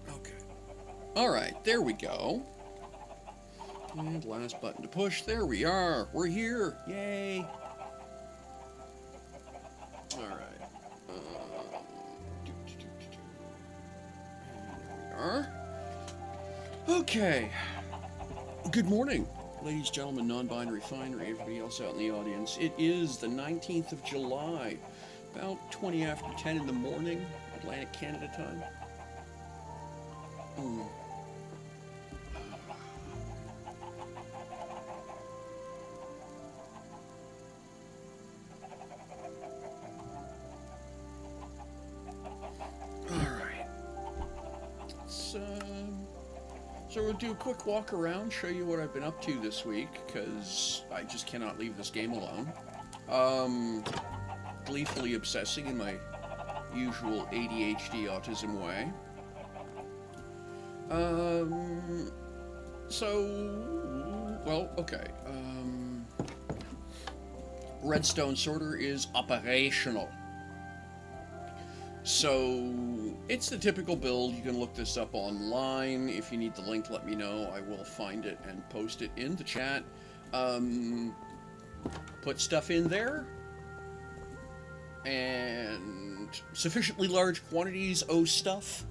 Okay. Alright, there we go. And last button to push. There we are. We're here. Yay. Alright. There we are. Okay. Good morning, ladies, gentlemen, non-binary, finery, everybody else out in the audience. It is the 19th of July, about 20 after 10 in the morning, Atlantic Canada time. Alright. So we'll do a quick walk around, show you what I've been up to this week, because I just cannot leave this game alone. Gleefully obsessing in my usual ADHD autism way. Okay. Redstone Sorter is operational. So, it's the typical build. You can look this up online. If you need the link, let me know. I will find it and post it in the chat. Put stuff in there. And sufficiently large quantities of stuff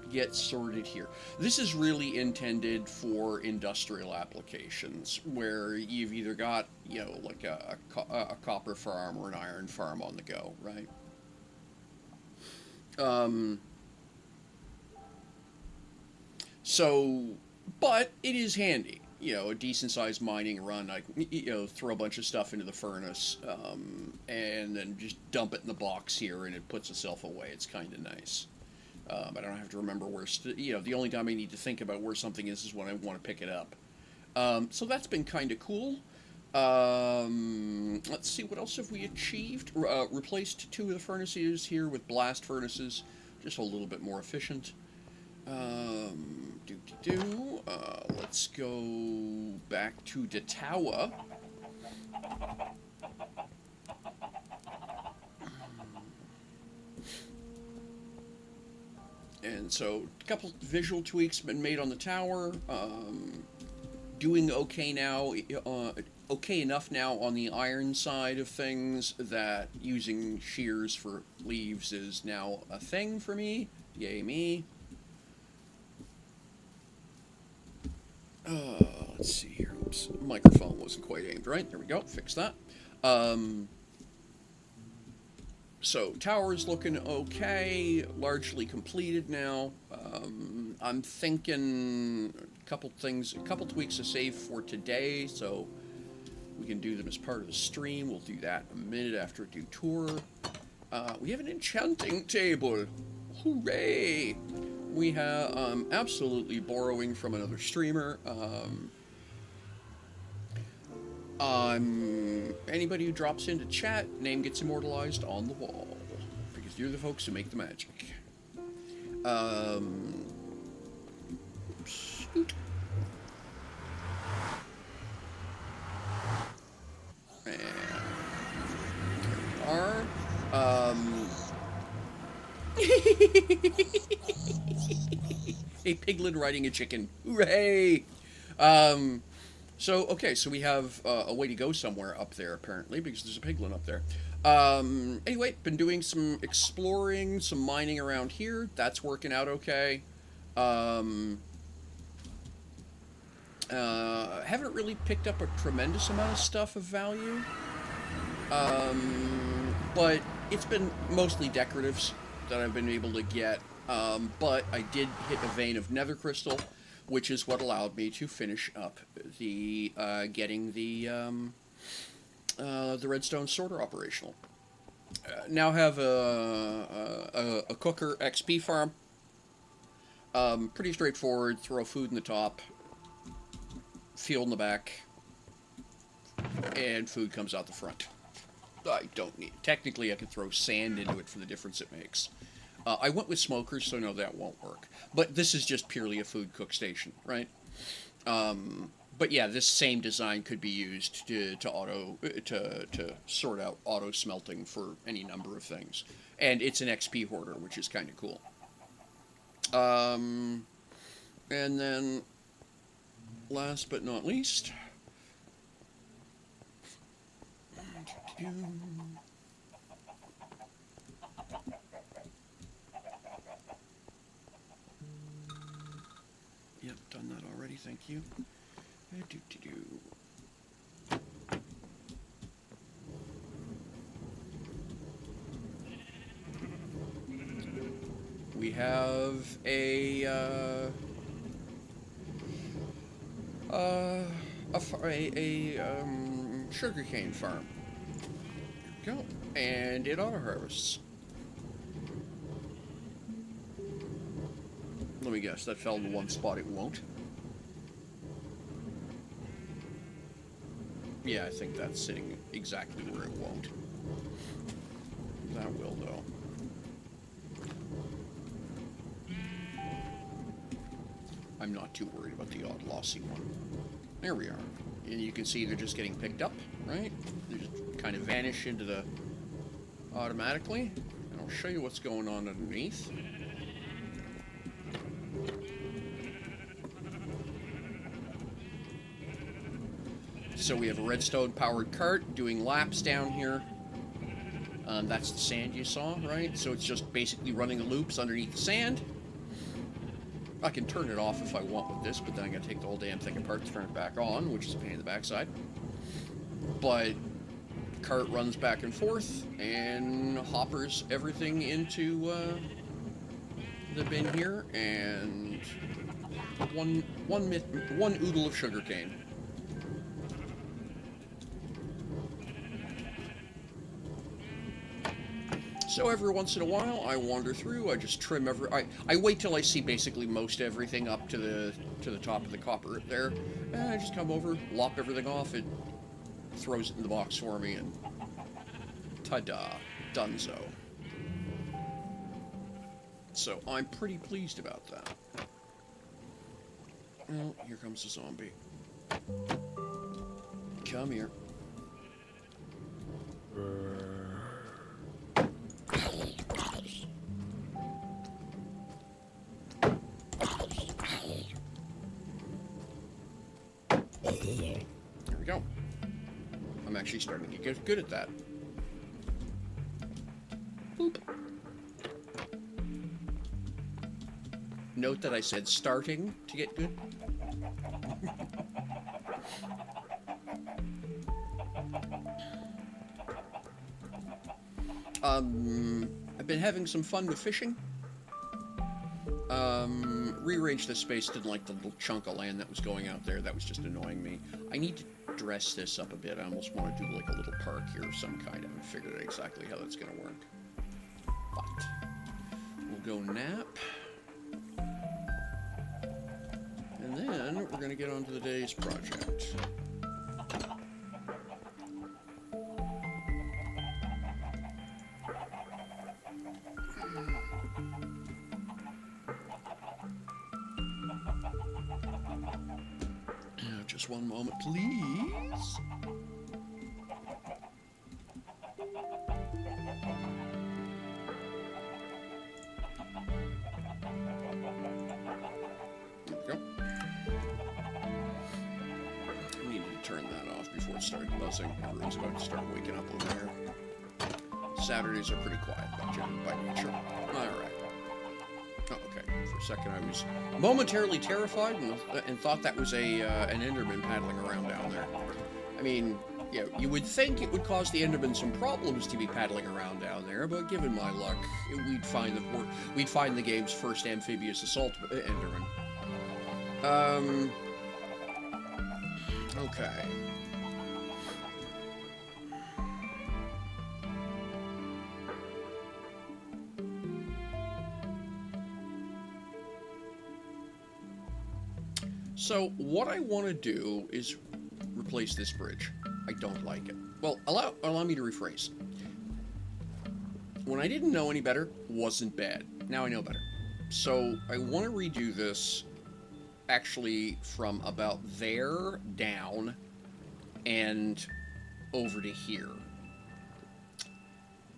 get sorted here. This is really intended for industrial applications, where you've either got, like a copper farm or an iron farm on the go, right? But it is handy. A decent-sized mining run. I throw a bunch of stuff into the furnace, and then just dump it in the box here, and it puts itself away. It's kind of nice. I don't have to remember where, the only time I need to think about where something is when I want to pick it up. So that's been kind of cool. Let's see, what else have we achieved? Replaced 2 of the furnaces here with blast furnaces, just a little bit more efficient. Let's go back to the tower. And so, a couple visual tweaks been made on the tower. Doing okay now, okay enough now on the iron side of things that using shears for leaves is now a thing for me. Yay me. Let's see here. Oops, microphone wasn't quite aimed right. There we go. Fix that. So, tower's looking okay. Largely completed now. I'm thinking a couple tweaks to save for today, so we can do them as part of the stream. We'll do that a minute after I do tour. We have an enchanting table. Hooray! We have, absolutely borrowing from another streamer. Anybody who drops into chat, name gets immortalized on the wall. Because you're the folks who make the magic. Shoot. And there we are. A piglet riding a chicken. Hooray! Okay, so we have a way to go somewhere up there, apparently, because there's a piglin up there. Anyway, been doing some exploring, some mining around here. That's working out okay. Um, haven't really picked up a tremendous amount of stuff of value. But it's been mostly decoratives that I've been able to get. But I did hit a vein of nether crystal, which is what allowed me to finish up the getting the redstone sorter operational. Now have a cooker XP farm. Pretty straightforward. Throw food in the top, fuel in the back, and food comes out the front. I don't need... Technically, I could throw sand into it for the difference it makes. I went with smokers, so no, that won't work. But this is just purely a food cook station, right? But yeah, this same design could be used to sort out auto smelting for any number of things. And it's an XP hoarder, which is kind of cool. And then, last but not least... Yep, done that already, thank you. We have a sugarcane farm. There we go. And it auto harvests. Let me guess, that fell in one spot it won't. Yeah, I think that's sitting exactly where it won't. That will, though. I'm not too worried about the odd lossy one. There we are. And you can see they're just getting picked up, right? They just kind of vanish into the... automatically. And I'll show you what's going on underneath. So we have a redstone-powered cart doing laps down here. That's the sand you saw, right? So it's just basically running the loops underneath the sand. I can turn it off if I want with this, but then I'm going to take the whole damn thing apart to turn it back on, which is a pain in the backside. But the cart runs back and forth and hoppers everything into the bin here, and one oodle of sugarcane. So every once in a while, I wander through. I just trim I wait till I see basically most everything up to the top of the copper there, and I just come over, lop everything off. It throws it in the box for me, and ta-da, donezo. So I'm pretty pleased about that. Well, here comes the zombie. Come here. There we go. I'm actually starting to get good at that. Boop. Note that I said starting to get good. I've been having some fun with fishing. Rearranged the space, didn't like the little chunk of land that was going out there. That was just annoying me. I need to dress this up a bit. I almost want to do like a little park here of some kind. I haven't figured out exactly how that's going to work. But we'll go nap. And then we're going to get on to the day's project. Just one moment, please. turn that off before it started buzzing. Everyone's about to start waking up over here. Saturdays are pretty quiet by nature. Alright. Oh, okay. For a second I was momentarily terrified and thought that was an Enderman paddling around down there. I mean, yeah, you would think it would cause the Enderman some problems to be paddling around down there, but given my luck, we'd find the game's first amphibious assault Enderman. Okay. So, what I want to do is replace this bridge. I don't like it. Well, allow me to rephrase. When I didn't know any better, wasn't bad. Now I know better. So, I want to redo this actually from about there down and over to here.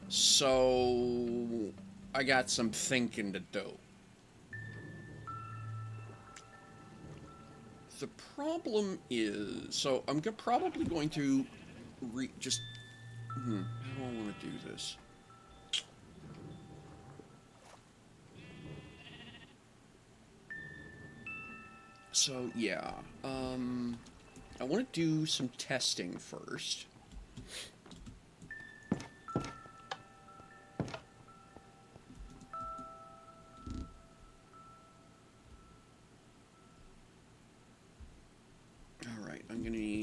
So, I got some thinking to do. The problem is, so I'm probably going to how do I want to do this? So, yeah, I want to do some testing first.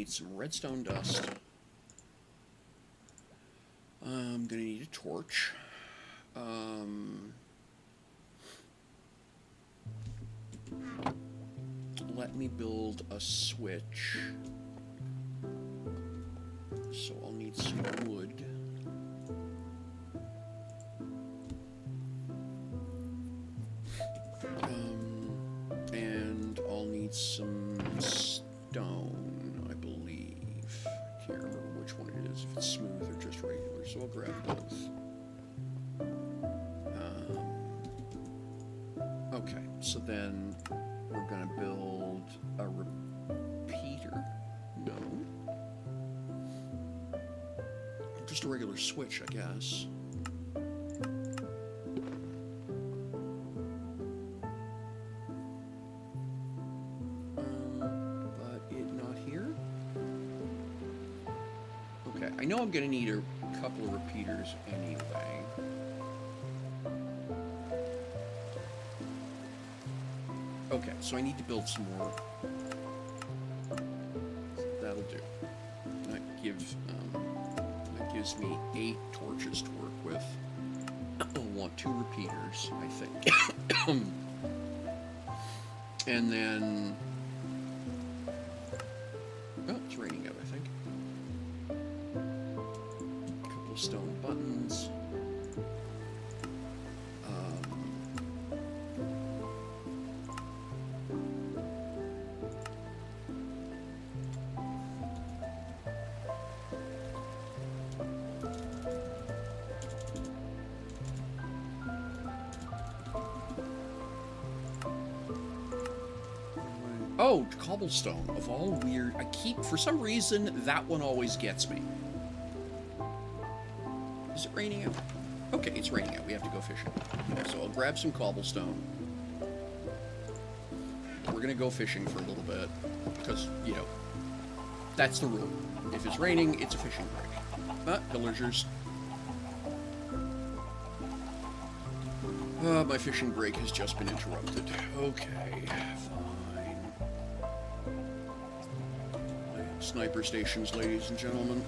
Some redstone dust. I'm gonna need a torch. Let me build a switch. So I'll need some wood. And I'll need some stone. I can't remember which one it is, if it's smooth or just regular, so I'll grab both. Okay, so then we're going to build a repeater. No. Just a regular switch, I guess. I know I'm going to need a couple of repeaters anyway. Okay, so I need to build some more. That'll do. That gives me 8 torches to work with. I'll want 2 repeaters, I think. And then... Oh, it's raining out, I think. Stone buttons. Oh, cobblestone, of all weird... for some reason, that one always gets me. Is it raining out? Okay, it's raining out. We have to go fishing. So I'll grab some cobblestone. We're gonna go fishing for a little bit. Because, you know, that's the rule. If it's raining, it's a fishing break. Villagers. My fishing break has just been interrupted. Okay, fine. Sniper stations, ladies and gentlemen.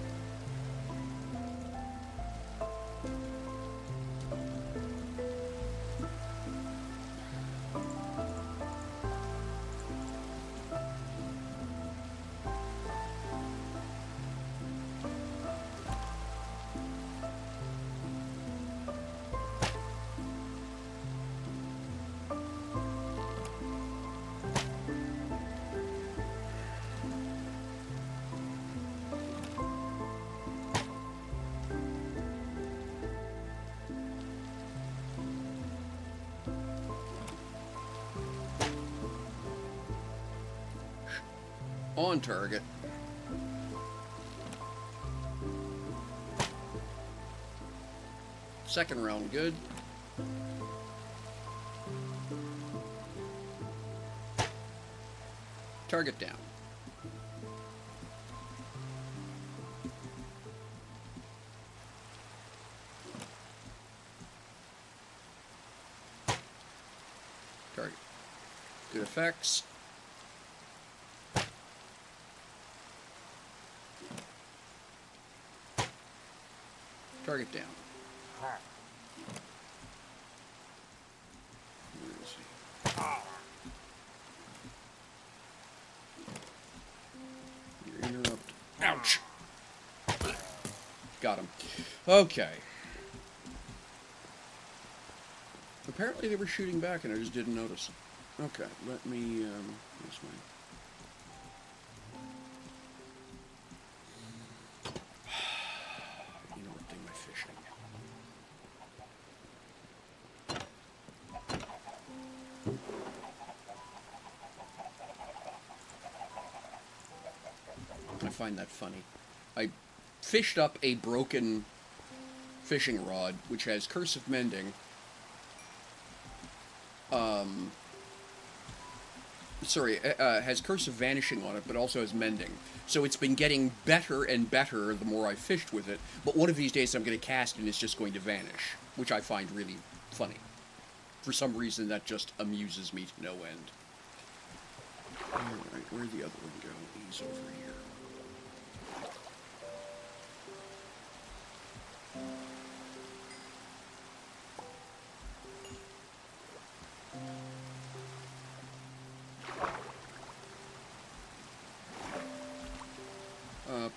On target. Second round, good. Target down. Target. Good effects. Target down. Where is he? You're interrupted. Ouch! Got him. Okay. Apparently they were shooting back and I just didn't notice. Okay, let me, this way. Interrupting my fishing. I find that funny. I fished up a broken fishing rod, which has cursive mending. Has cursive vanishing on it, but also has mending. So it's been getting better and better the more I fished with it, but one of these days I'm going to cast and it's just going to vanish, which I find really funny. For some reason that just amuses me to no end. Alright, where'd the other one go? He's over here.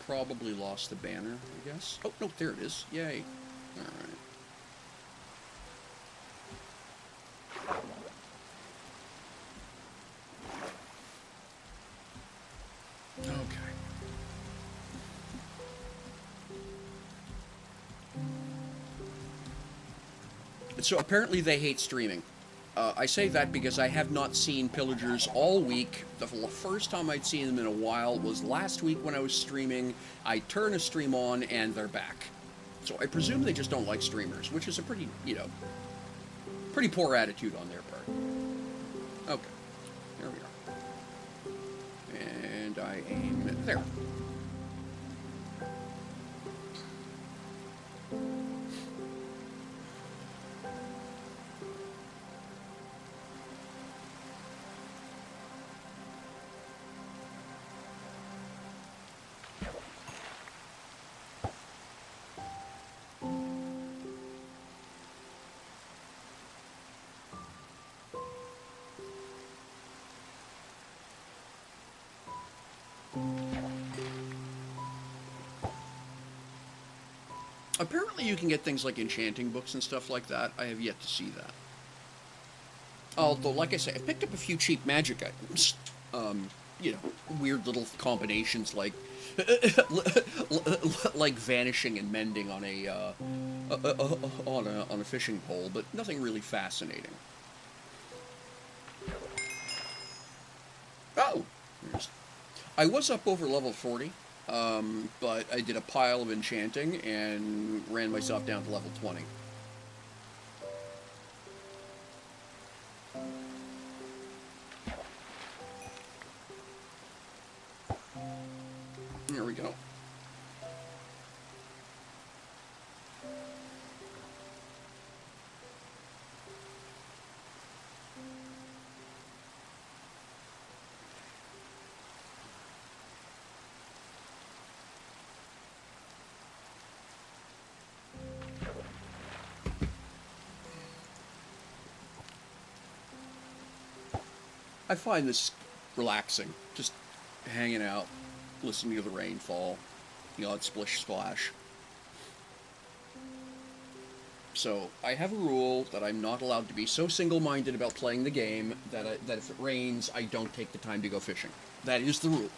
Probably lost the banner, I guess. Oh, no, there it is. Yay. Alright. Okay. So apparently they hate streaming. I say that because I have not seen pillagers all week. The first time I'd seen them in a while was last week when I was streaming. I turn a stream on and they're back. So I presume they just don't like streamers, which is a pretty, pretty poor attitude on their part. Okay, there we are. And I aim there. Apparently you can get things like enchanting books and stuff like that. I have yet to see that. Although, like I say, I picked up a few cheap magic items. Weird little combinations like like vanishing and mending on a fishing pole, but nothing really fascinating. Oh, I was up over level 40. But I did a pile of enchanting and ran myself down to level 20. There we go. I find this relaxing, just hanging out, listening to the rainfall, the odd splish splash. So I have a rule that I'm not allowed to be so single-minded about playing the game that if it rains, I don't take the time to go fishing. That is the rule.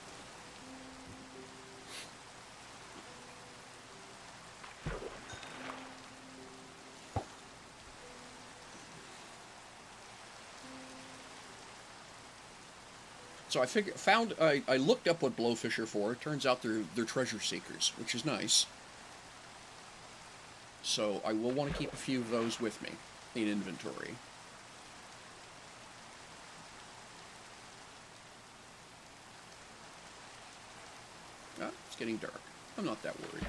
So I looked up what blowfish are for. It turns out they're treasure seekers, which is nice. So I will want to keep a few of those with me in inventory. Ah, it's getting dark. I'm not that worried.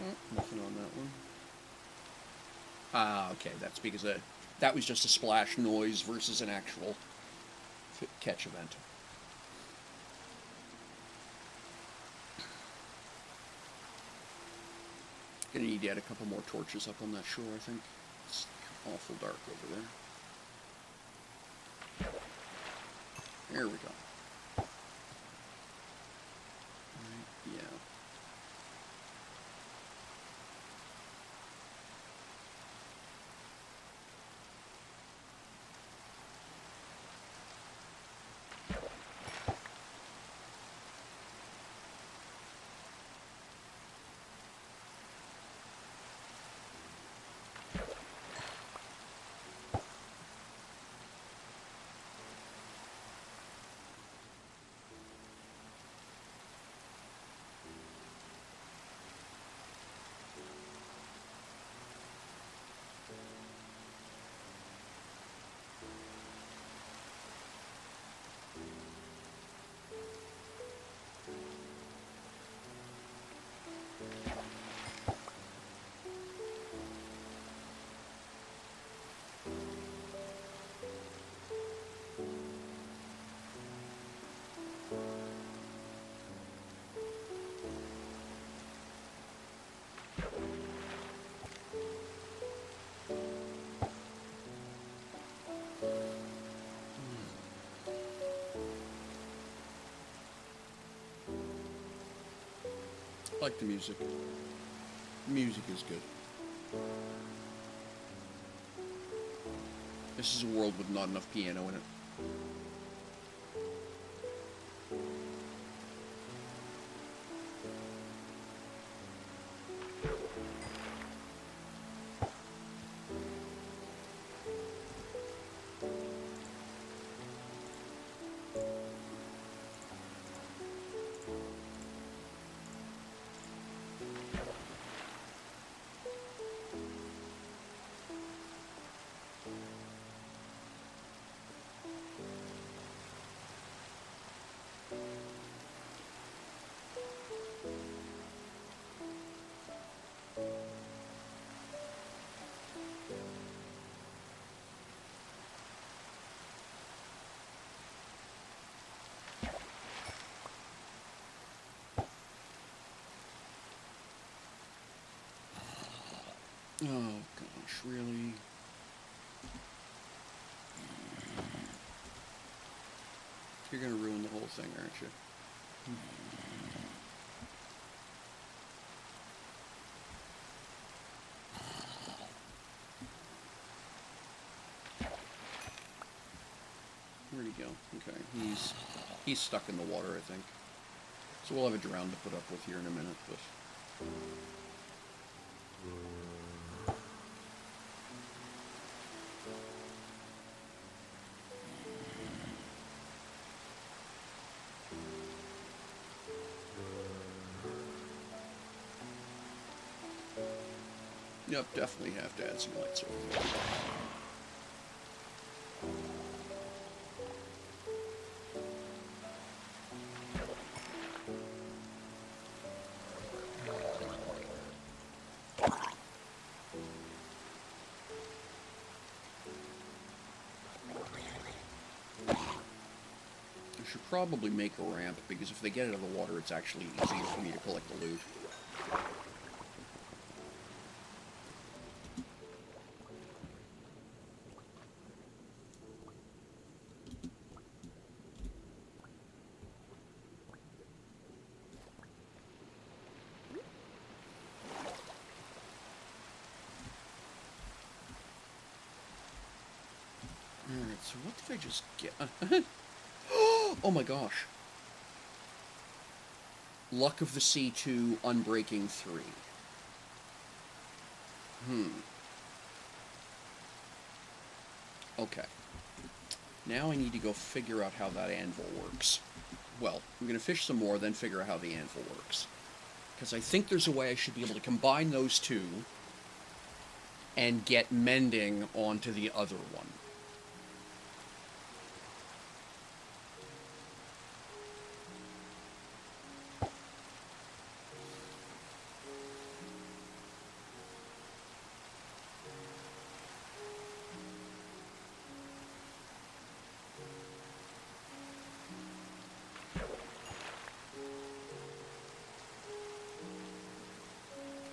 Oh, nothing on that one. Ah, okay, that's because that was just a splash noise versus an actual catch event. Gonna need to add a couple more torches up on that shore, I think. It's awful dark over there. There we go. Right, yeah. I like the music. The music is good. This is a world with not enough piano in it. Oh gosh, really? You're gonna ruin the whole thing, aren't you? Where'd he go? Okay, he's stuck in the water, I think. So we'll have a drown to put up with here in a minute, but... Yep, definitely have to add some lights over there. I should probably make a ramp, because if they get out of the water, it's actually easier for me to collect the loot. So what did I just get? Oh my gosh. Luck of the Sea 2, Unbreaking 3. Okay. Now I need to go figure out how that anvil works. Well, I'm going to fish some more, then figure out how the anvil works. Because I think there's a way I should be able to combine those two and get mending onto the other one.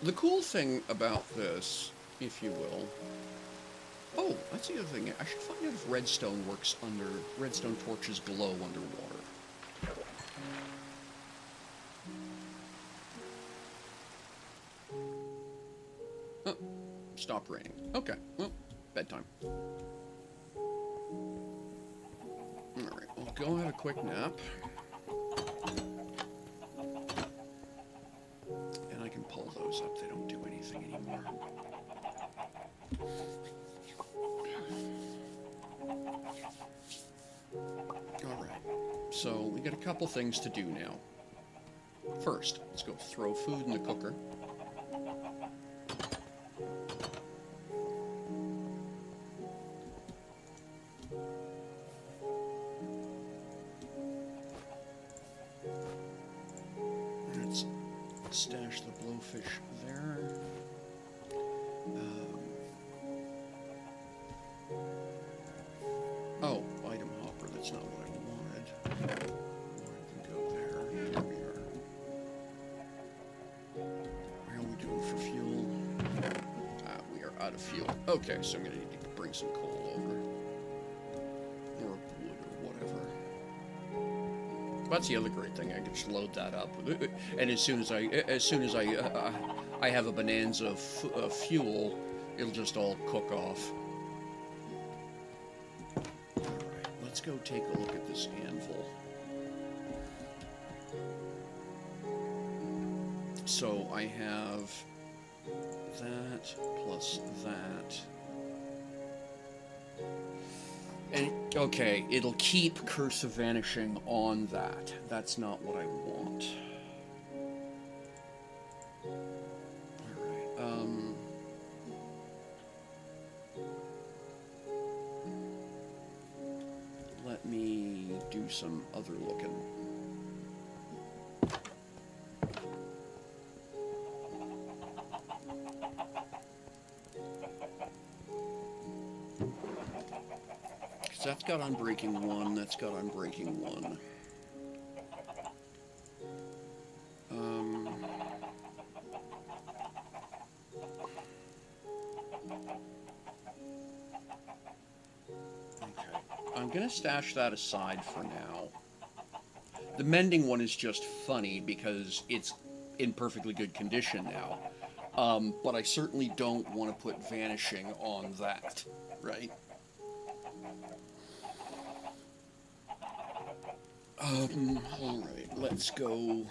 The cool thing about this, if you will... Oh, that's the other thing. I should find out if redstone works under... Redstone torches glow underwater. Oh, stopped raining. Okay, well, bedtime. Alright, we'll go have a quick nap. And I can pull those up. They don't do anything anymore. Alright, so we got a couple things to do now. First, let's go throw food in the cooker. Let's stash the blowfish there. Oh, item hopper, that's not what I wanted. I can go there. Here we are. How are we doing for fuel? We are out of fuel. Okay, so I'm going to need to bring some coal over. Or wood or whatever. That's the other great thing. I can just load that up. And as soon as I have a bonanza of fuel, it'll just all cook off. Let's go take a look at this anvil. So I have that plus that. And, okay, it'll keep Curse of Vanishing on that. That's not what I want. Alright, let me do some other looking. Because that's got Unbreaking 1, that's got Unbreaking 1. I'm going to stash that aside for now. The mending one is just funny because it's in perfectly good condition now. But I certainly don't want to put Vanishing on that, right? Alright, let's go...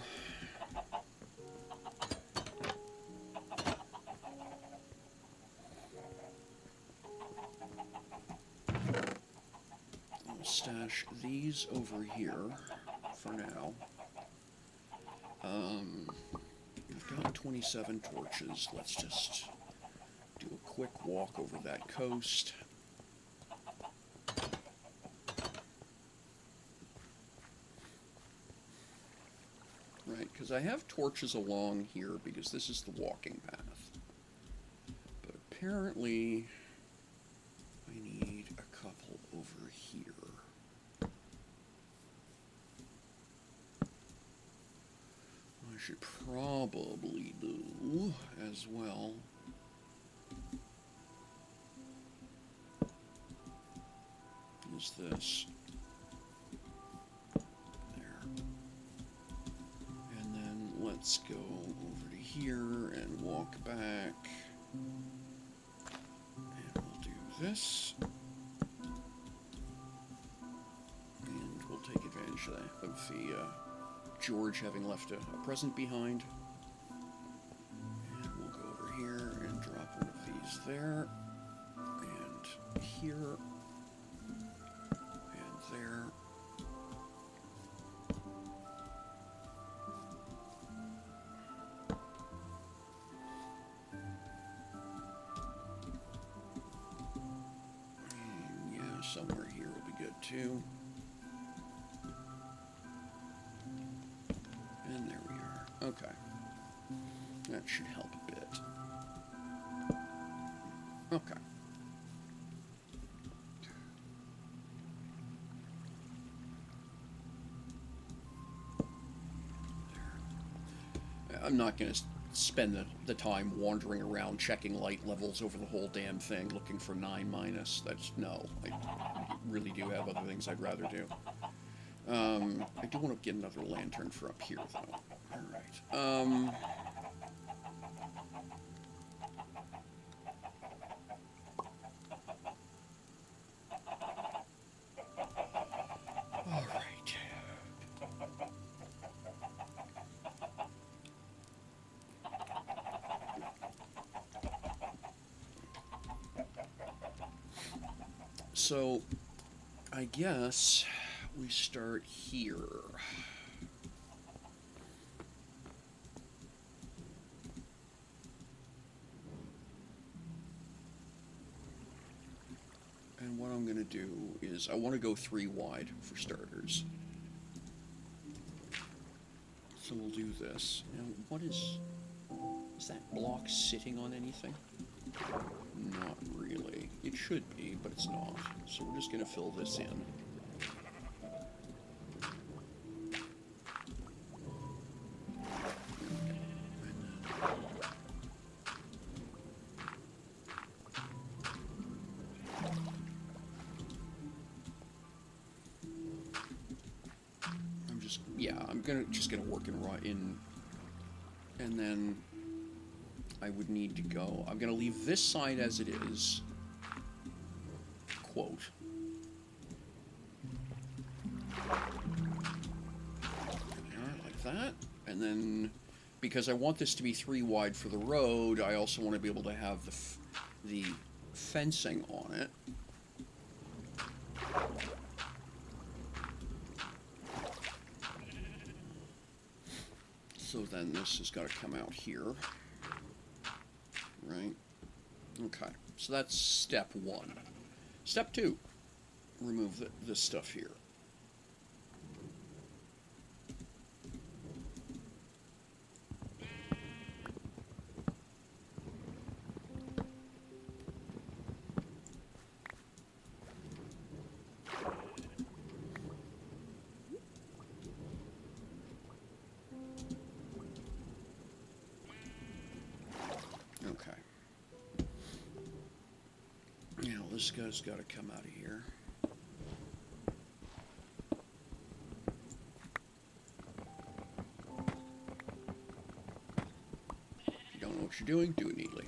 Stash these over here for now. We've got 27 torches. Let's just do a quick walk over that coast. Right, because I have torches along here because this is the walking path. But apparently I need a couple over here. I should probably do as well. Is this there? And then let's go over to here and walk back. And we'll do this. advantage of the George having left a present behind. And we'll go over here and drop one of these there, and here, and there. And yeah, somewhere here will be good too. And there we are. Okay. That should help a bit. Okay. There. I'm not going to spend the time wandering around checking light levels over the whole damn thing, looking for 9-. That's, no. I really do have other things I'd rather do. I do want to get another lantern for up here, though. Alright. Alright. So, I guess we start here. And what I'm going to do is I want to go 3 wide for starters. So we'll do this. Now, what is that block sitting on anything? Not really. It should be, but it's not. So we're just going to fill this in. I'm just gonna work in, and then I would need to go. I'm gonna leave this side as it is. Quote. Like that, and then because I want this to be 3 wide for the road, I also want to be able to have the fencing on it. So then this has got to come out here, right? Okay, so that's step 1. Step 2, remove this stuff here. This guy's got to come out of here. If you don't know what you're doing, do it neatly.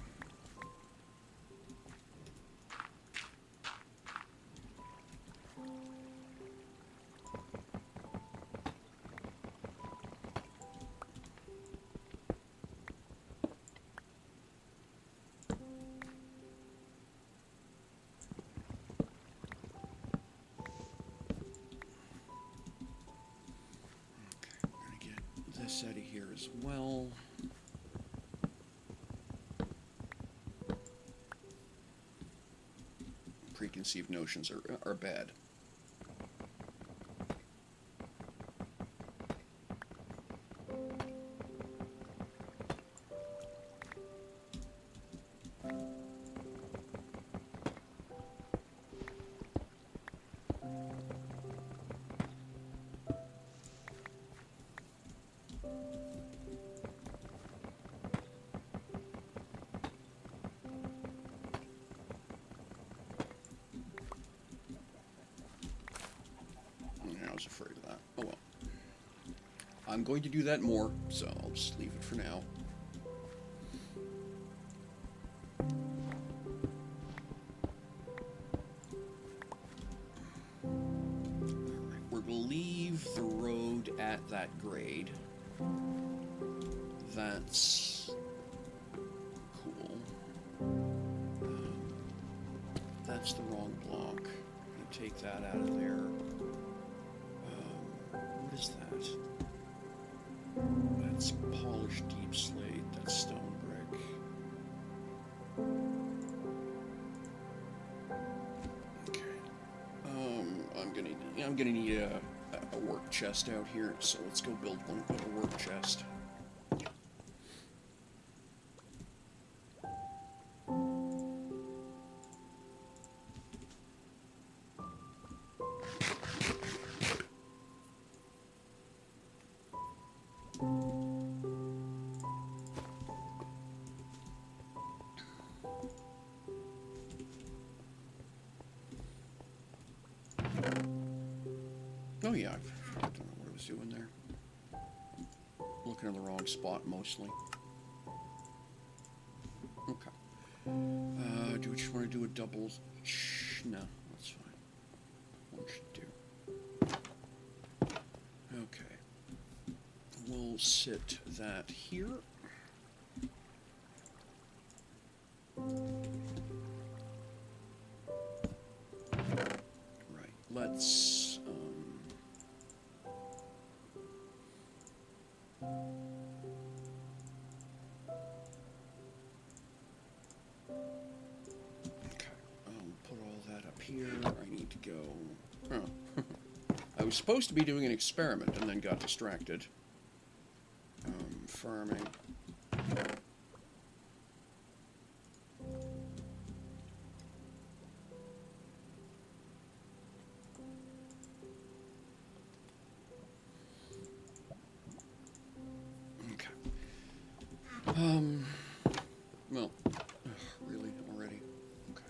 Out of here as well. Preconceived notions are bad. I was afraid of that. Oh well. I'm going to do that more, so I'll just leave it for now. Alright, we're going to leave the that grade. That's cool. That's the wrong block. You take that out of there. What is that? That's polished deep slate. That's stone brick. Okay. I'm gonna need a work chest out here. So let's go build one with a work chest. Oh yeah, I don't know what I was doing there. Looking in the wrong spot mostly. Okay. Do we just want to do a double? No, that's fine. One should do. Okay. We'll sit that here. Right. Let's. Here, I need to go. Oh. I was supposed to be doing an experiment and then got distracted. Farming. Okay. Well, really, already? Okay.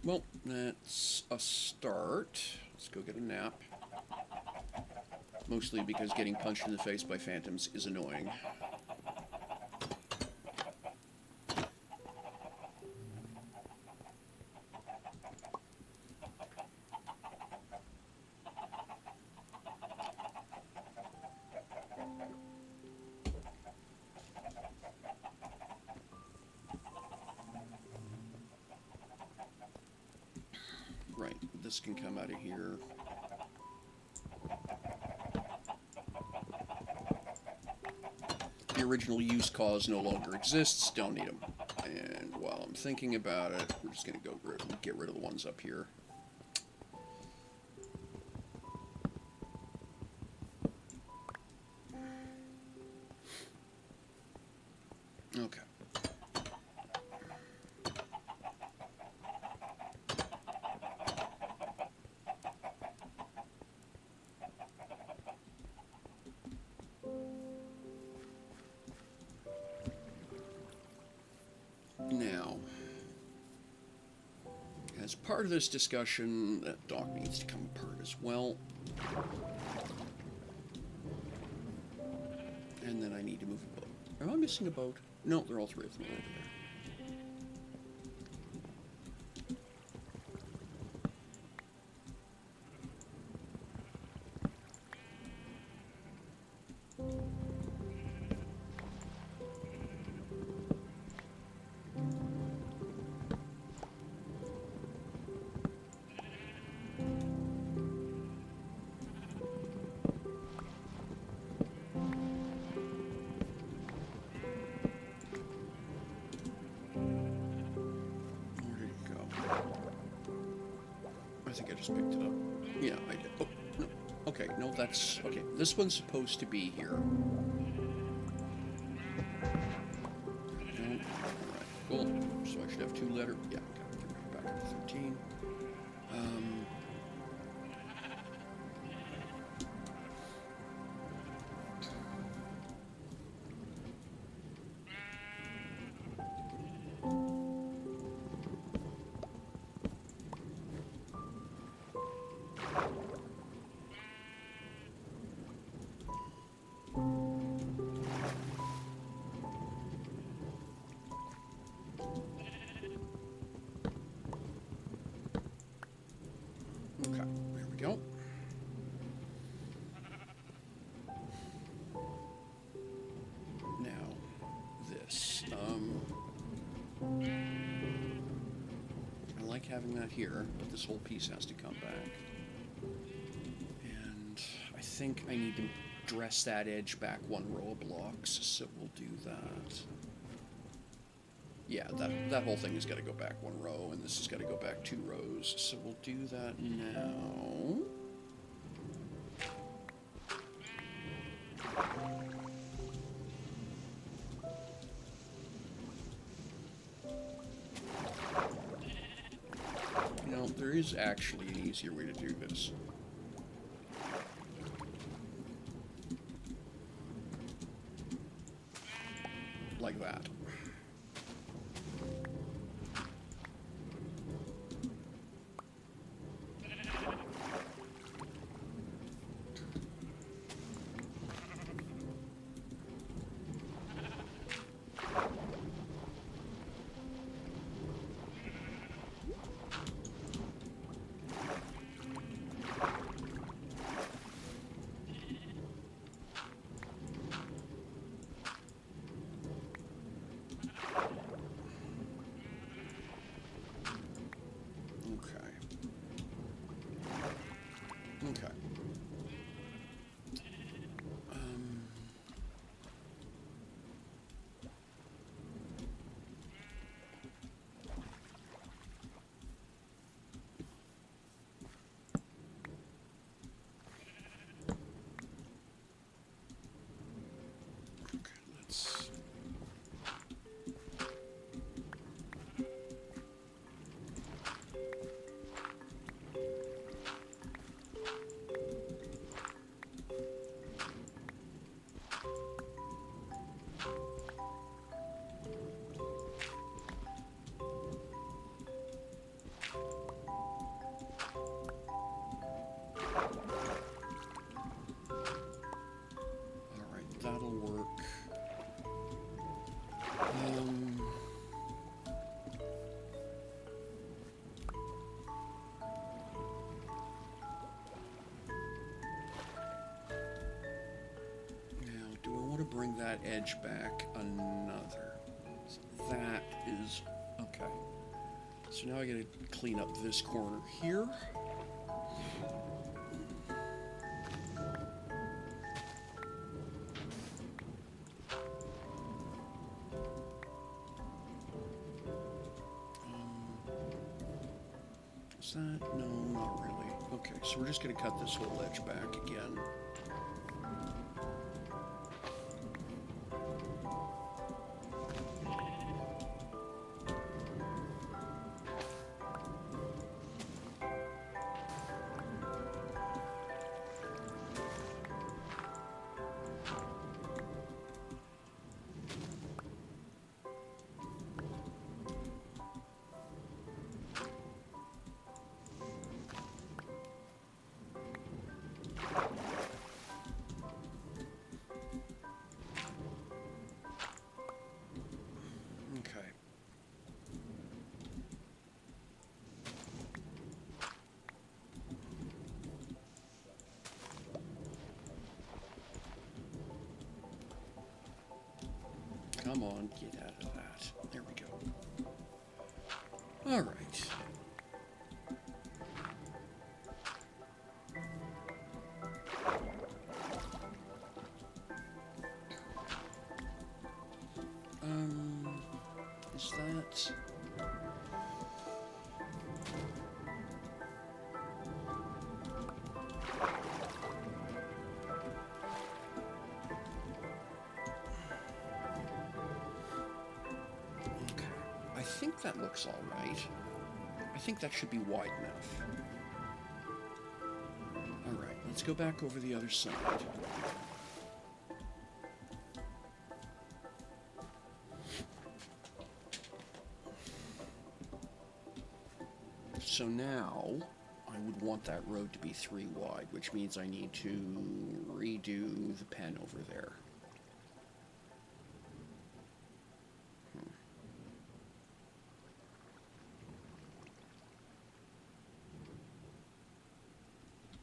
Well, that's a start. Let's go get a nap. Mostly because getting punched in the face by phantoms is annoying. Right, this can come out of here. The original use cause no longer exists, don't need them. And while I'm thinking about it, we're just going to go get rid of the ones up here. Okay. Now, as part of this discussion, that dock needs to come apart as well. And then I need to move a boat. Am I missing a boat? No, they're all three of them over there. I think I just picked it up. Yeah, I did. Oh, no. Okay, no, that's... Okay, this one's supposed to be here. letter. Yeah, okay, get back up to 13. Okay, there we go. Now, this. I like having that here, but this whole piece has to come back. And I think I need to dress that edge back one row of blocks, so we'll do that. Yeah, that whole thing has got to go back one row, and this has got to go back 2 rows, so we'll do that now. You know, there is actually an easier way to do this. Like that. Okay. Let's... That'll work. Now, do I want to bring that edge back another? So that is okay. So now I got to clean up this corner here. Is that? No, not really. Okay, so we're just going to cut this whole edge back again. Okay. Come on, get out of that. There we go. All right. Is that... I think that looks all right. I think that should be wide enough. All right, let's go back over the other side. So now, I would want that road to be 3 wide, which means I need to redo the pen over there.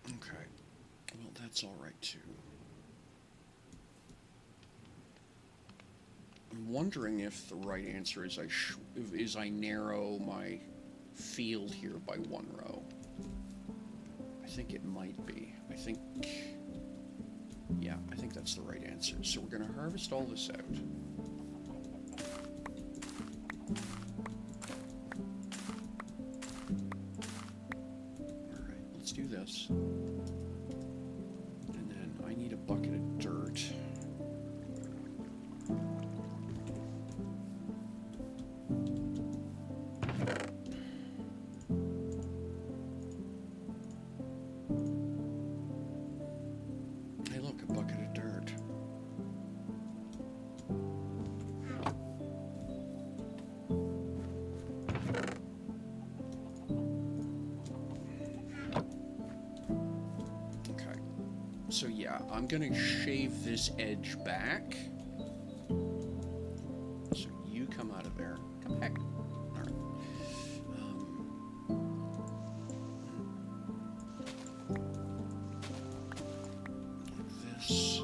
Okay, well that's all right too. I'm wondering if the right answer is I narrow my field here by 1 row. I think it might be. Yeah, I think that's the right answer. So we're going to harvest all this out. All right, let's do this. And then I need a bucket of dirt. So yeah, I'm gonna shave this edge back. So you come out of there. Come back. All right. Like this.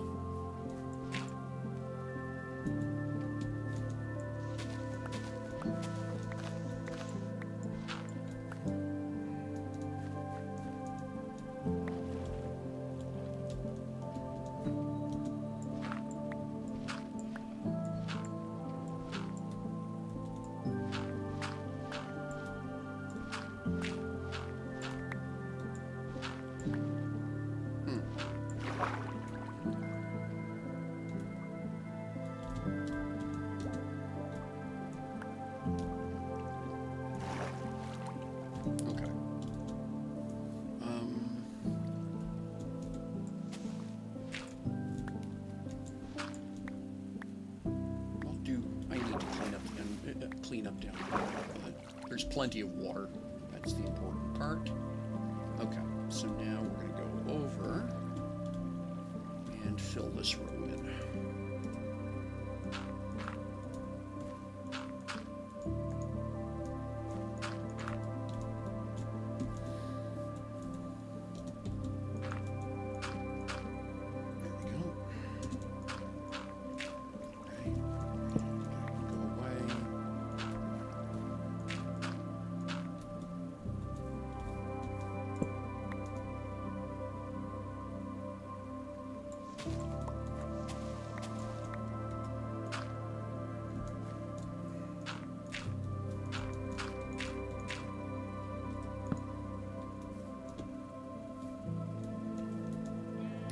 Clean up down here, but there's plenty of water. That's the important part. Okay, so now we're going to go over and fill this room in.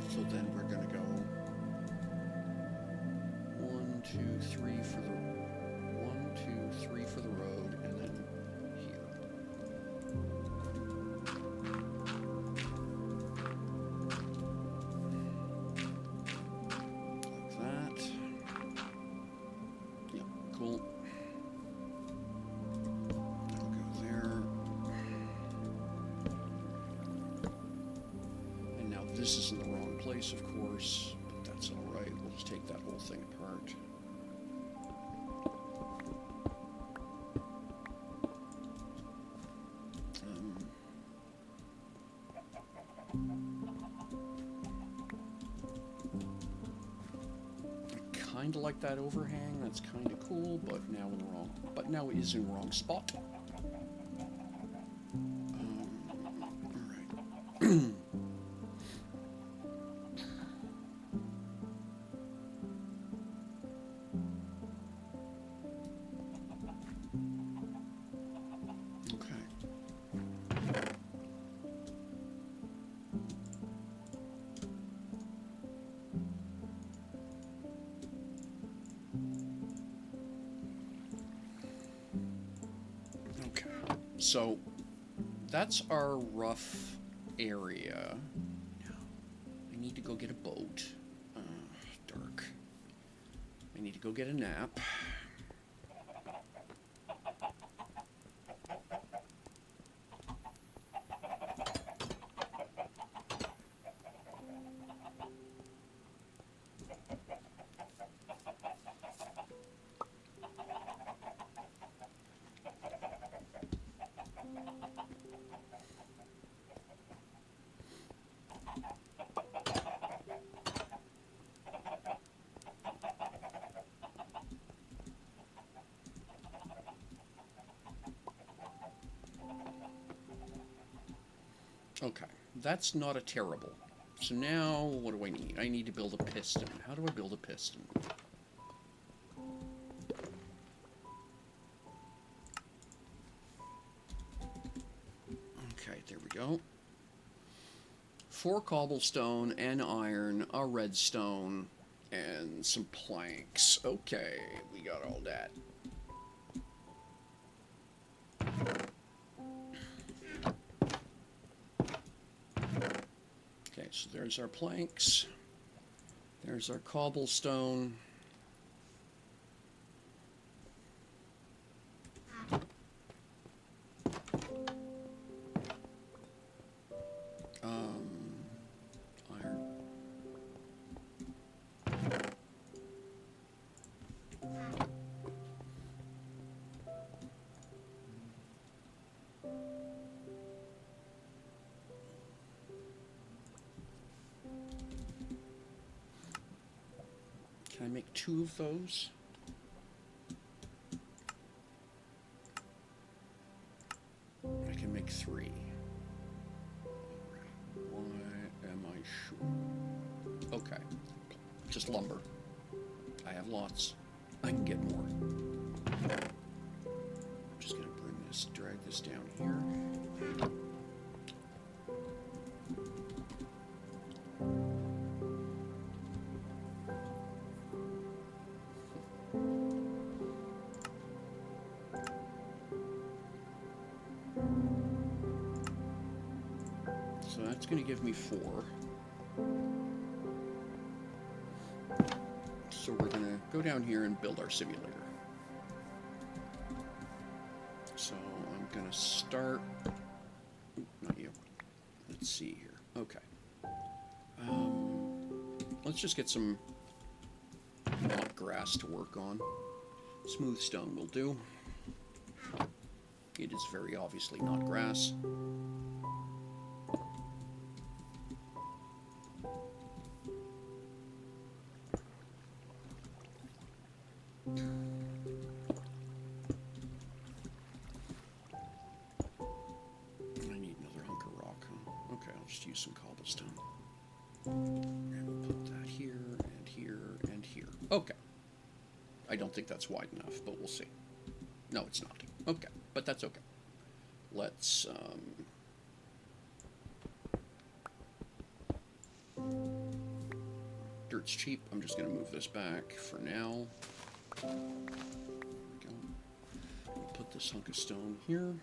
So then we're going to go 1, 2, 3 for the 1, 2, 3 for the road, and then here. Like that. Yep, cool. That'll go there. And now this is in the wrong place, of course, but that's all right. We'll just take that whole thing apart. I kind of like that overhang. That's kind of cool, but now it is in the wrong spot. All right. So that's our rough area. Now, I need to go get a boat. Dark. I need to go get a nap. Okay, that's not a terrible. So now, what do I need? I need to build a piston. How do I build a piston? Okay, there we go. 4 cobblestone, an iron, a redstone, and some planks. Okay, we got all that. Okay, so there's our planks. There's our cobblestone. Iron. Can I make 2 of those? I can make 3. Why am I sure? Okay. Just lumber. I have lots. I can get more. I'm just gonna bring this, drag this down here. So that's going to give me 4. So we're going to go down here and build our simulator. So I'm going to start... Not you. Let's see here. Okay. Let's just get some not grass to work on. Smooth stone will do. It is very obviously not grass. Some cobblestone. And we'll put that here, and here, and here. Okay. I don't think that's wide enough, but we'll see. No, it's not. Okay, but that's okay. Let's, dirt's cheap. I'm just going to move this back for now. There we go. We'll put this hunk of stone here.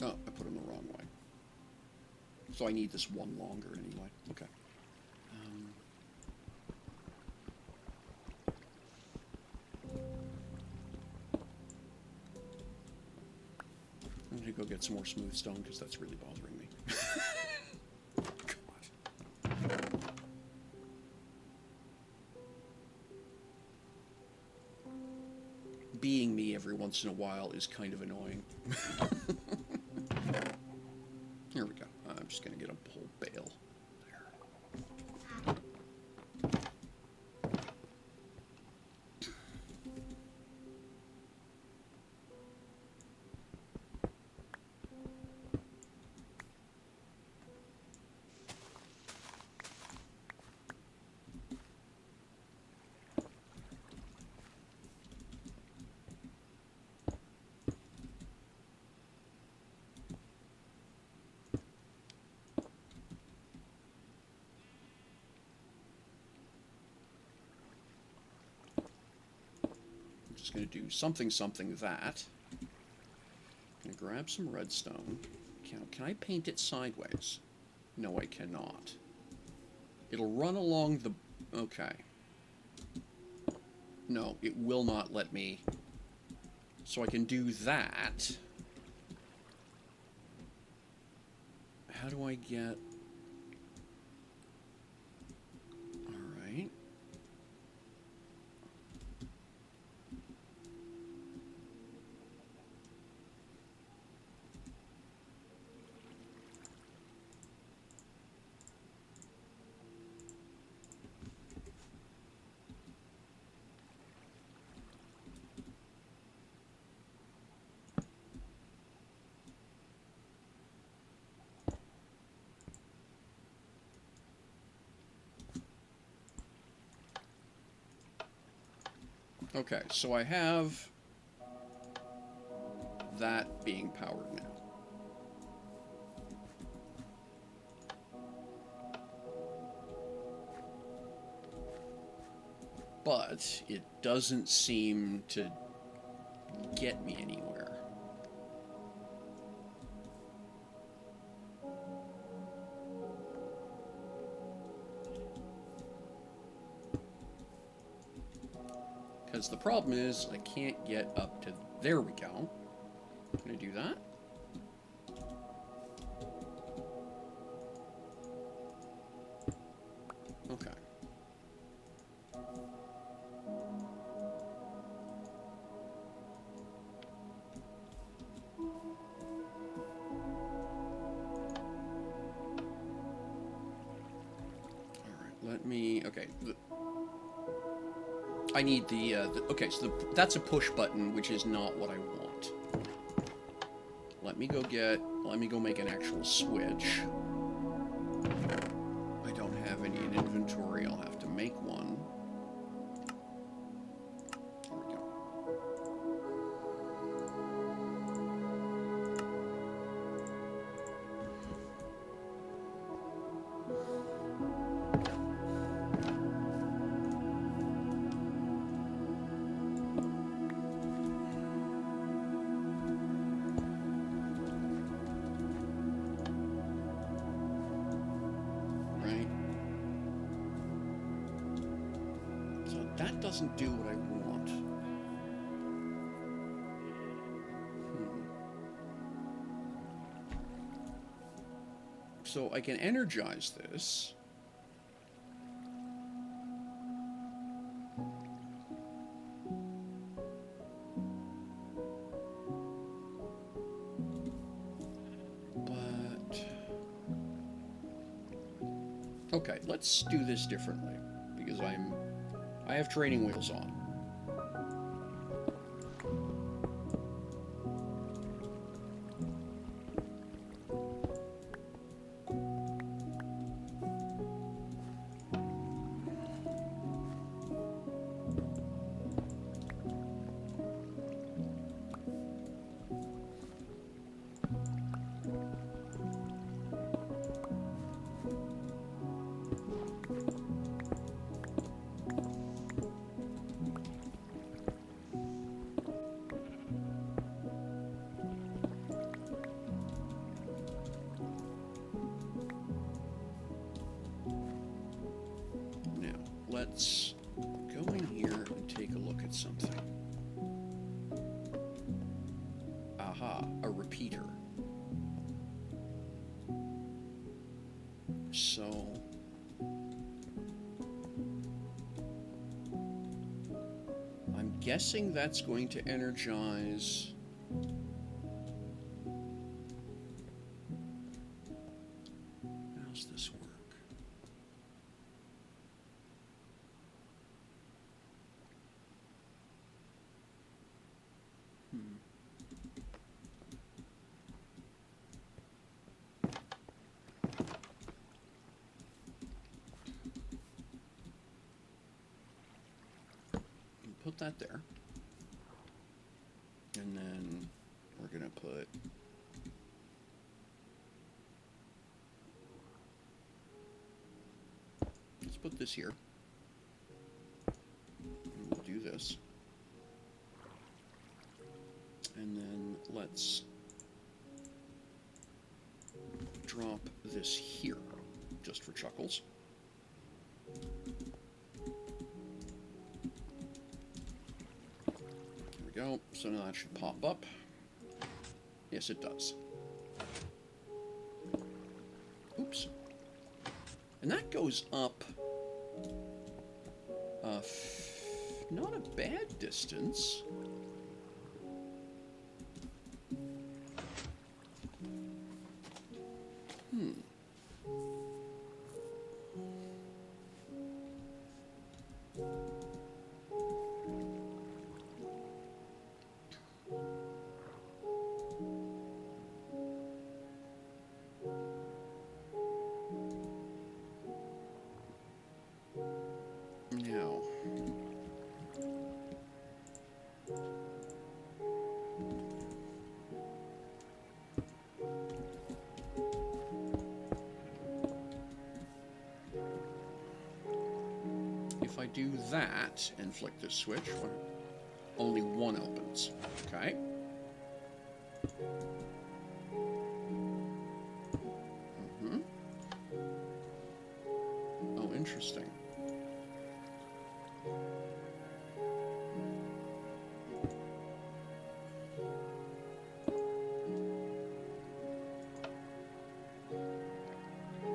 Oh, I put them the wrong way. So I need this one longer anyway. Okay. I'm going to go get some more smooth stone because that's really bothering me. God. Being me every once in a while is kind of annoying. Here we go. I'm just going to get a whole bale. There. just going to do something that. I'm going to grab some redstone. Can I paint it sideways? No, I cannot. It'll run along the... Okay. No, it will not let me. So I can do that. How do I get... Alright. Okay, so I have that being powered now. But it doesn't seem to get me anywhere. Because the problem is, I can't get up to... There we go. Can I do that? Okay. Alright, let me... Okay. I need the okay, so that's a push button, which is not what I want. Let me go make an actual switch. I don't have any in inventory, I'll have to make one. There we go. That doesn't do what I want. So I can energize this. But... Okay, let's do this differently, because I have training wheels on. Let's go in here and take a look at something. Aha, a repeater. So... I'm guessing that's going to energize... How's this work? Put that there. And then we're going to put... Let's put this here. And we'll do this. And then let's drop this here, just for chuckles. There we go. So now that should pop up. Yes, it does. Oops. And that goes up not a bad distance. Now, if I do that and flick this switch, only one opens. Okay. Oh, interesting.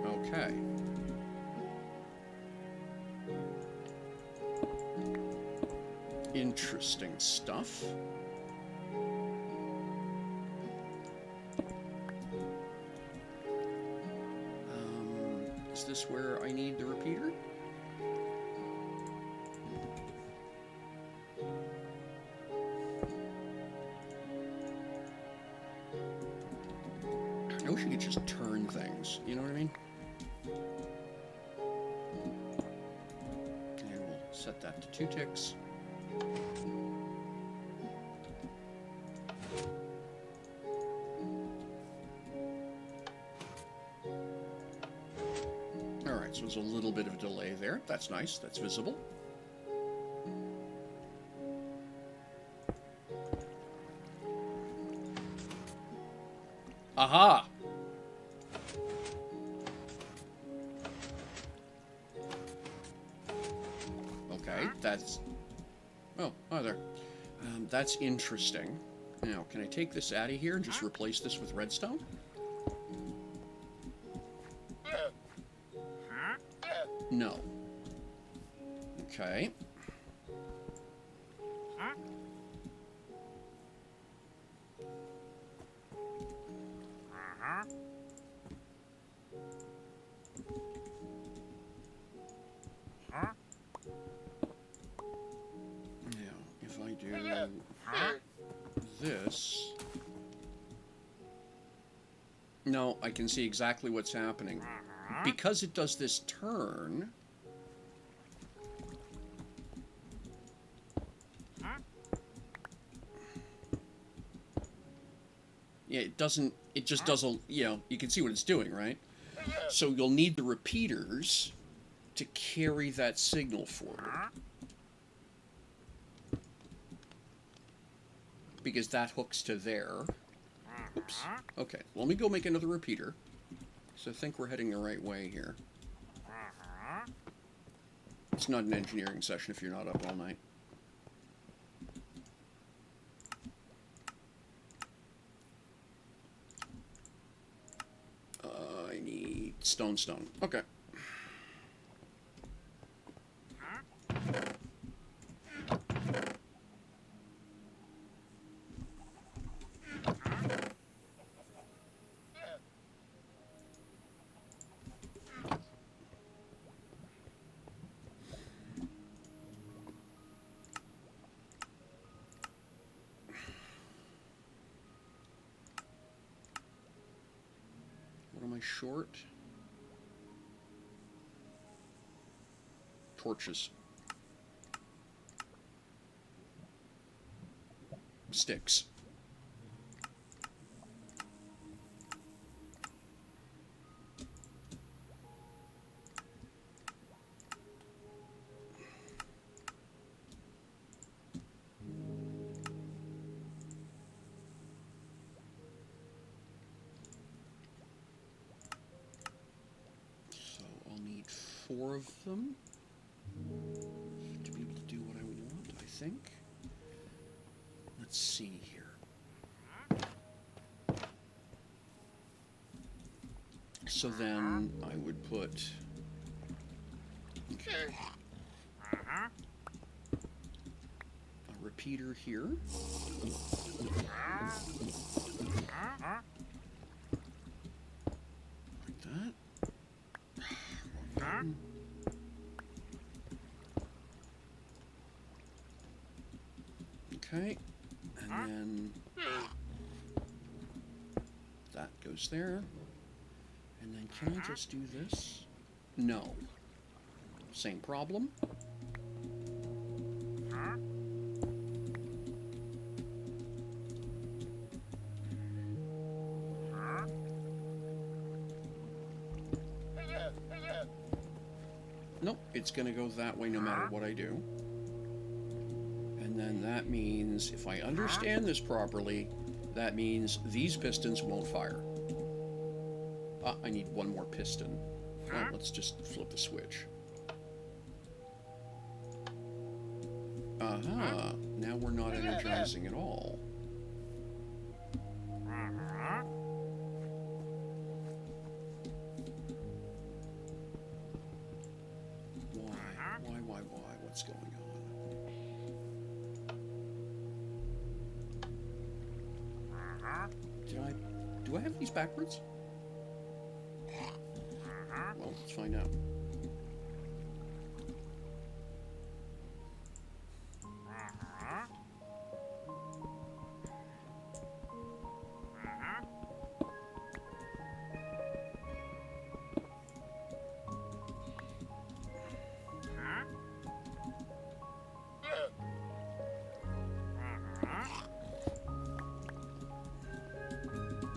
Okay. Interesting stuff. Is this where I need the repeater? I wish you could just turn things, you know what I mean? And we'll set that to 2 ticks. Alright, so there's a little bit of a delay there. That's nice, that's visible. Aha! Okay, that's... Oh, hi there. That's interesting. Now, can I take this out of here and just replace this with redstone? No. Okay. Now, if I do this... No, I can see exactly what's happening. Because it does this turn... Yeah, it doesn't... It just does a... You know, you can see what it's doing, right? So you'll need the repeaters to carry that signal forward. Because that hooks to there. Oops. Okay, let me go make another repeater. So I think we're heading the right way here. It's not an engineering session if you're not up all night. I need stone. Okay. Short torches, sticks. 4 of them to be able to do what I want, I think. Let's see here. So then I would put... Okay. A repeater here. Like that. Okay, and then that goes there. And then can I just do this? No. Same problem. Nope, it's going to go that way no matter what I do. And then that means, if I understand this properly, that means these pistons won't fire. Ah, I need one more piston. Well, let's just flip the switch. Aha, now we're not energizing at all. Why? What's going on? Do I have these backwards? Well, let's find out.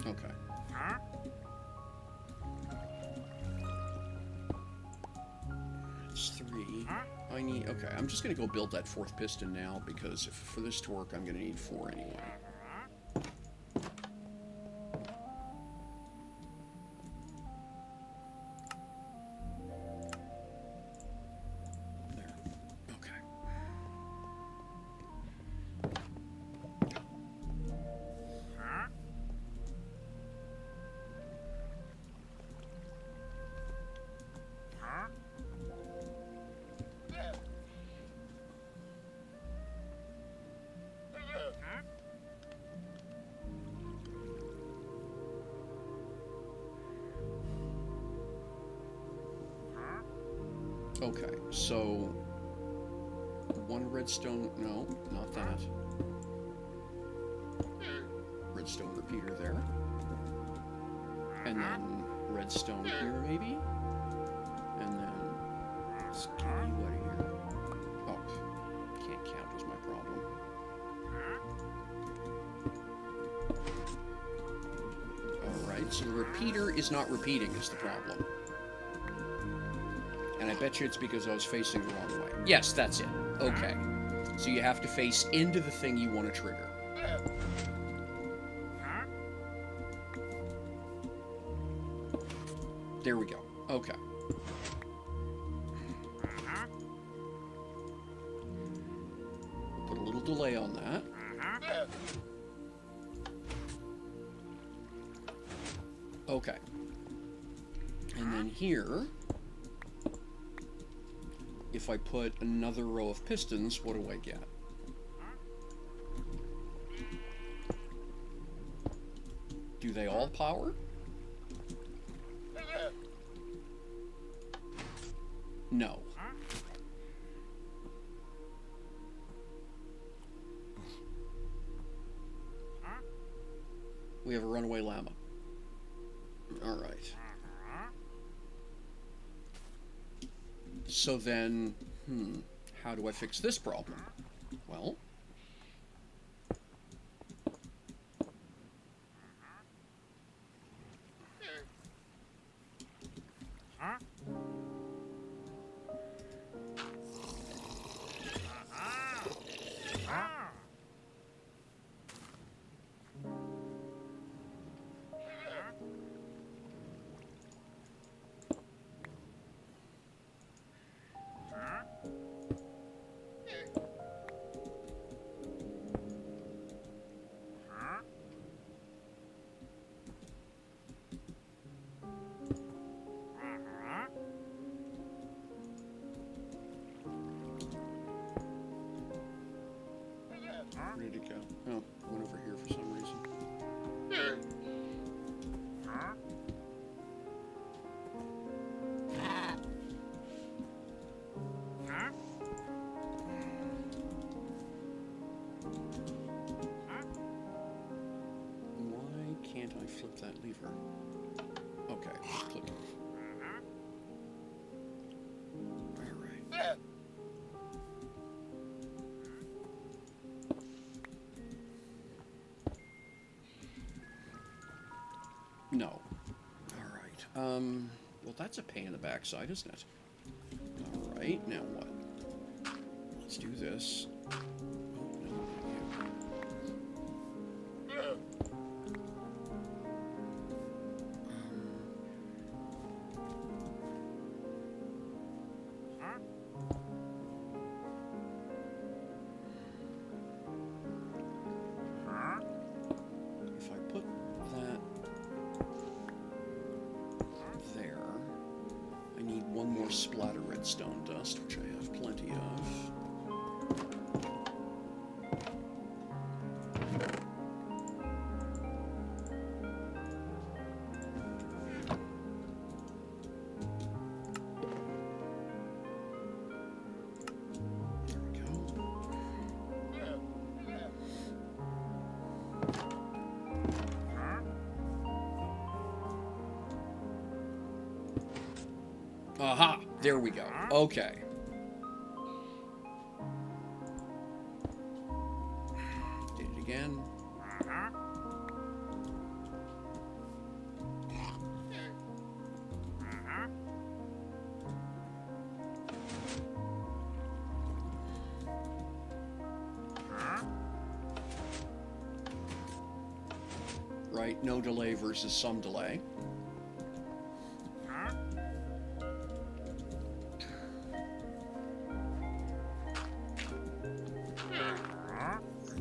Okay. It's 3. I need... Okay, I'm just going to go build that 4th piston now, because for this to work, I'm going to need 4 anyway. There. Okay. Okay, so 1 redstone, no, not that. Redstone repeater there. And then redstone here, maybe? And then let's get you out of here. Oh, can't count is my problem. Alright, so the repeater is not repeating is the problem. And I bet you it's because I was facing the wrong way. Yes, that's it. Okay. So you have to face into the thing you want to trigger. There we go. Okay. Put a little delay on that. Okay. And then here... If I put another row of pistons, what do I get? Do they all power? No. We have a runaway llama. All right. So then, how do I fix this problem? Well, Where did it go? Oh, it went over here for some reason. Why can't I flip that lever? Okay, click it. Alright. No. Alright. Well, that's a pain in the backside, isn't it? Alright, now what? Let's do this. Oh, no, not you. If I put that there, I need one more splatter redstone dust, which I have plenty of. Aha! There we go. Okay. Did it again. Right, no delay versus some delay.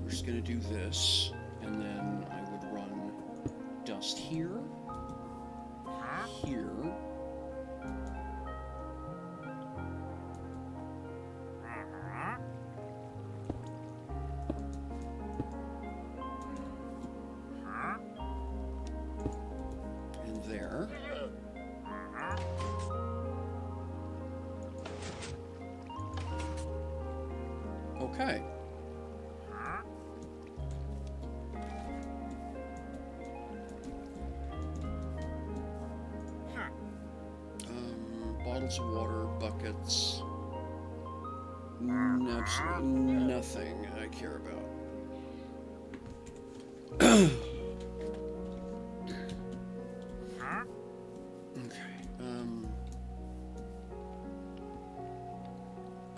We're just gonna do this, and then I would run dust here, here, and there. Okay. Bottles of water, buckets. Absolutely nothing I care about.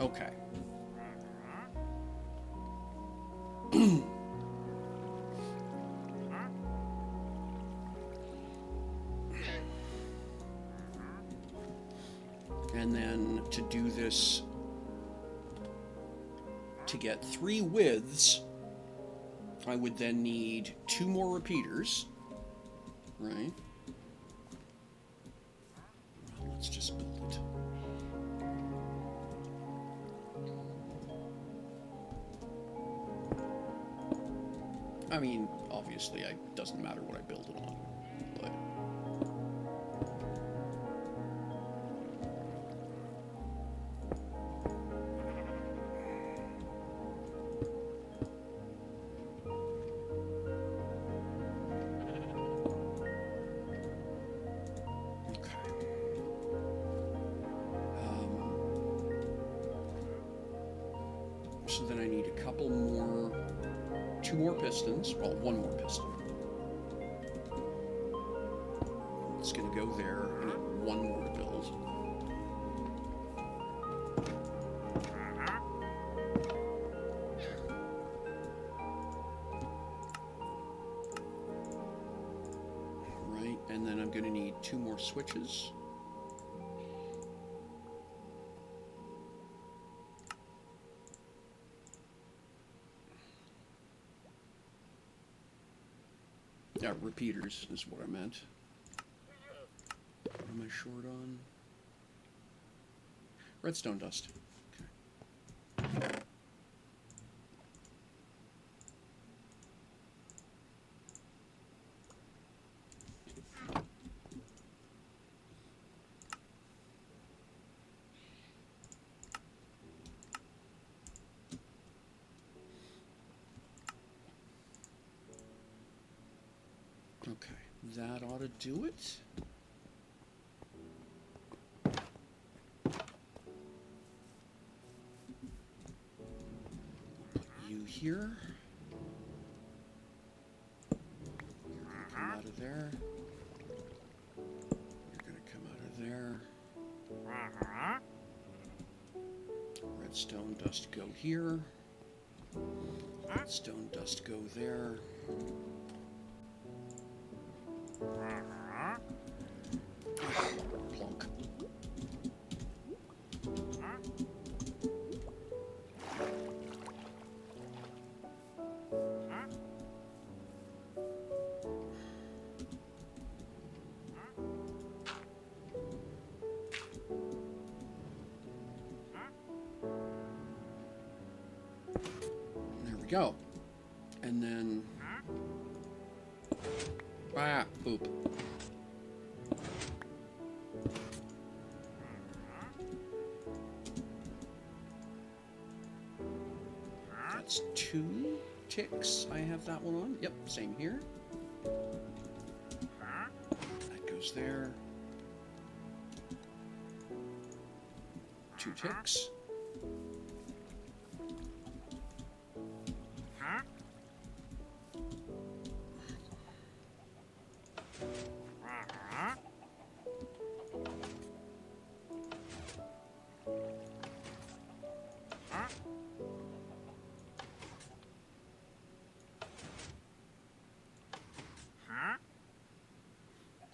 Okay. And then to do this, to get 3 widths, I would then need 2 more repeaters, right? Well, let's just build it. I mean, obviously, it doesn't matter what I build it on, but... So then I need a couple more, 2 more pistons, well, 1 more piston. It's gonna go there, I need 1 more to build. Right, and then I'm gonna need 2 more switches. Yeah, repeaters is what I meant. What am I short on? Redstone dust. Okay. That ought to do it. Put you here. You're gonna come out of there. You're gonna come out of there. Redstone dust go here. Redstone dust go there. Plonk. There we go. And then... Ah, poop. That's 2 ticks. I have that one on. Yep, same here. That goes there. 2 ticks.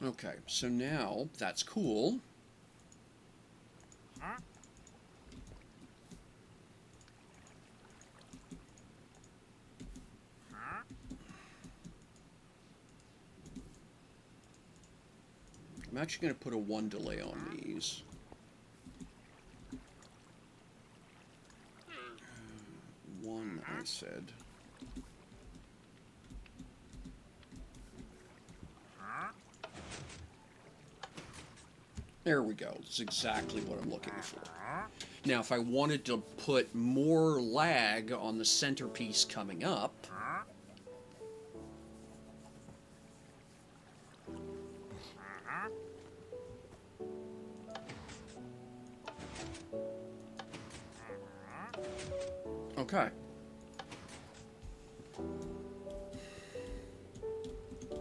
Okay, so now that's cool. I'm actually going to put a 1 delay on these. 1, I said. There we go. That's exactly what I'm looking for. Now, if I wanted to put more lag on the centerpiece coming up, okay.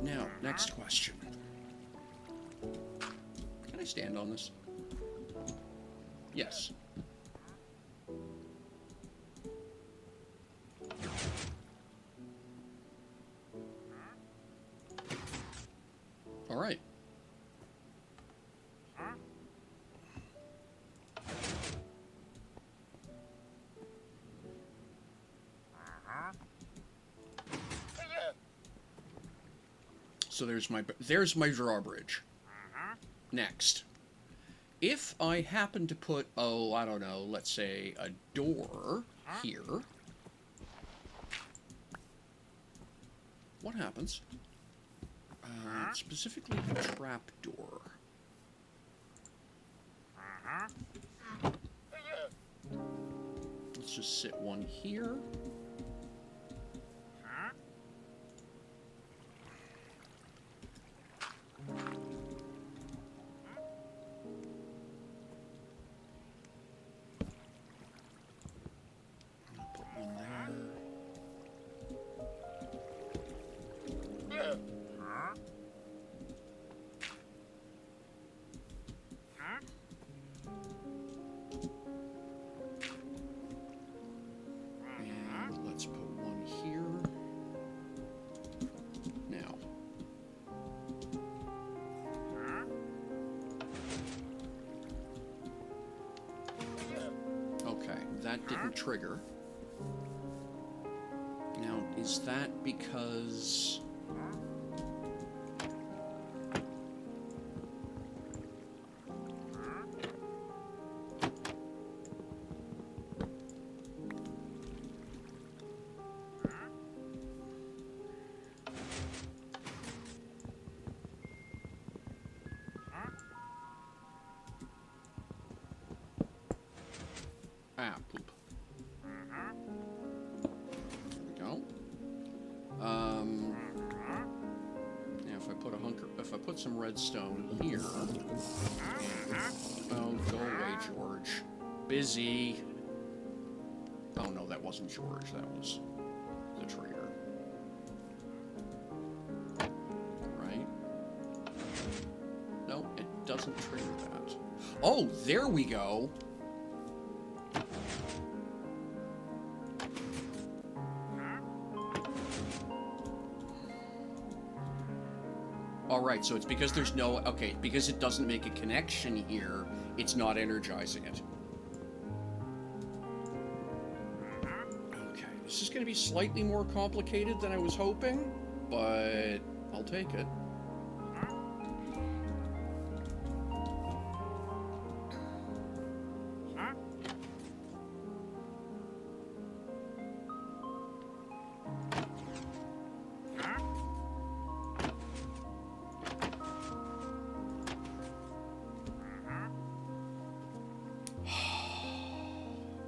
Now, next question. Can I stand on this? Yes. All right. So there's my drawbridge. Next, if I happen to put, oh, I don't know, let's say a door here, what happens? Specifically the trap door. Let's just sit one here. That didn't trigger. Now, is that because... Ah, poop. There we go. put some redstone here. Oh, go away, George. Busy. Oh, no, that wasn't George. That was the traitor. Right? No, it doesn't trigger that. Oh, there we go. Alright, so it's because there's no... Okay, because it doesn't make a connection here, it's not energizing it. Okay, this is going to be slightly more complicated than I was hoping, but I'll take it.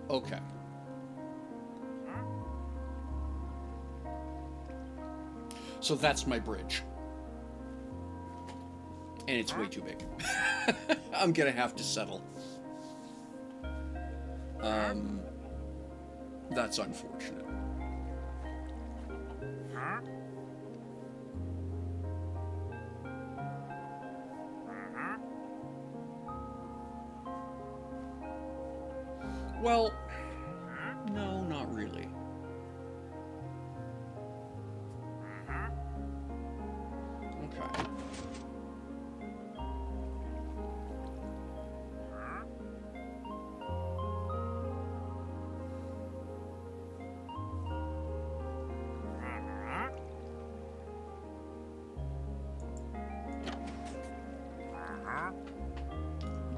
Okay. So that's my bridge. And it's way too big. I'm gonna have to settle. That's unfortunate. Well, no, not really. Okay.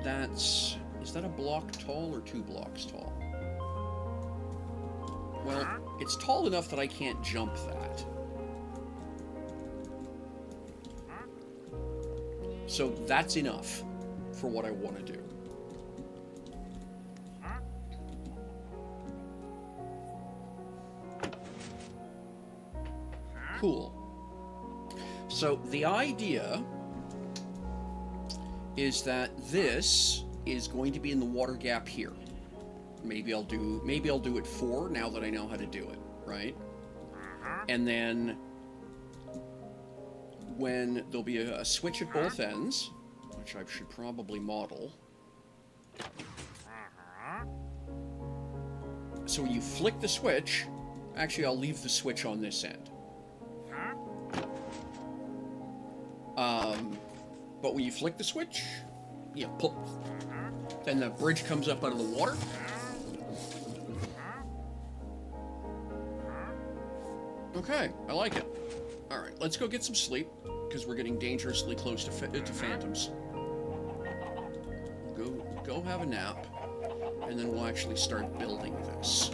That's... Is that a block tall or 2 blocks tall? Well, it's tall enough that I can't jump that. So that's enough for what I want to do. Cool. So the idea is that this is going to be in the water gap here. Maybe I'll do it 4 now that I know how to do it, right? And then when there'll be a switch at both ends, which I should probably model. So when you flick the switch, actually I'll leave the switch on this end. But when you flick the switch, you pull, then the bridge comes up out of the water. Okay, I like it. All right, let's go get some sleep, because we're getting dangerously close to phantoms. Go have a nap, and then we'll actually start building this.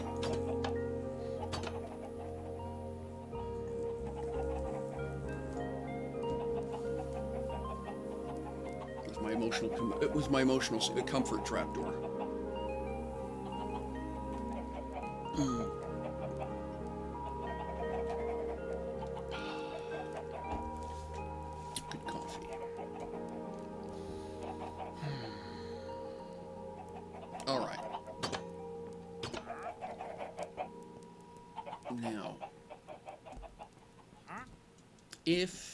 It was my emotional comfort trapdoor. Good coffee. All right. Now, if...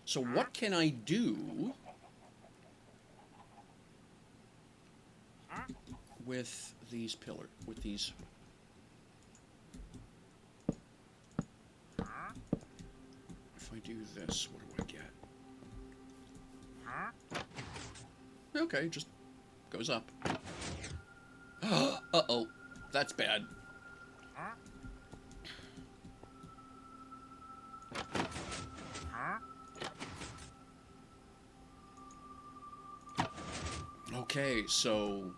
So what can I do with these pillars, with these? If I do this, what do I get? Okay, just goes up. Uh-oh, that's bad. Okay, so...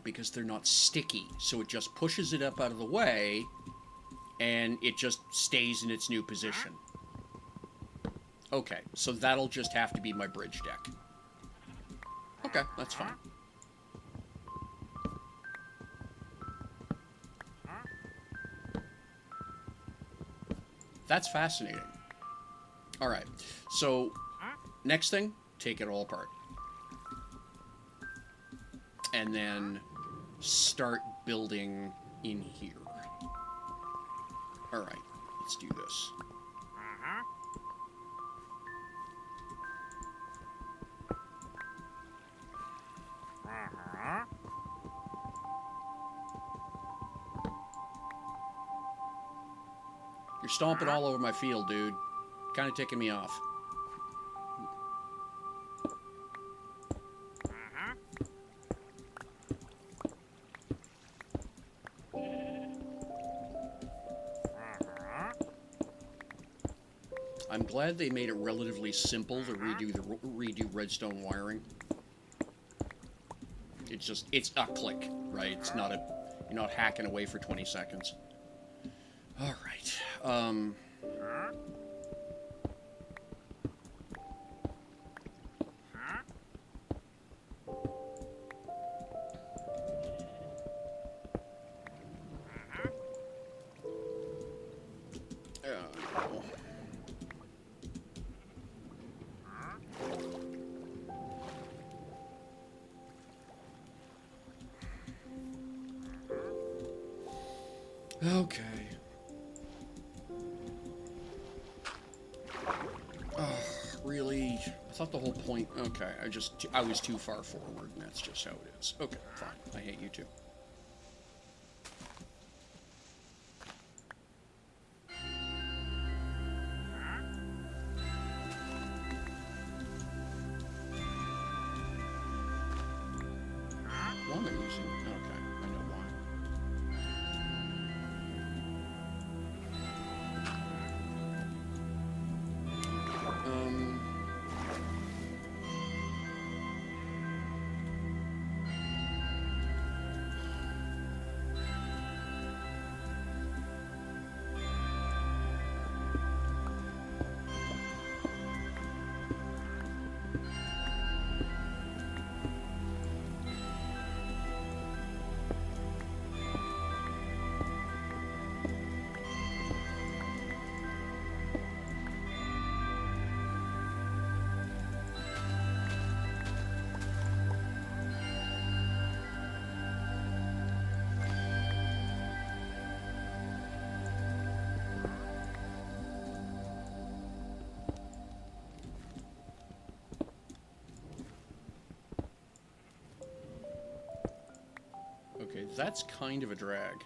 because they're not sticky, so it just pushes it up out of the way, and it just stays in its new position. Okay, so that'll just have to be my bridge deck. Okay, that's fine. That's fascinating. All right. So, next thing, take it all apart. And then start building in here. All right. Let's do this. You're stomping all over my field, dude. Kind of ticking me off. I'm glad they made it relatively simple to redo redstone wiring. It's a click, right? It's not you're not hacking away for 20 seconds. All right. Okay. Really? I thought the whole point... Okay, I was too far forward, and that's just how it is. Okay, fine. I hate you too. Why am I using... Okay, I know why. Okay, that's kind of a drag.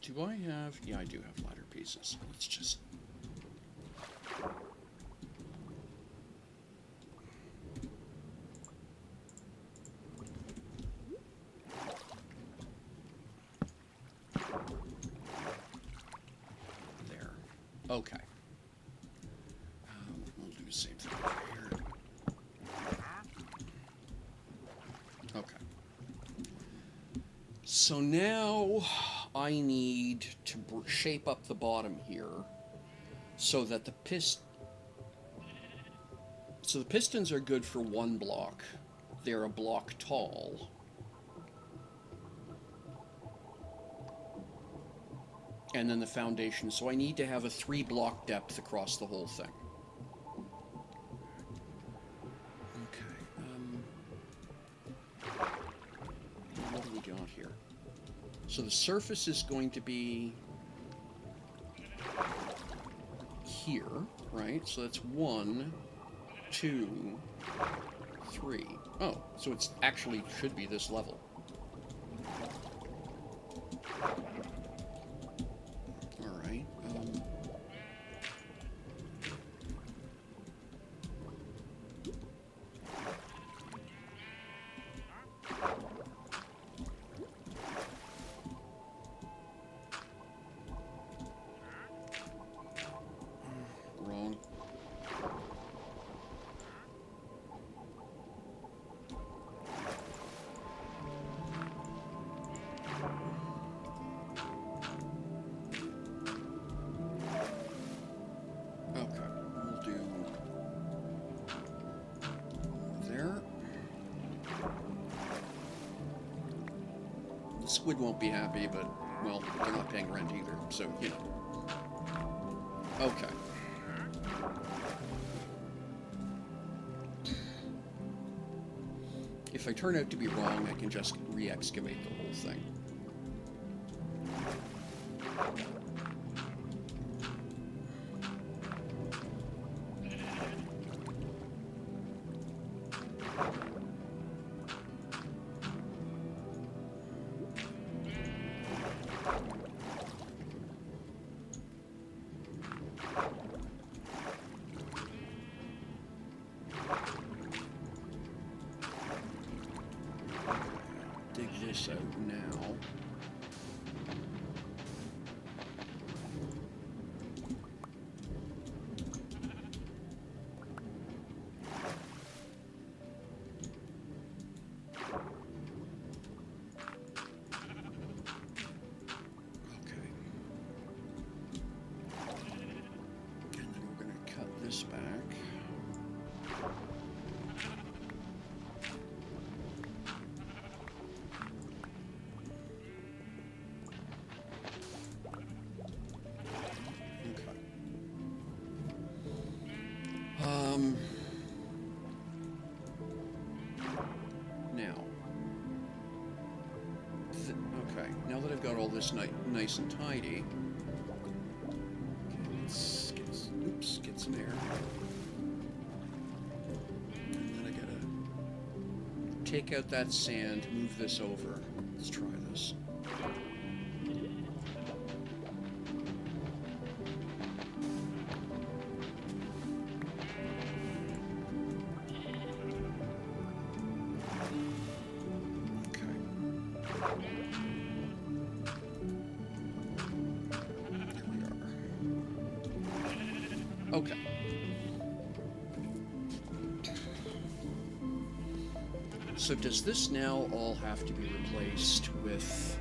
Do I have... Yeah, I do have ladder pieces. Let's just... There. Okay. We'll do the same thing over here. Okay. So now... I need to shape up the bottom here so that the pistons are good for one block. They're a block tall. And then the foundation. So I need to have a 3-block depth across the whole thing. Okay. What do we got here? So the surface is going to be here, right? So that's 1, 2, 3. Oh, so it's actually should be this level. Squid won't be happy, but, well, they're not paying rent either, so, you know. Okay. If I turn out to be wrong, I can just re-excavate the whole thing. Dig this out now. Now that I've got all this nice and tidy, okay, let's get some air. And then I gotta take out that sand, move this over. Let's try this. Okay. So does this now all have to be replaced with...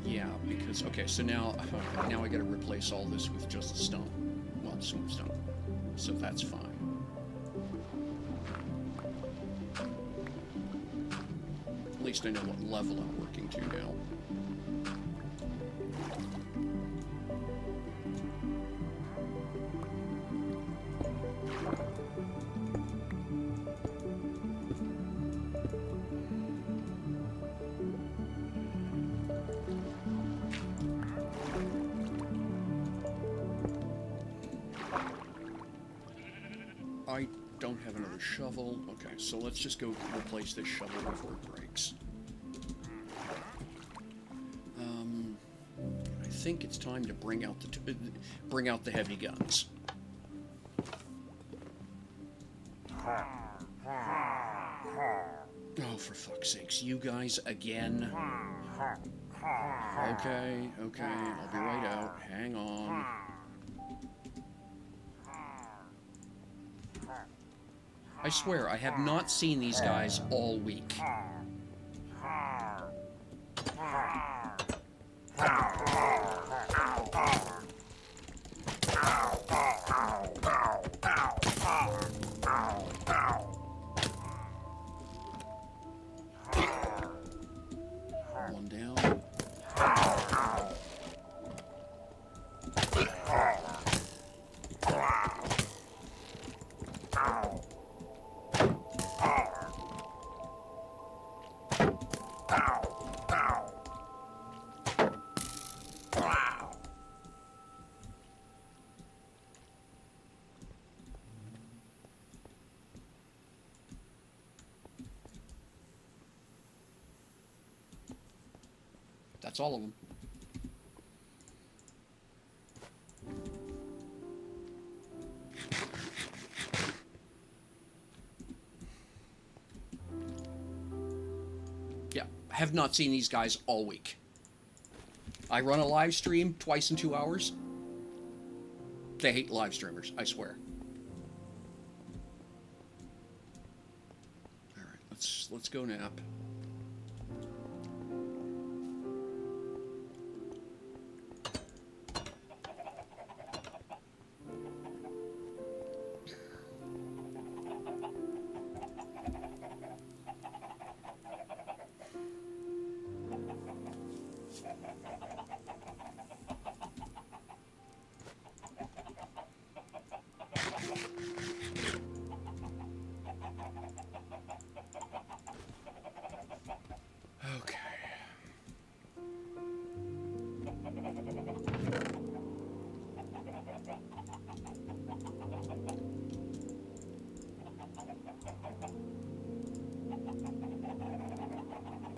Yeah, because... Okay, so now I gotta replace all this with just stone. Well, smooth stone. So that's fine. At least I know what level I'm working to now. I don't have another shovel. Okay, so let's just go replace this shovel before it breaks. I think it's time to bring out the heavy guns. Oh, for fuck's sakes, you guys again? Okay, I'll be right out. Hang on. I swear, I have not seen these guys all week. One down. That's all of them. Yeah, I have not seen these guys all week. I run a live stream twice in 2 hours. They hate live streamers, I swear. All right, let's go nap.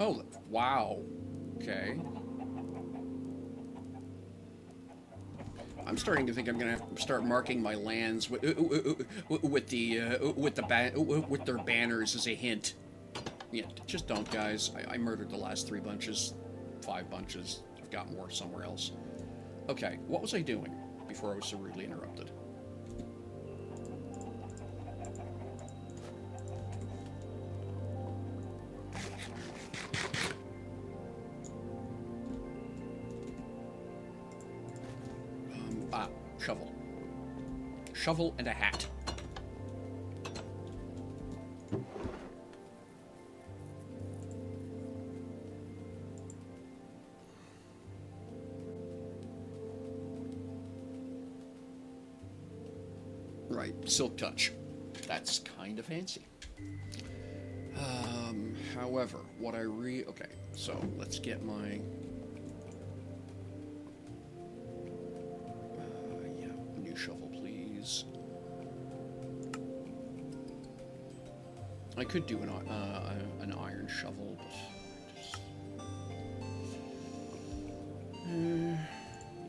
Oh, wow. Okay. I'm starting to think I'm gonna have to start marking my lands with their banners as a hint. Yeah, just don't, guys. I murdered the last 3 bunches, 5 bunches. I've got more somewhere else. Okay, what was I doing before I was so rudely interrupted? Shovel. Shovel and a hat. Right, silk touch. That's kind of fancy. However, what I okay, so let's get my yeah, new shovel, please. I could do an iron shovel, but just, yeah,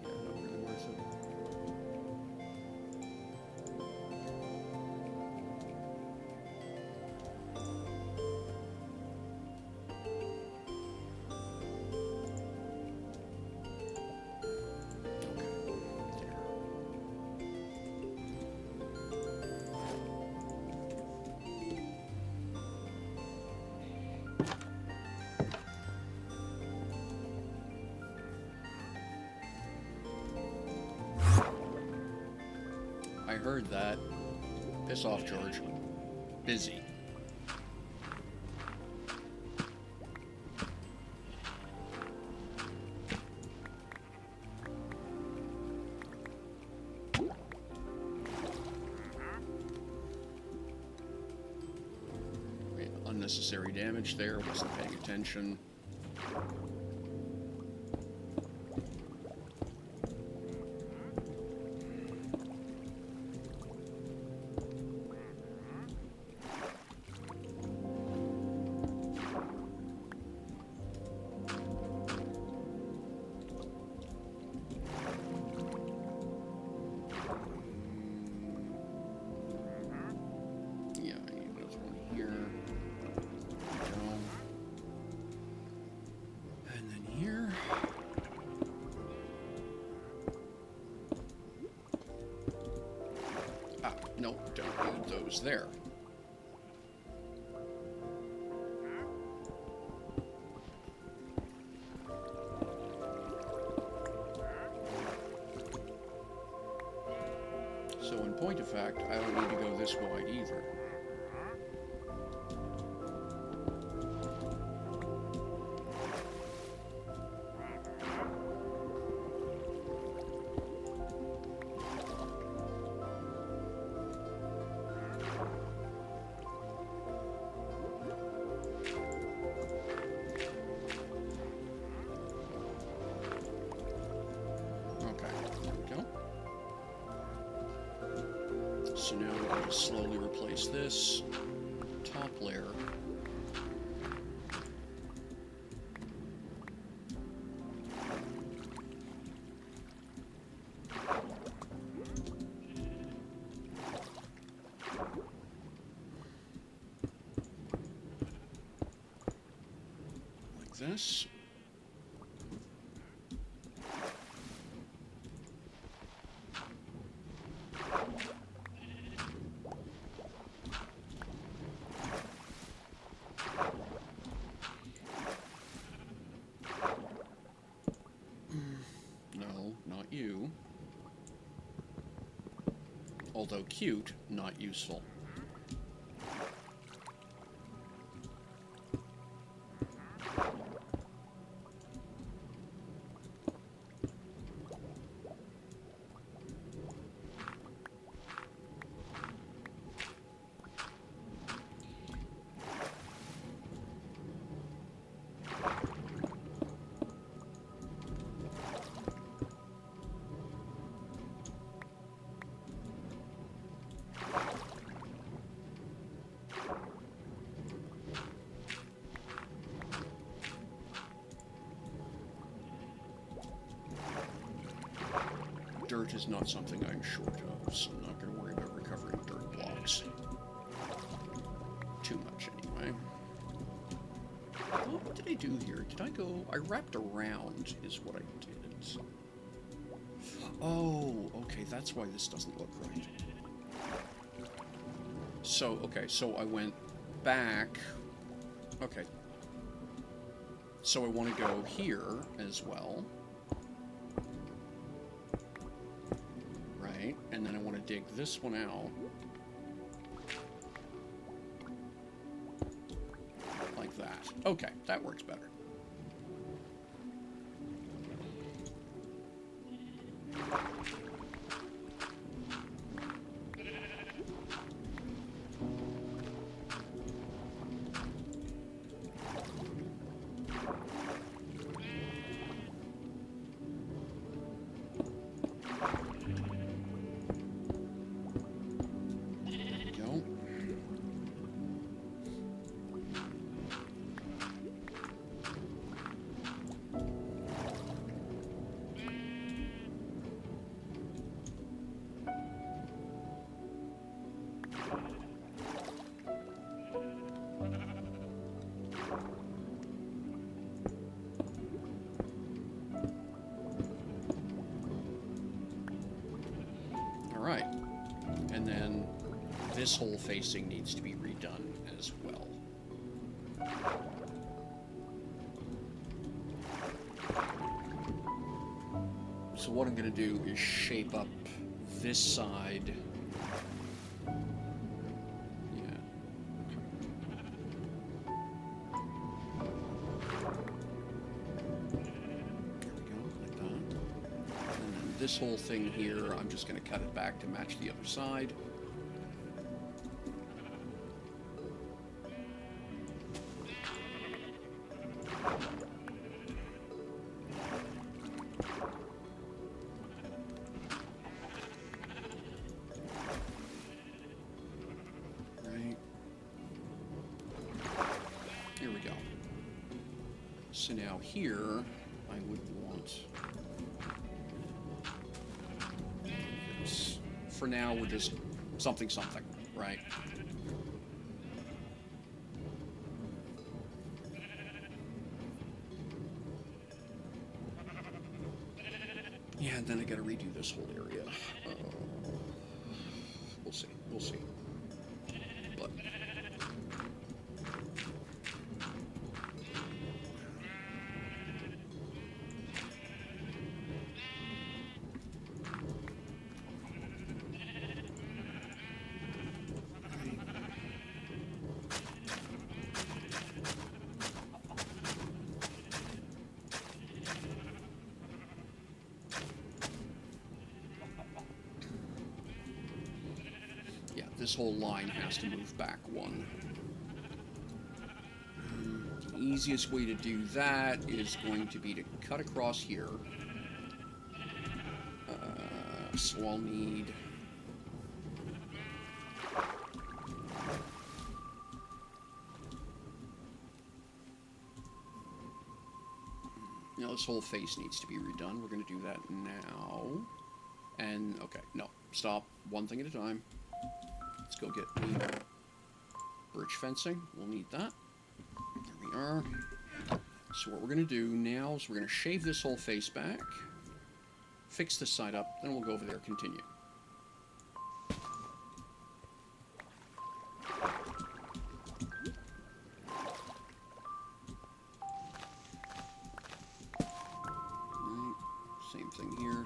not really worth it. I heard that. Piss off, George. Busy. Unnecessary damage there. Wasn't paying attention. Nope, don't need those there. So in point of fact, I don't need to go this wide either. So now we're going to slowly replace this top layer. Like this. You. Although cute, not useful. dirt is not something I'm short of, so I'm not going to worry about recovering dirt blocks. Too much, anyway. Oh, what did I do here? Did I go... I wrapped around, is what I did. Oh, okay, that's why this doesn't look right. So, okay, so I went back. Okay. So I want to go here as well. Right, and then I want to dig this one out. Like that. Okay, that works better. Alright. And then this whole facing needs to be redone as well. So what I'm going to do is shape up this side. Yeah. There we go, like that. And then this whole thing here, I'm just going to cut it back to match the other side. So now here, I would want this. For now, we're just something, right? Yeah, and then I gotta redo this whole area. We'll see. We'll see. But... this whole line has to move back one. The easiest way to do that is going to be to cut across here. So I'll need... Now this whole face needs to be redone. We're going to do that now. And, okay, no, stop. One thing at a time. Let's go get the birch fencing. We'll need that. There we are. So what we're going to do now is we're going to shave this whole face back, fix this side up, then we'll go over there and continue. Right. Same thing here.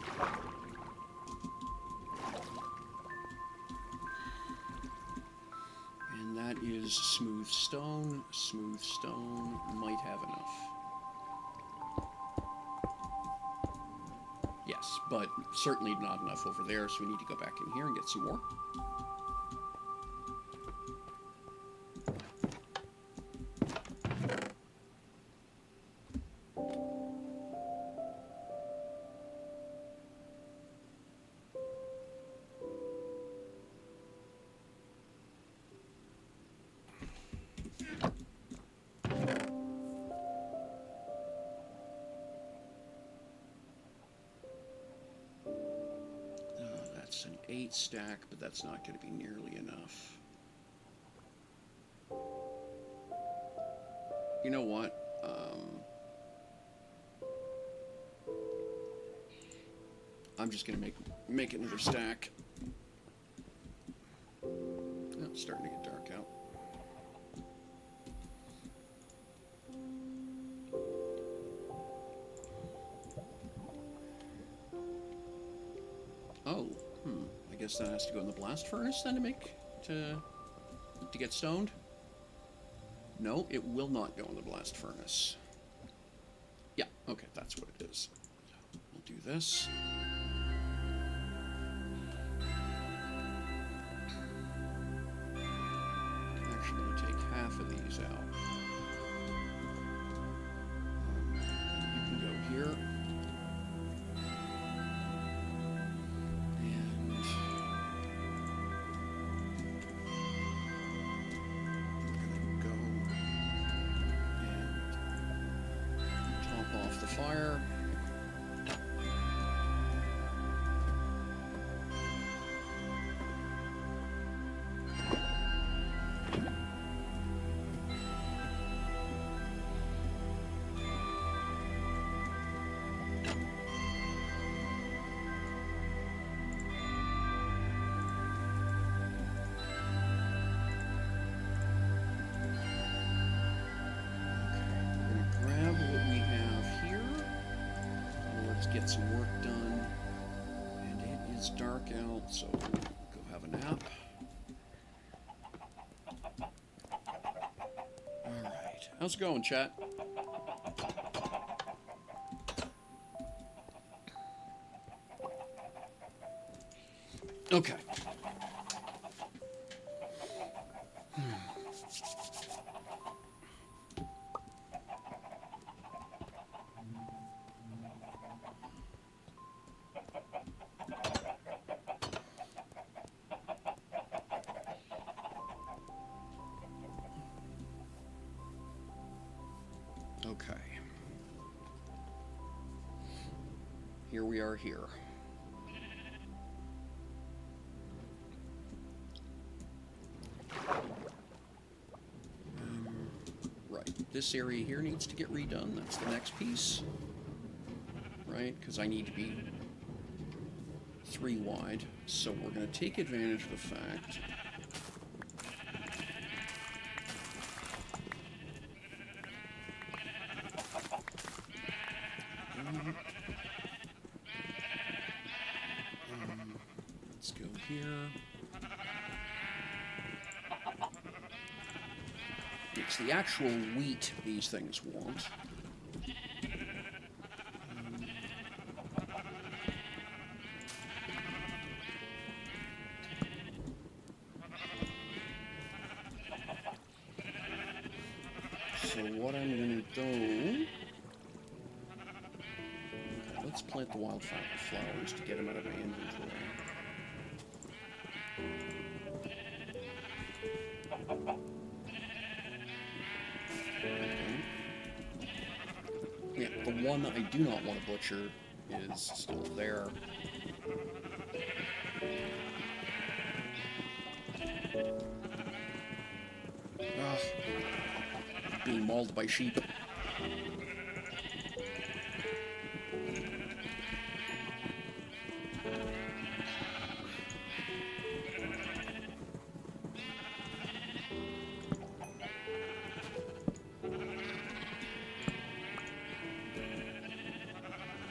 That is smooth stone. Smooth stone might have enough. Yes, but certainly not enough over there, so we need to go back in here and get some more. 8 stack, but that's not going to be nearly enough. You know what? I'm just going to make another stack. Oh, it's starting to get dark out. Oh, I guess that has to go in the blast furnace then to get stoned? No, it will not go in the blast furnace. Yeah, okay, that's what it is. We'll do this. I'm actually going to take half of these out. You can go here. Off the fire. Get some work done, and it is dark out, so we'll go have a nap. Alright, how's it going, chat? Okay. Okay. Here we are here. Right, this area here needs to get redone. That's the next piece. Right, because I need to be 3 wide. So we're going to take advantage of the fact let's go here. It's the actual wheat these things want. So what I'm going to do... Okay, let's plant the wildflowers to get them out of my inventory. Yeah, the one that I do not want to butcher is still there. Ugh. Being mauled by sheep.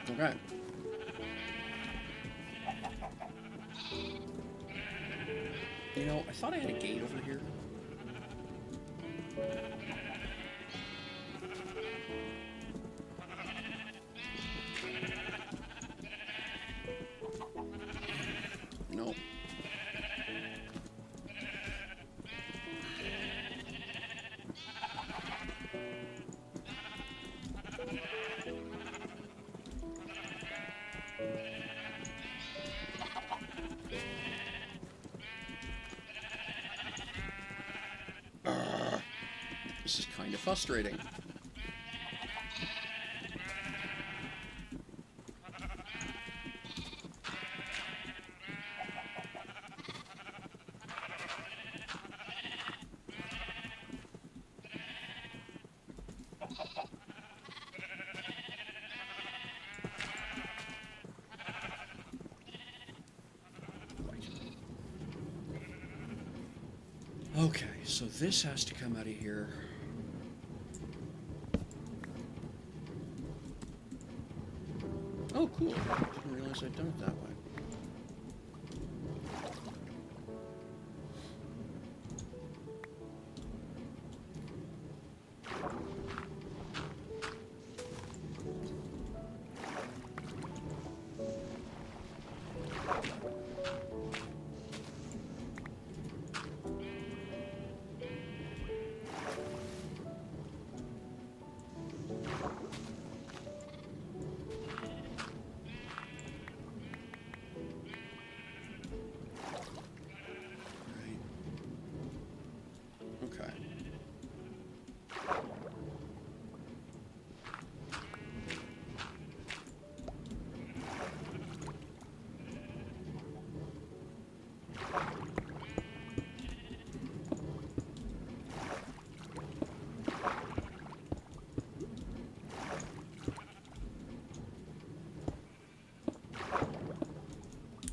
Okay. You know, I thought I had a gate over here. No. This is kind of frustrating. Okay, so this has to come out of here. Oh, cool. Didn't realize I'd done it that way. Okay.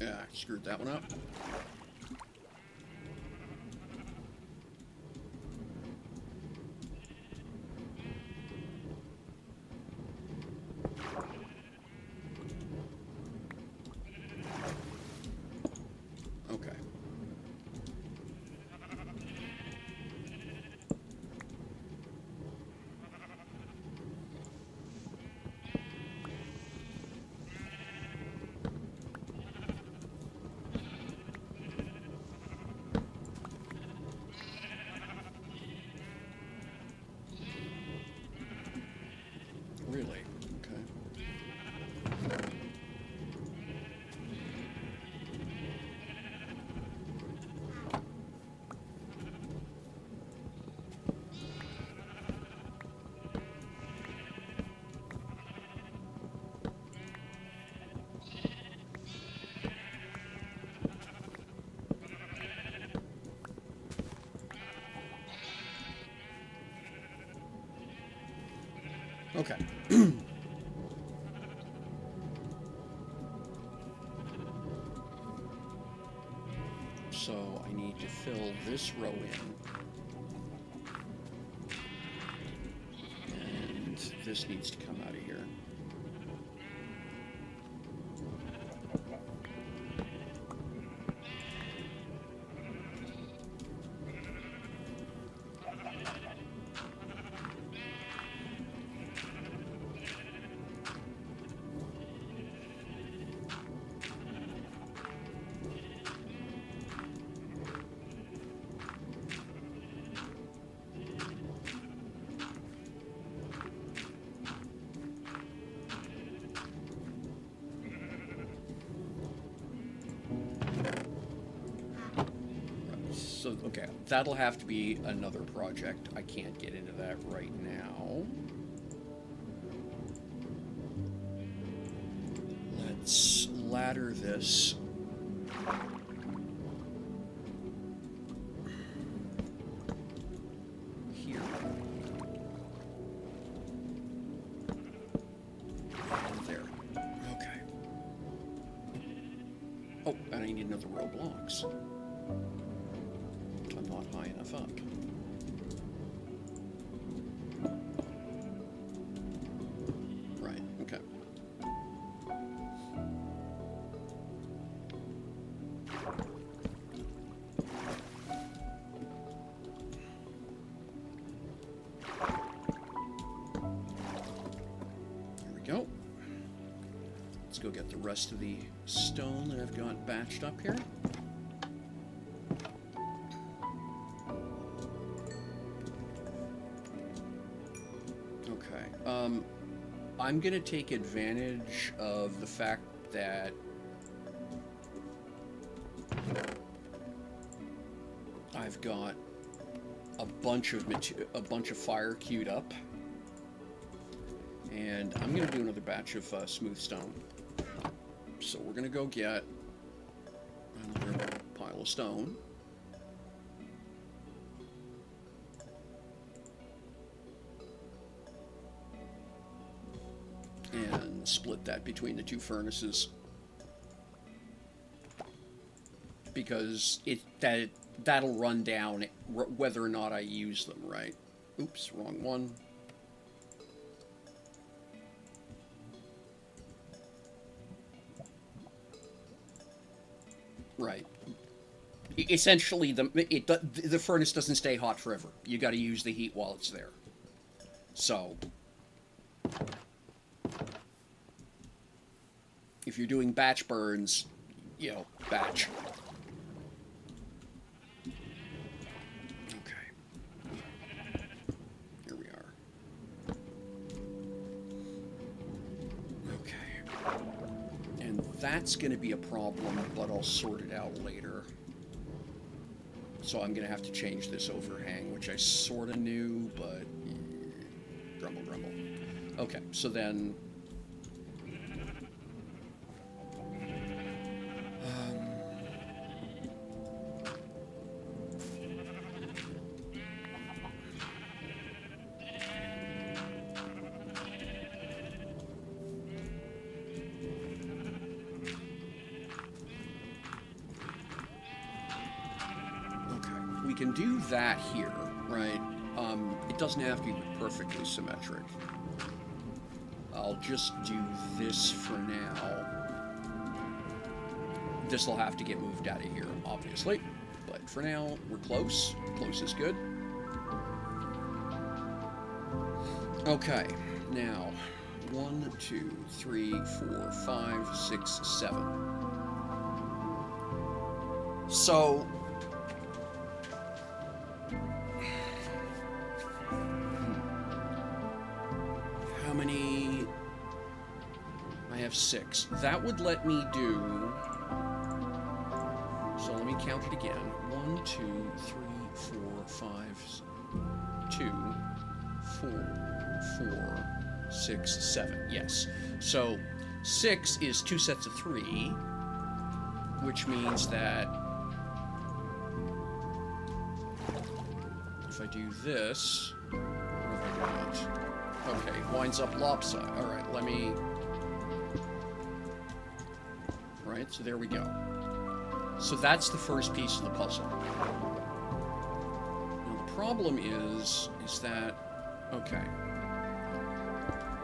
Yeah, I screwed that one up. Okay. Really? Okay. Okay. So I need to fill this row in. And this needs to come out of here. So, okay, that'll have to be another project. I can't get into that right now. Let's ladder this. Here. And there. Okay. Oh, and I need another row of blocks. I'm not high enough up. Right, okay. Here we go. Let's go get the rest of the stone that I've got batched up here. I'm going to take advantage of the fact that I've got a bunch of fire queued up, and I'm going to do another batch of smooth stone. So we're going to go get another pile of stone. And split that between the two furnaces, because that'll run down whether or not I use them, right? Oops, wrong one. Right. Essentially, the furnace doesn't stay hot forever. You got to use the heat while it's there. So, if you're doing batch burns, you know, batch. Okay. Here we are. Okay. And that's going to be a problem, but I'll sort it out later. So I'm going to have to change this overhang, which I sort of knew, but grumble, grumble. Okay, so then... we can do that here, right? It doesn't have to be perfectly symmetric. I'll just do this for now. This will have to get moved out of here, obviously. But for now, we're close. Close is good. Okay, now, 1, 2, 3, 4, 5, 6, 7. So... how many... I have 6. That would let me do... so let me count it again. 1, 2, 3, 4, 5, 2, 4, 4, 6, 7. Yes. So 6 is 2 sets of 3, which means that if I do this, what have I got? Okay, winds up lopsided. All right, let me... right, so there we go. So that's the first piece of the puzzle. Now the problem is that... okay.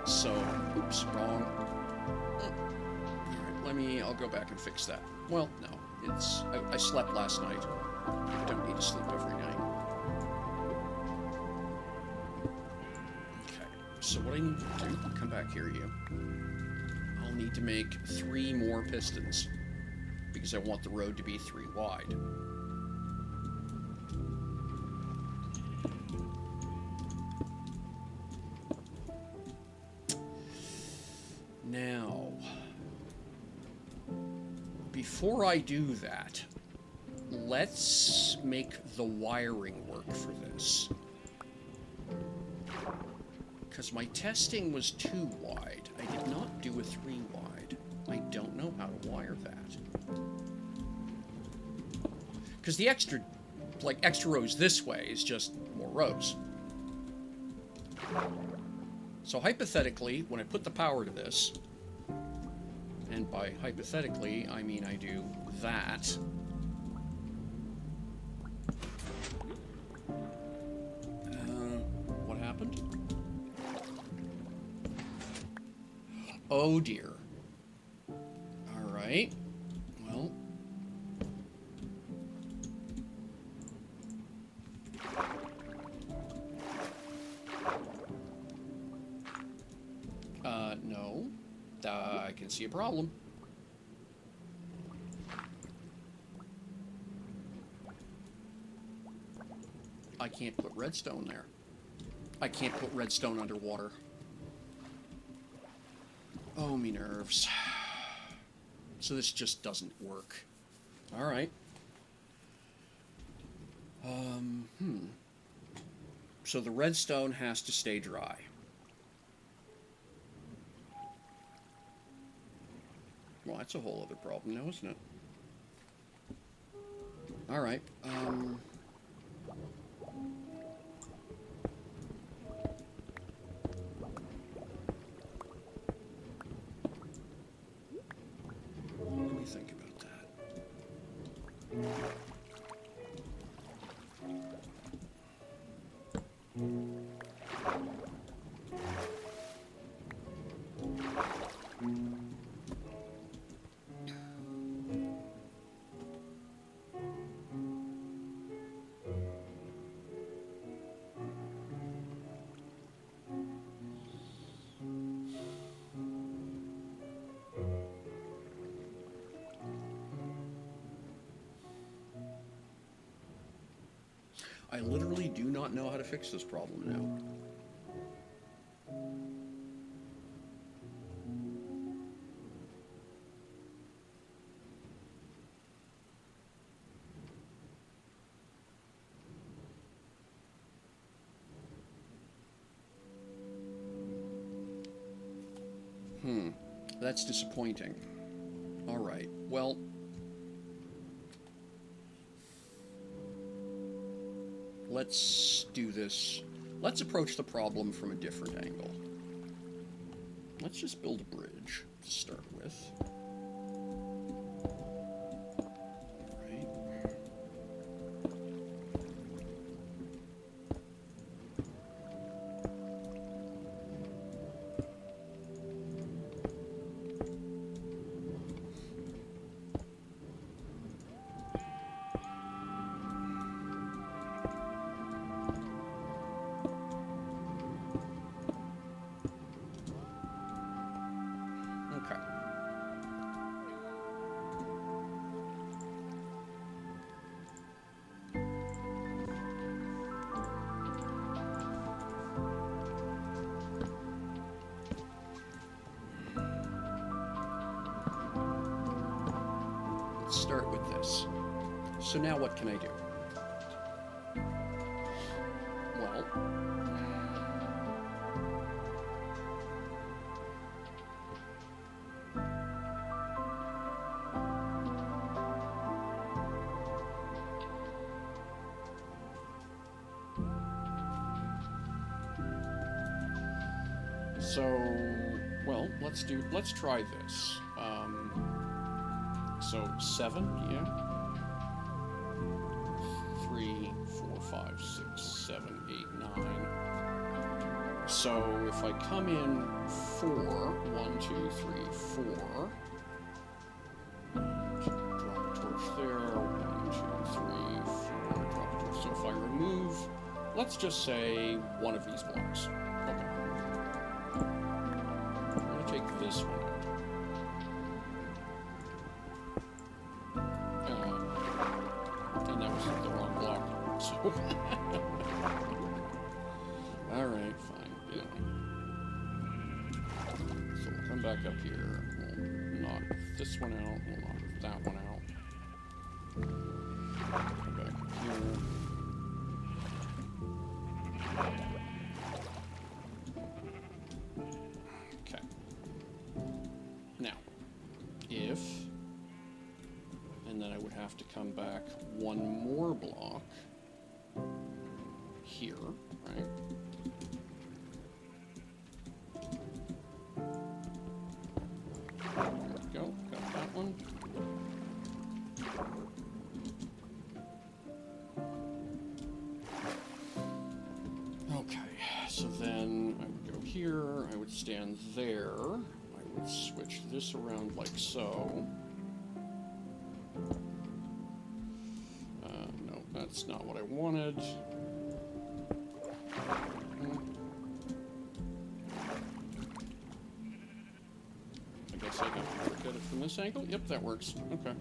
So, oops, wrong. Alright, I'll go back and fix that. Well, no, it's... I slept last night. I don't need to sleep every night. So what I need to do, come back here, you. I'll need to make 3 more pistons, because I want the road to be 3 wide. Now, before I do that, let's make the wiring work for this. Because my testing was 2 wide. I did not do a 3 wide. I don't know how to wire that. Because the extra rows this way is just more rows. So hypothetically, when I put the power to this, and by hypothetically, I mean I do that. What happened? Oh dear. Alright. Well. No. I can see a problem. I can't put redstone there. I can't put redstone underwater. Oh, me nerves. So this just doesn't work. Alright. So the redstone has to stay dry. Well, that's a whole other problem now, isn't it? Alright, let me think about that. I literally do not know how to fix this problem now. That's disappointing. All right, well, let's do this. Let's approach the problem from a different angle. Let's just build a bridge to start with. Start with this. So now what can I do? Well, let's try this. So 7, yeah. 3, 4, 5, 6, 7, 8, 9. So if I come in 4, 1, 2, 3, 4, drop a torch there, 1, 2, 3, 4, drop a torch. So if I remove, let's just say one of these blocks. Okay. I'm going to take this one out. The wrong block. So alright, fine. Yeah. So we'll come back up here. We'll knock this one out. We'll knock that one out. Come back up here. Okay. Now, if... and then I would have to come back one more block here, right? There we go, got that one. Okay, so then I would go here, I would stand there, I would switch this around like so. That's not what I wanted. I guess I can look at it from this angle. Yep, that works. Okay.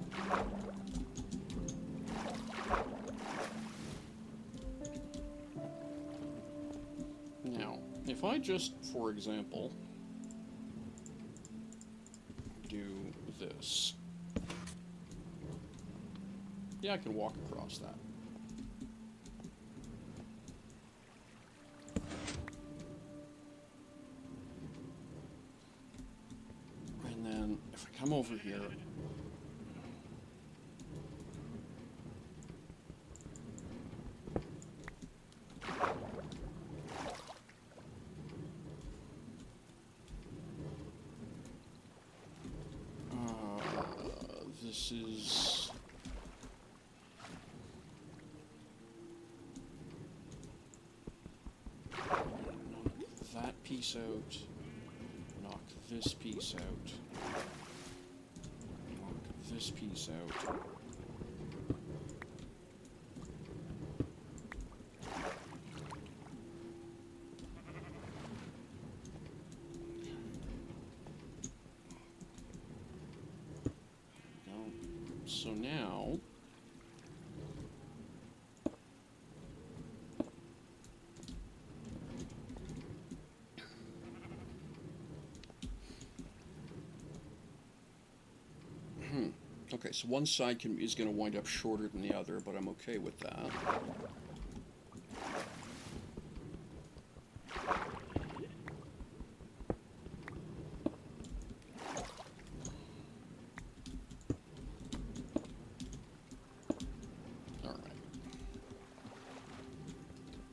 Now, if I just, for example, do this. Yeah, I can walk across that. Come over here. This is... knock that piece out. Knock this piece out. This piece out. So now Okay, so one side is going to wind up shorter than the other, but I'm okay with that. All right.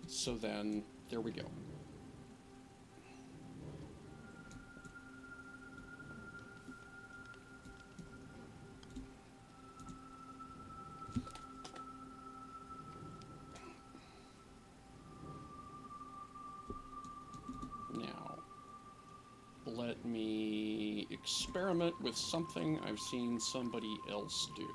So then, there we go. Now, let me experiment with something I've seen somebody else do.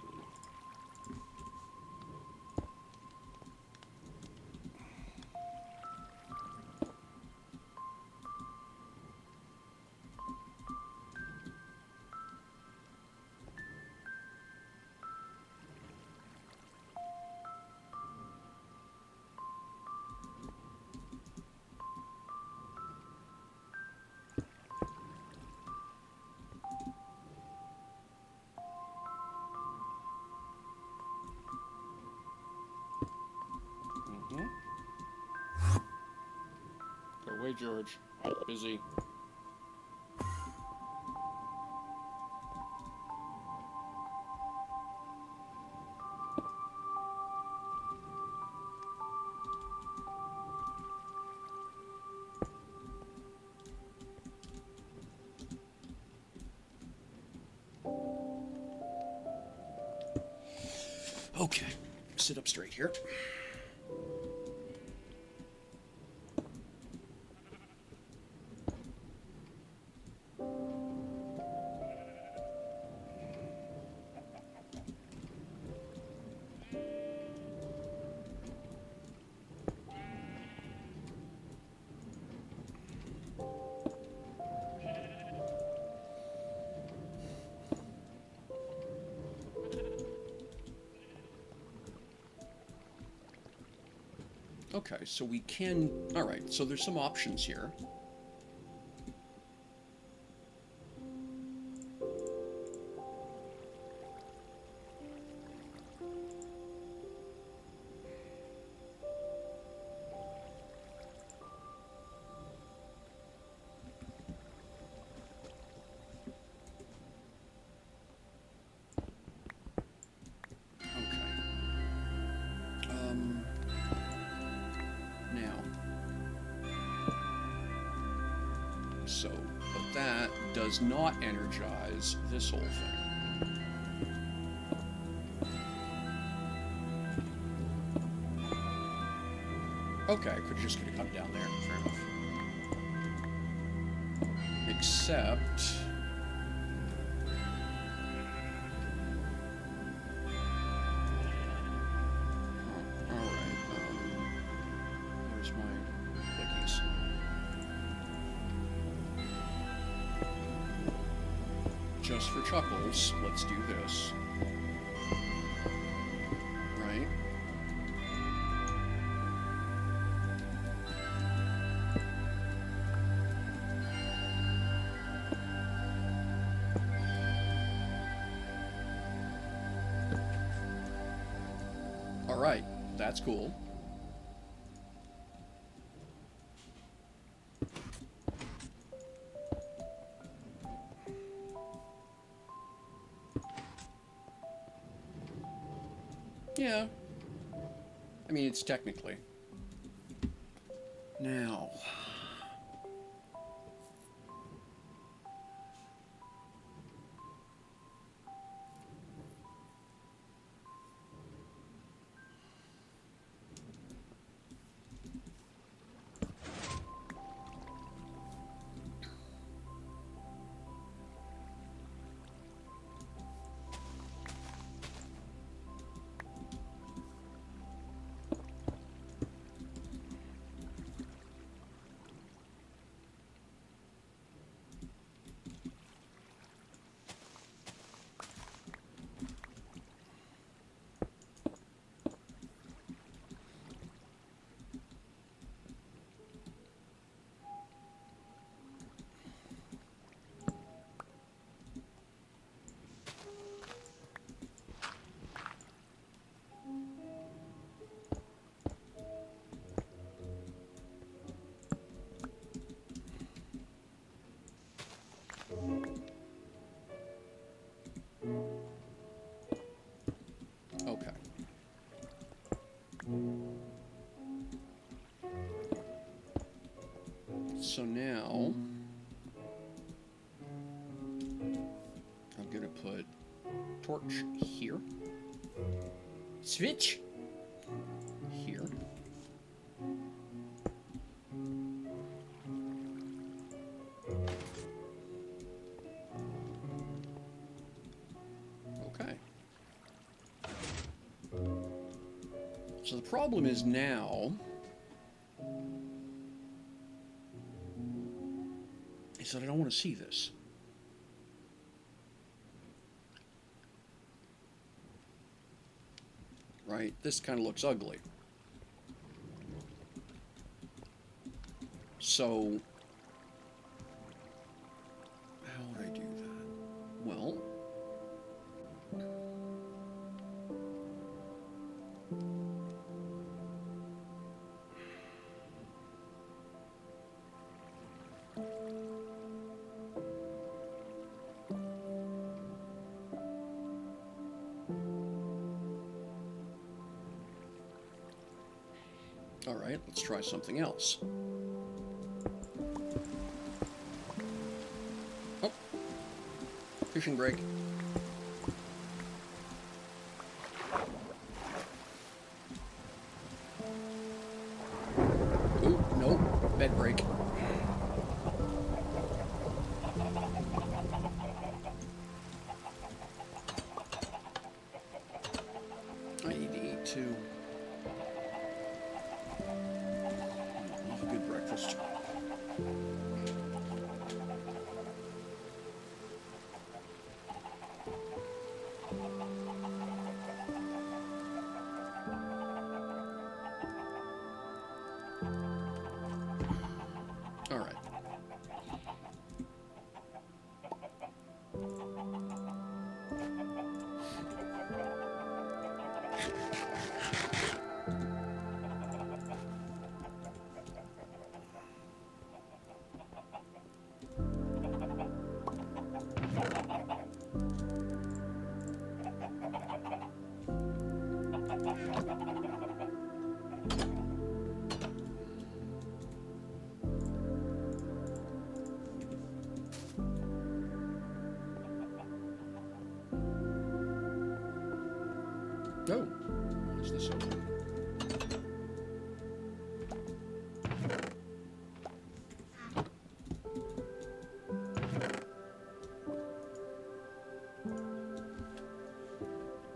Go away, George. Busy. Okay, sit up straight here. Okay, so we can... All right, so there's some options here. So, but that does not energize this whole thing. Okay, I could just could have come down there. Fair enough. Except... Just for chuckles, let's do this. Right? All right, that's cool. Yeah. I mean, it's technically. Now. So now I'm gonna put torch here. Switch here. Okay. So the problem is now is that I don't want to see this. Right? This kind of looks ugly. So how would I do that? Well, all right, let's try something else. Oh, fishing break. Ooh, nope, bed break. I need to eat too. Love a good breakfast. All right. Oh, why is this open?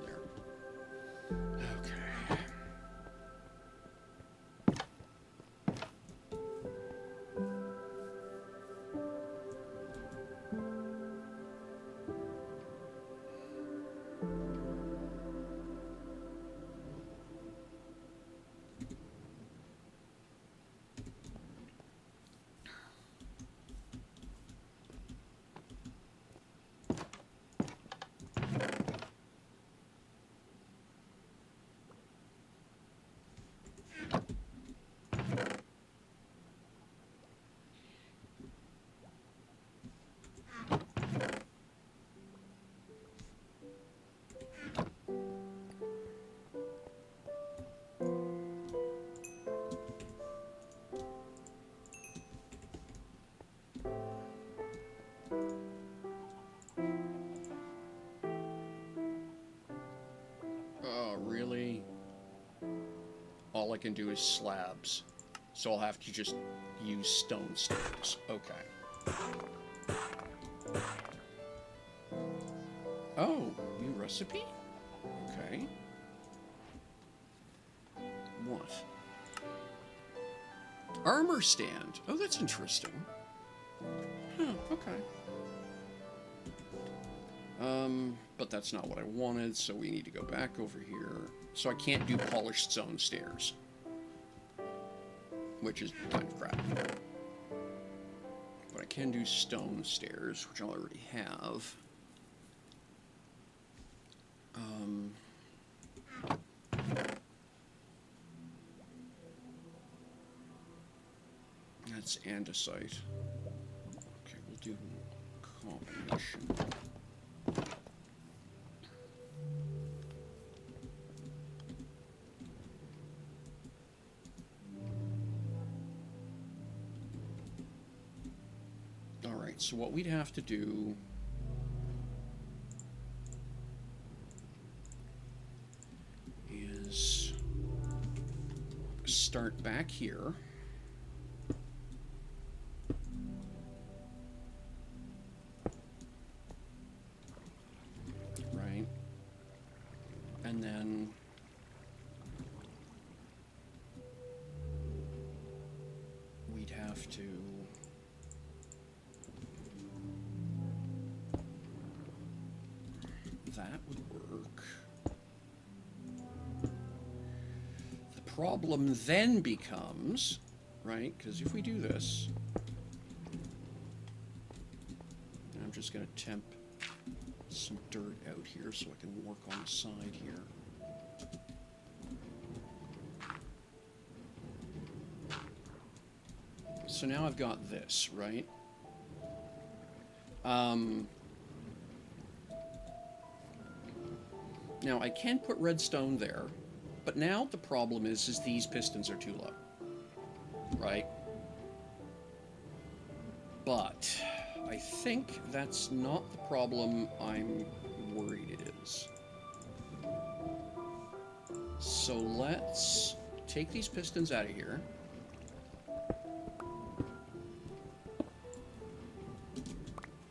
There. Okay. Oh, really? All I can do is slabs. So I'll have to just use stone stairs. Okay. Oh, new recipe? Okay. What? Armor stand. Oh, that's interesting. Huh, okay. But that's not what I wanted, so we need to go back over here. So I can't do polished stone stairs, which is kind of crap. But I can do stone stairs, which I already have. That's andesite. Okay, we'll do combination. Alright, so what we'd have to do is start back here. Right. And then we'd have to that would work. The problem then becomes, right, because if we do this, and I'm just going to temp some dirt out here so I can work on the side here. So now I've got this, right? Now I can put redstone there, but now the problem is these pistons are too low, right? But I think that's not the problem I'm worried it is. So let's take these pistons out of here.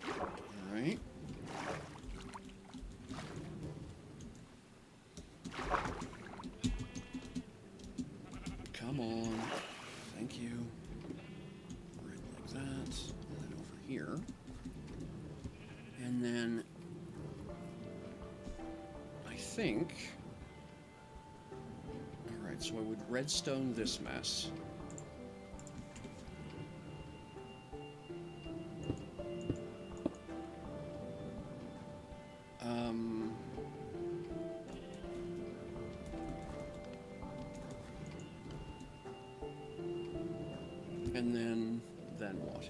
All right. Come on. Thank you. Right like that. And then over here. And then I think, all right, so I would redstone this mess. And then what?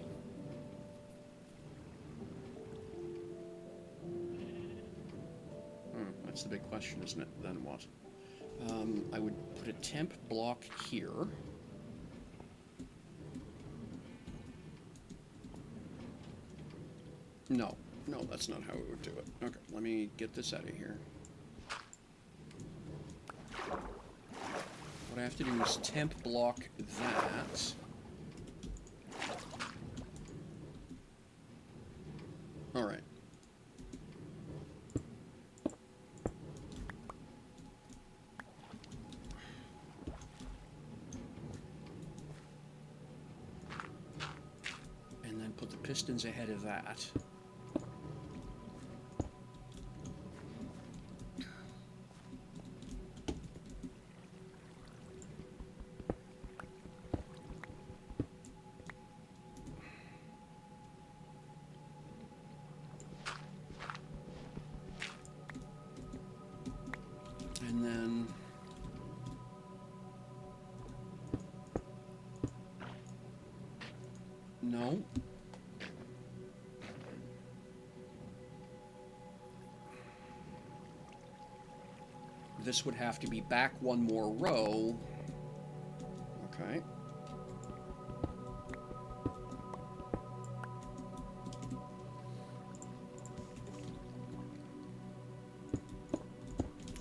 That's the big question, isn't it? Then what? I would put a temp block here. No, that's not how we would do it. Okay, let me get this out of here. What I have to do is temp block that. All right. And then put the pistons ahead of that. And then no. This would have to be back one more row. Okay.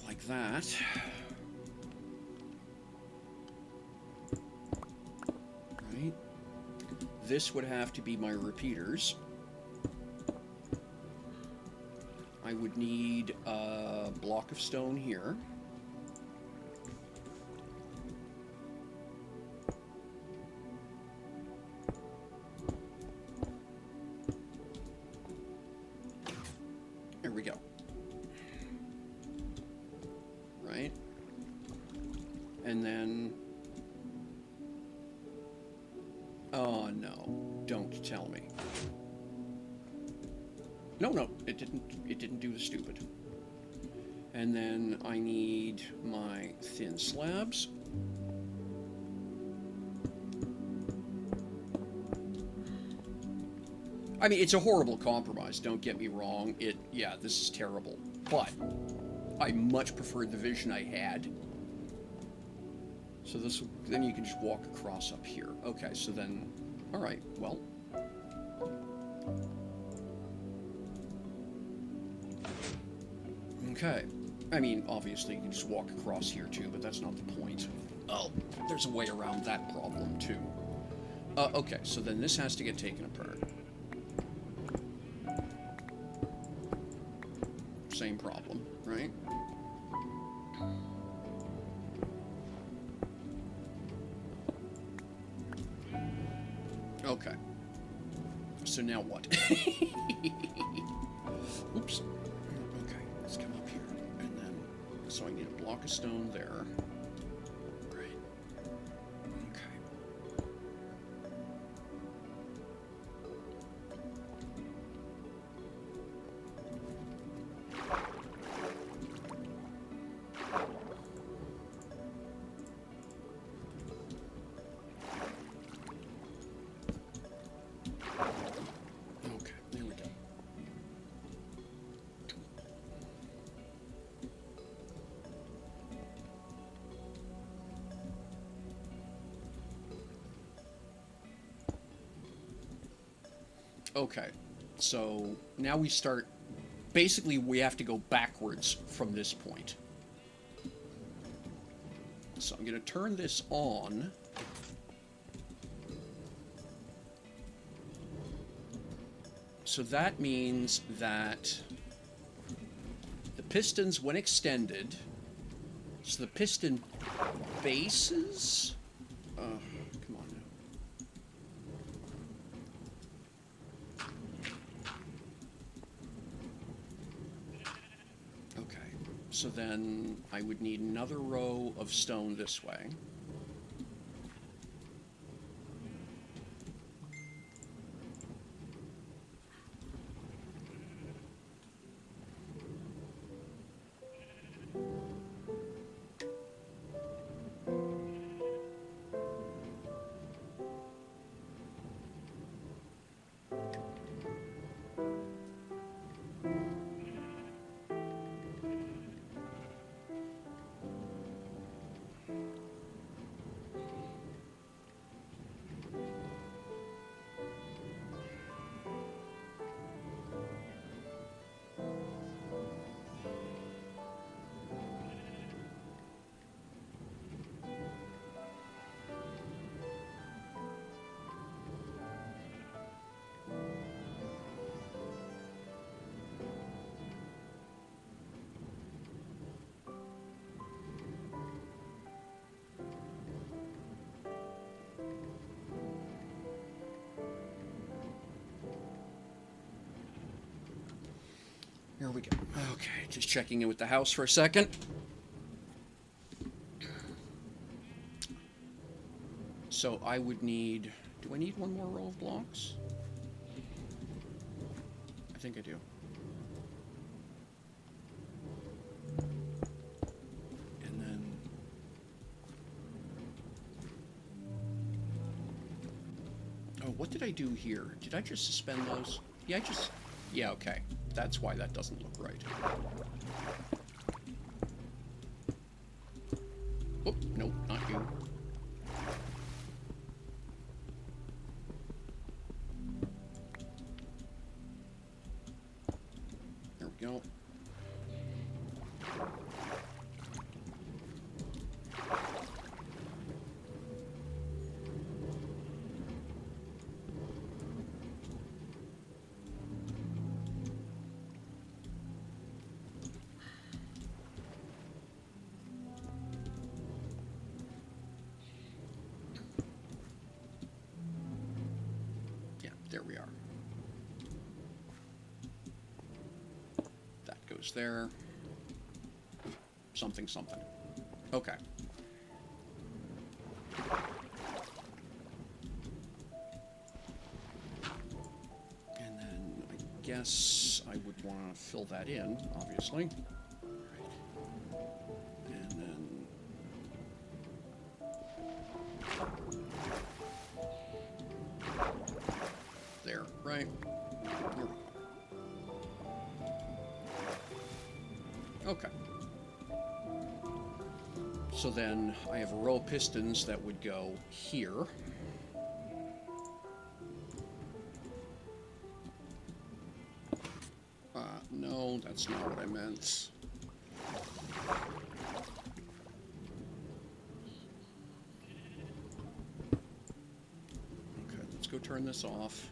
Like that. Right. This would have to be my repeaters. I would need a block of stone here. There we go. Right? And then... oh, no. Don't tell me. No, it didn't do the stupid. And then I need my thin slabs. I mean, it's a horrible compromise, don't get me wrong. Yeah, this is terrible. But I much preferred the vision I had. So this, then you can just walk across up here. Okay, so then, all right, well. Okay. I mean, obviously, you can just walk across here too, but that's not the point. Oh, there's a way around that problem too. Okay, so then this has to get taken apart. Same problem, right? Okay. So now what? Oops. Okay, let's come up here. And then, so I need a block of stone there. Right. Okay. Okay, there we go. Okay, so now we start. Basically, we have to go backwards from this point. So I'm going to turn this on. So that means that the pistons, when extended, so the piston bases. Come on now. Okay, so then I would need another row of stone this way. Here we go. Okay, just checking in with the house for a second. So I would need... Do I need one more row of blocks? I think I do. And then... Oh, what did I do here? Did I just suspend those? Yeah, Yeah, okay. That's why that doesn't look right. Oh, nope, not you. There we go. There we are. That goes there. Something, something. Okay. And then I guess I would want to fill that in, obviously. Right. And then... There, right? Here. Okay. So then I have a row of pistons that would go here. No, that's not what I meant. Okay, let's go turn this off.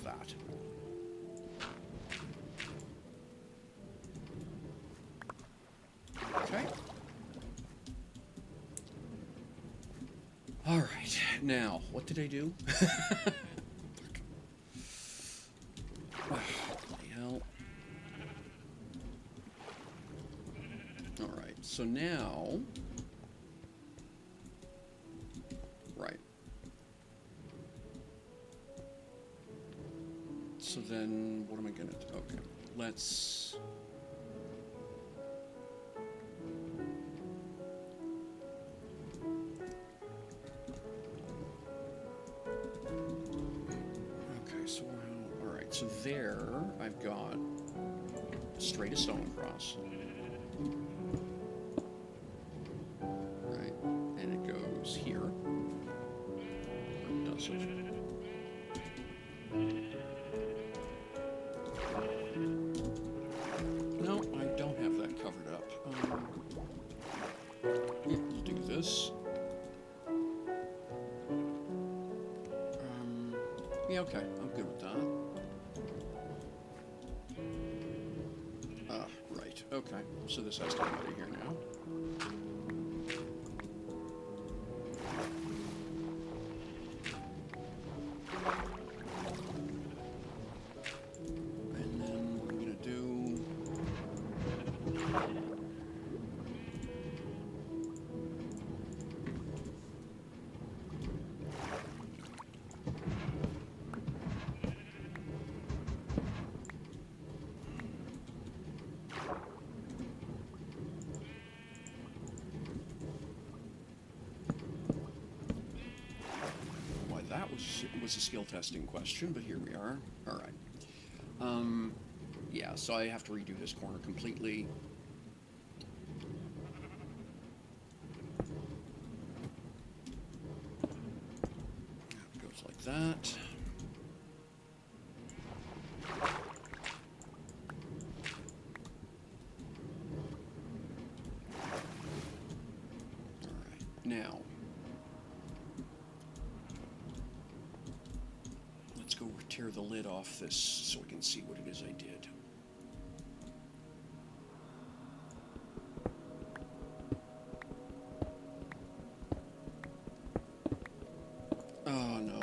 That. Okay. All right. Now, what did I do? Bloody hell. All right. So now, right. So then, what am I gonna do? Okay, let's... Okay, so all right, so there I've got straight a stone across. Right, and it goes here. Or it doesn't. No, I don't have that covered up. We'll do this. Yeah, okay, I'm good with that. Right, okay, so this has to come out of here now. And then what I'm gonna do... That was a skill testing question, but here we are. All right. Yeah, so I have to redo this corner completely. It goes like that. All right. Now, let's go tear the lid off this so we can see what it is I did. Oh, no.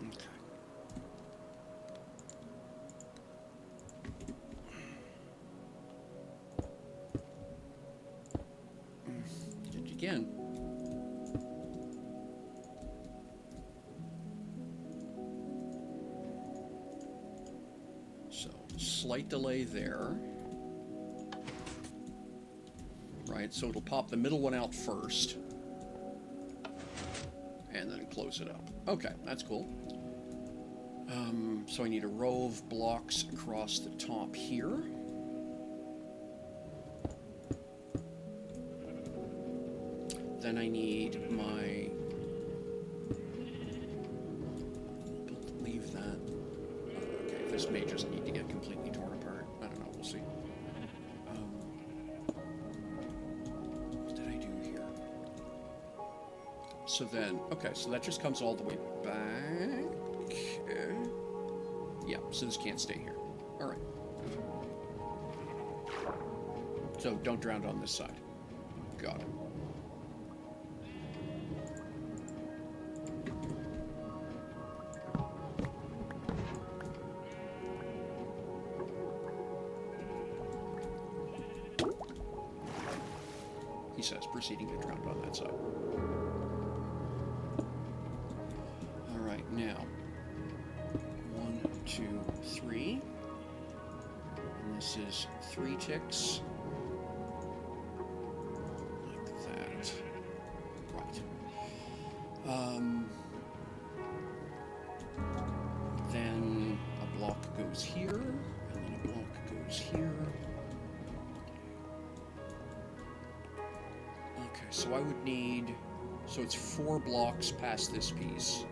Okay. Did it again. Slight delay there. Right, so it'll pop the middle one out first. And then close it up. Okay, that's cool. So I need a row of blocks across the top here. Then I need my... leave that. Okay, this may just need to get completely torn apart. I don't know, we'll see. What did I do here? So then, okay, so that just comes all the way back. Yeah, so this can't stay here. All right. So don't drown on this side. Got it. he says, proceeding to ground on that side. All right, now 1, 2, 3, and this is 3 ticks, like that. Right. Then a block goes here, and then a block goes here. Okay, so I would need, so it's 4 blocks past this piece.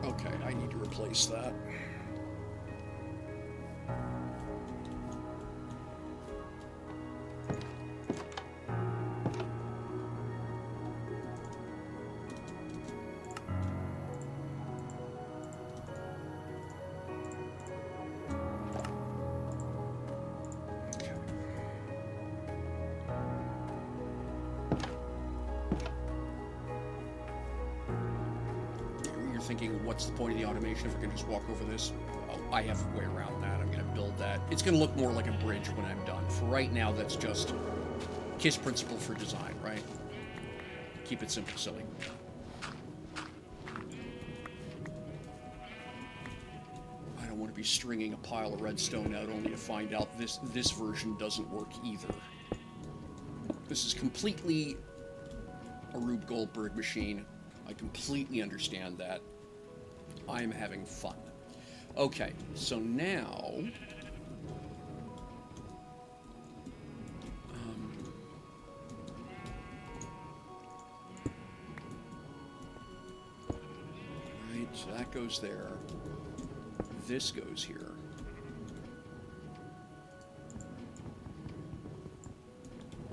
Okay, I need to replace that. Thinking, what's the point of the automation if I can just walk over this? Oh, I have a way around that. I'm going to build that. It's going to look more like a bridge when I'm done. For right now, that's just KISS principle for design, right? Keep it simple, silly. I don't want to be stringing a pile of redstone out only to find out this version doesn't work either. This is completely a Rube Goldberg machine. I completely understand that. I'm having fun. Okay, so now... right, so that goes there. This goes here.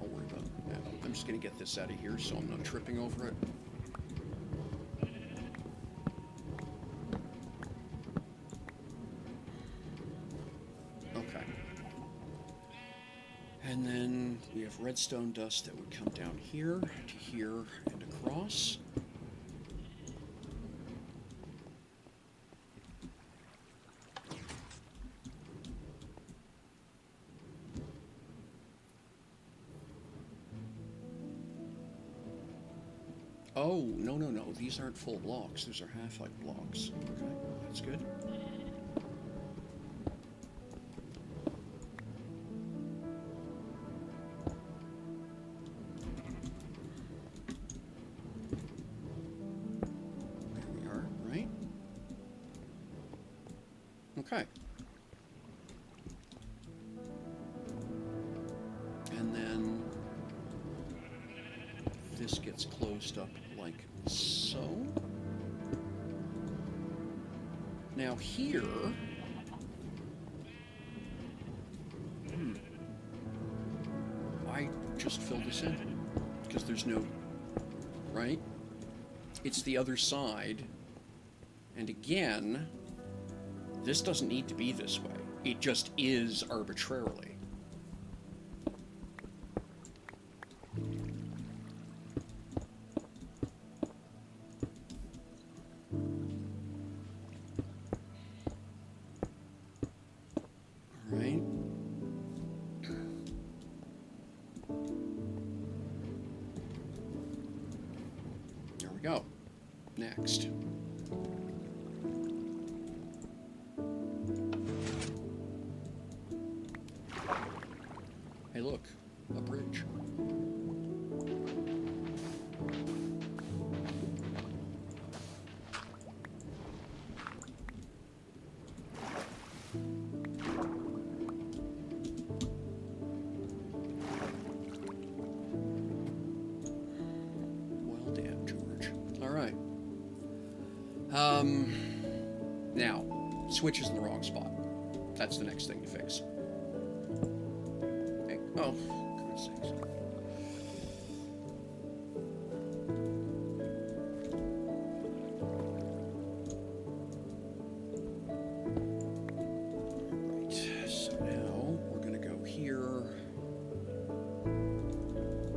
I'll worry about that. I'm just going to get this out of here so I'm not tripping over it. And then we have redstone dust that would come down here to here and across. Oh, no, no, no. These aren't full blocks. These are half-life blocks. Okay, that's good. Okay. And then this gets closed up like so. Now here, I just fill this in because there's no, right? It's the other side. And again, this doesn't need to be this way. It just is arbitrarily. All right. There we go. Next. Hey, look, a bridge. Well, damn, George. All right. Now, switch is in the wrong spot. That's the next thing to fix. Okay. Oh, for goodness sakes.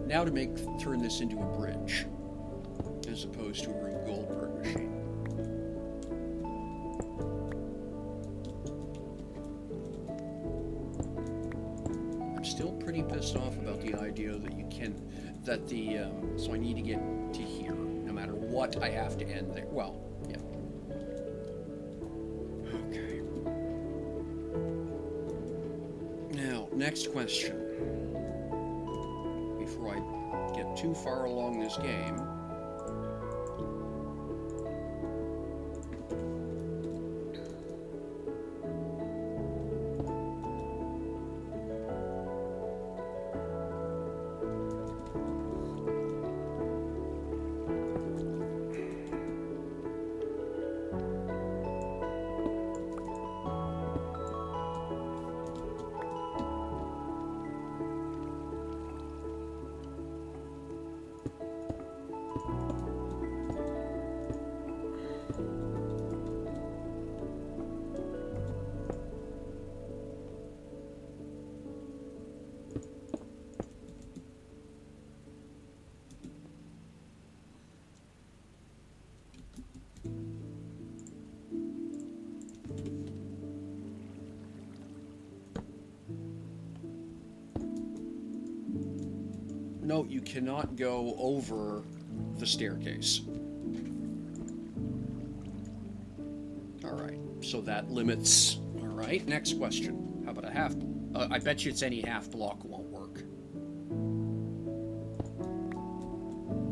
Now to turn this into a bridge, as opposed to a Rube Goldberg machine. I'm still pretty pissed off about the idea that you can, so I need to get to here, no matter what I have to end there. Well, yeah. Okay. Now, next question. Before I get too far along this game. No, you cannot go over the staircase. Alright, so that limits... Alright, next question. How about a half... I bet you it's any half block won't work.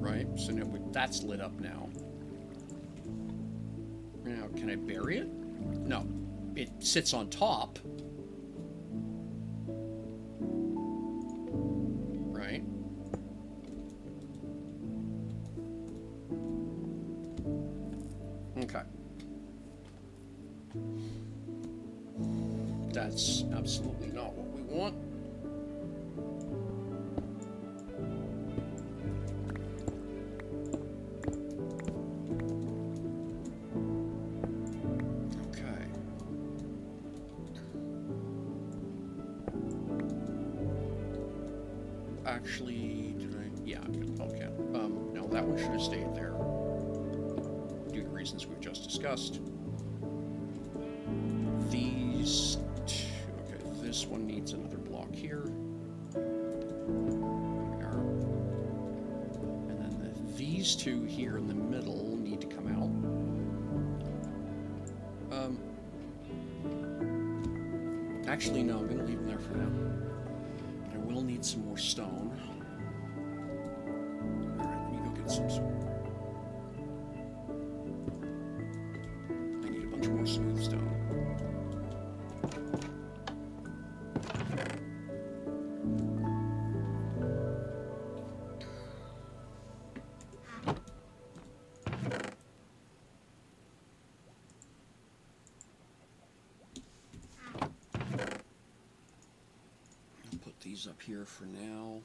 Right, so now that's lit up now. Now, can I bury it? No, it sits on top. Right. Okay. That's absolutely not what we want. Okay. Actually, did I? Yeah, okay. No, that one should have stayed there. Due to reasons we've just discussed. These two, okay, this one needs another block here. There we are. And then these two here in the middle need to come out. Actually, no, I'm going to leave them there for now. I will need some more stone. Alright, let me go get some I need a bunch more smooth stone. These up here for now.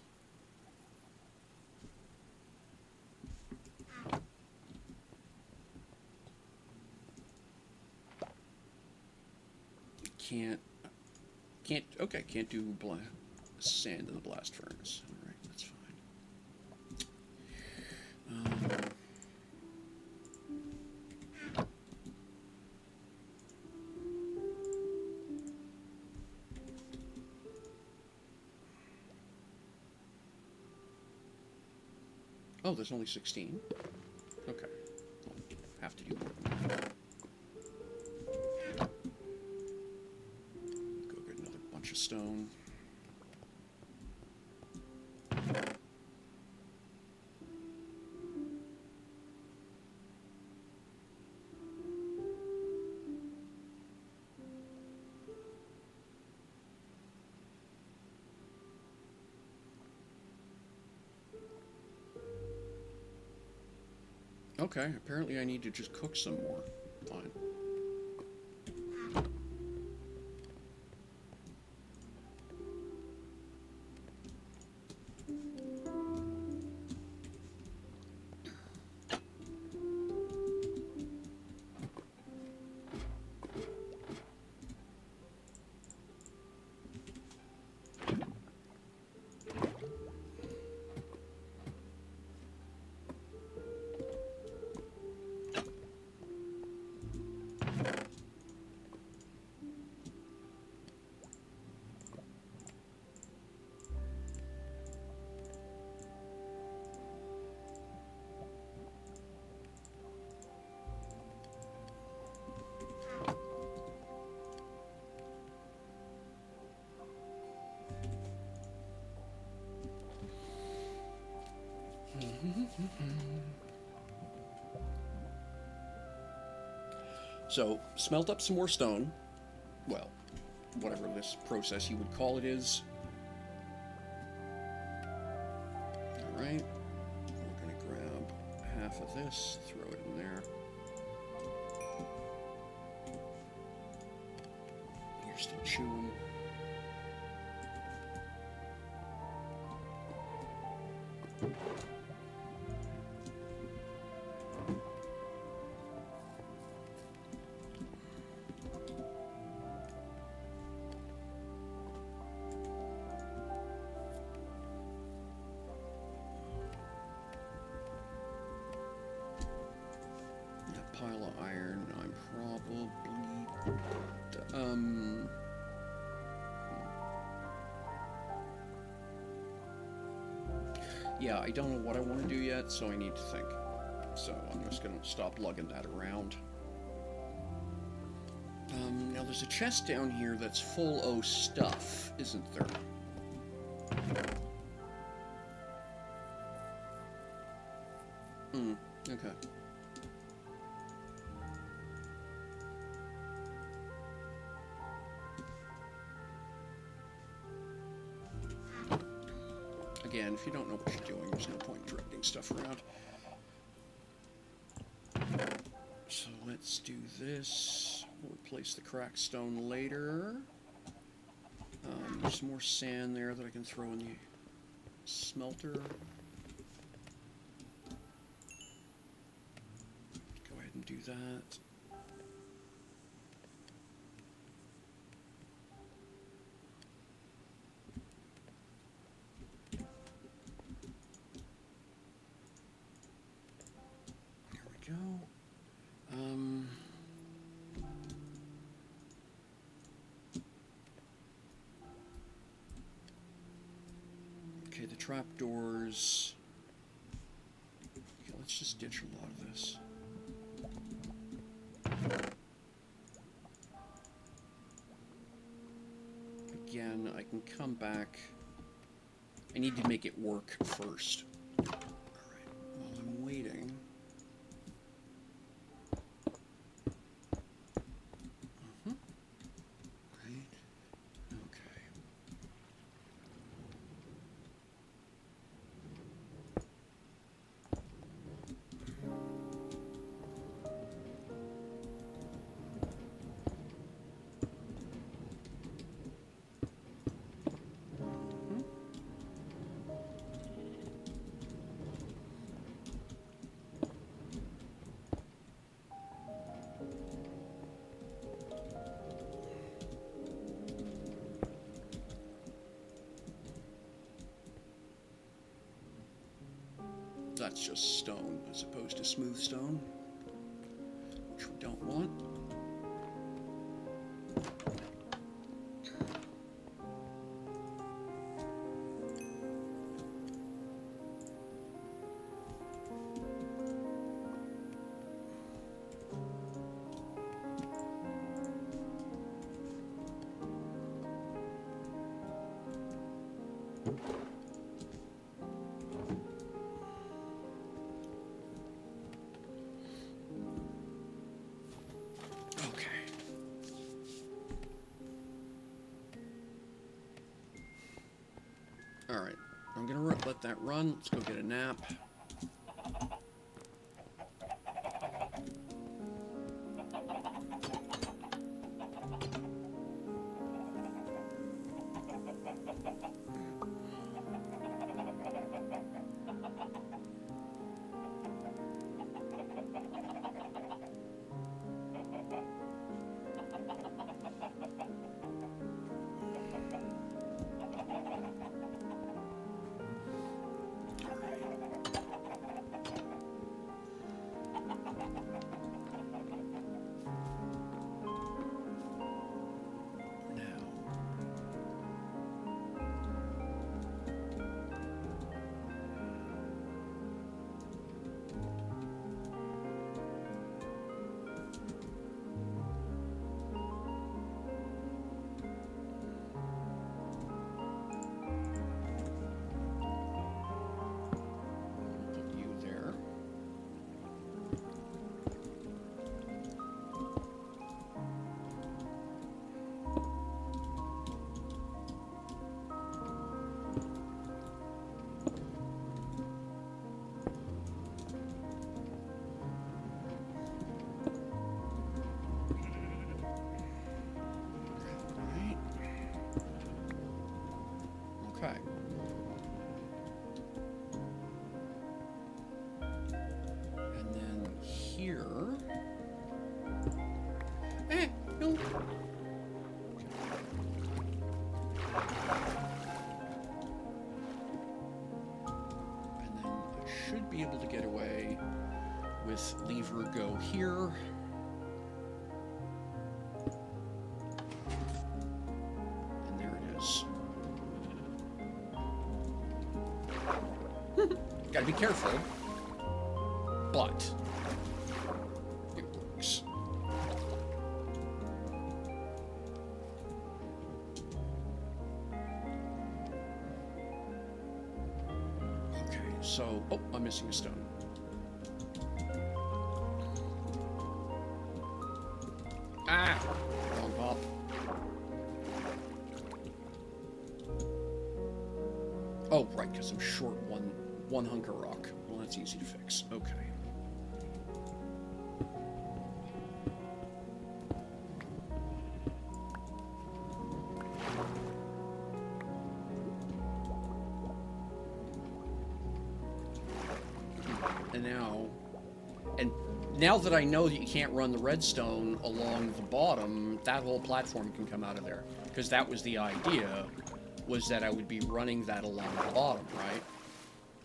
Can't do sand in the blast furnace. All right, that's fine. Oh, there's only 16? Okay. I'll have to do more than that. Go get another bunch of stone. Okay, apparently I need to just cook some more. Fine. So, smelt up some more stone. Well, whatever this process you would call it is. Alright. We're going to grab half of this, throw it in there. You're still chewing. Pile of iron, I'm probably... Yeah, I don't know what I want to do yet, so I need to think. So I'm just going to stop lugging that around. Now there's a chest down here that's full of stuff, isn't there? Okay. Again, if you don't know what you're doing, there's no point directing stuff around. So let's do this. We'll replace the cracked stone later. There's some more sand there that I can throw in the smelter. Go ahead and do that. Go. Okay, the trapdoors. Okay, let's just ditch a lot of this. Again, I can come back. I need to make it work first. Alright, while I'm waiting. That's just stone as opposed to smooth stone, which we don't want. Alright, I'm gonna let that run. Let's go get a nap. should be able to get away with lever go here. And there it is. Gotta be careful, but it works. Okay, so, oh, I'm missing a stone. Ah! Wrong pop. Oh, right, because I'm short one hunk of rock. Well, that's easy to fix. Okay. And now that I know that you can't run the redstone along the bottom, that whole platform can come out of there. Because that was the idea, was that I would be running that along the bottom, right?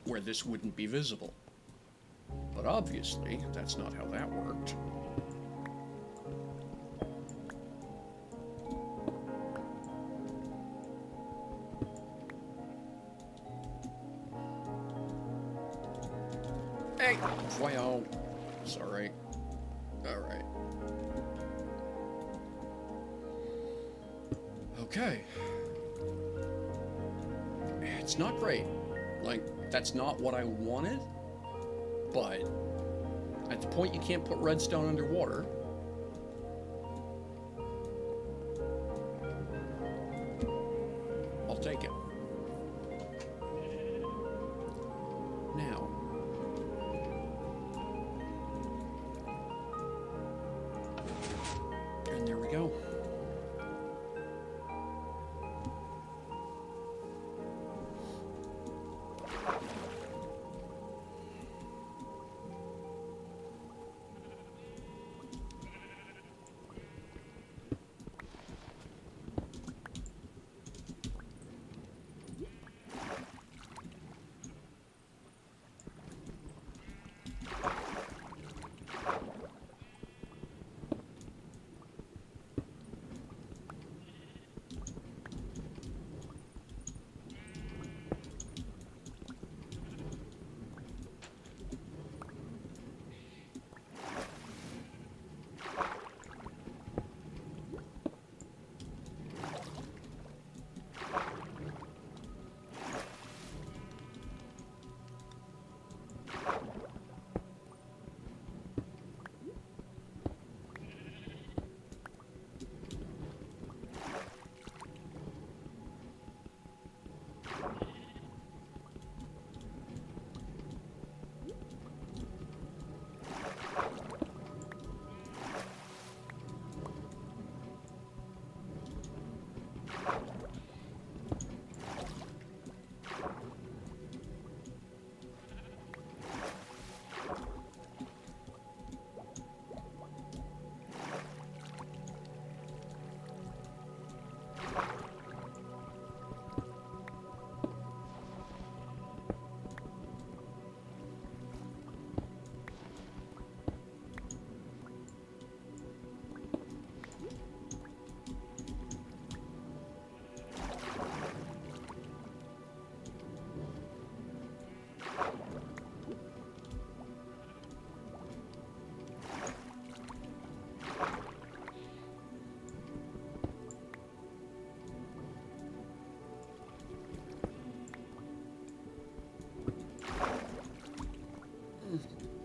Where this wouldn't be visible. But obviously, that's not how that worked. Hey! Wow. Sorry. Alright. Okay. It's not great. Like, that's not what I wanted, but at the point you can't put redstone underwater, I'll take it. Now, and there we go.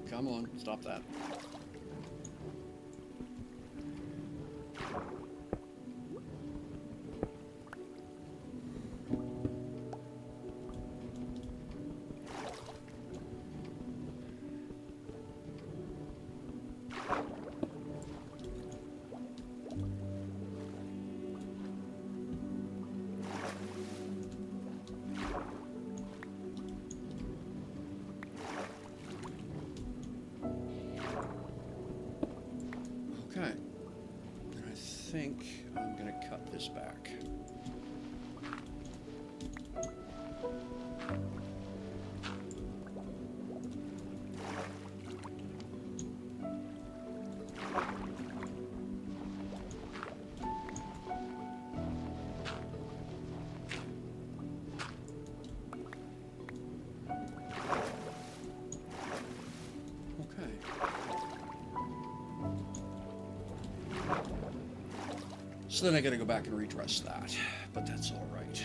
Come on, stop that. Okay, and I think I'm going to cut this back. So then I gotta go back and redress that, but that's all right.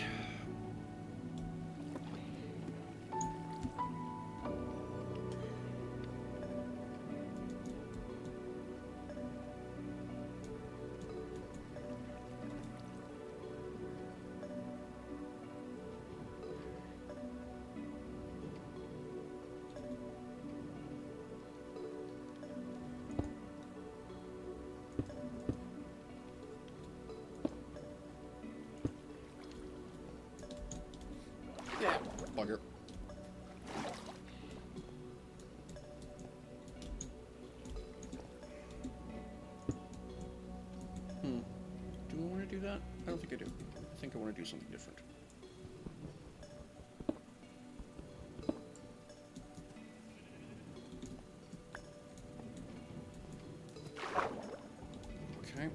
Bugger. Do I want to do that? I don't think I do. I think I want to do something different. Okay.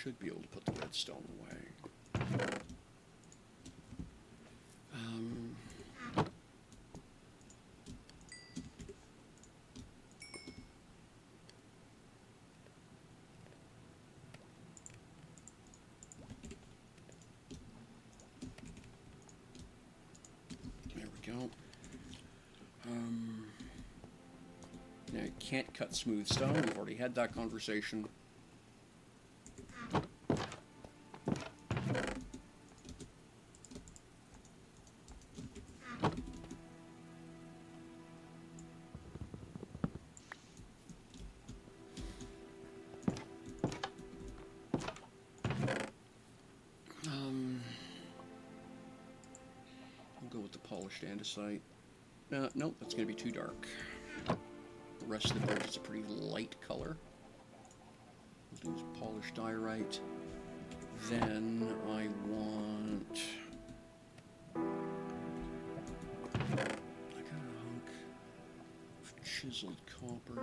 Should be able to put the redstone away. There we go. Now you can't cut smooth stone. We've already had that conversation. We'll go with the polished andesite. Nope, that's going to be too dark. The rest of the bridge is a pretty light color. We'll use polished diorite. Then I want... I got a hunk of chiseled copper.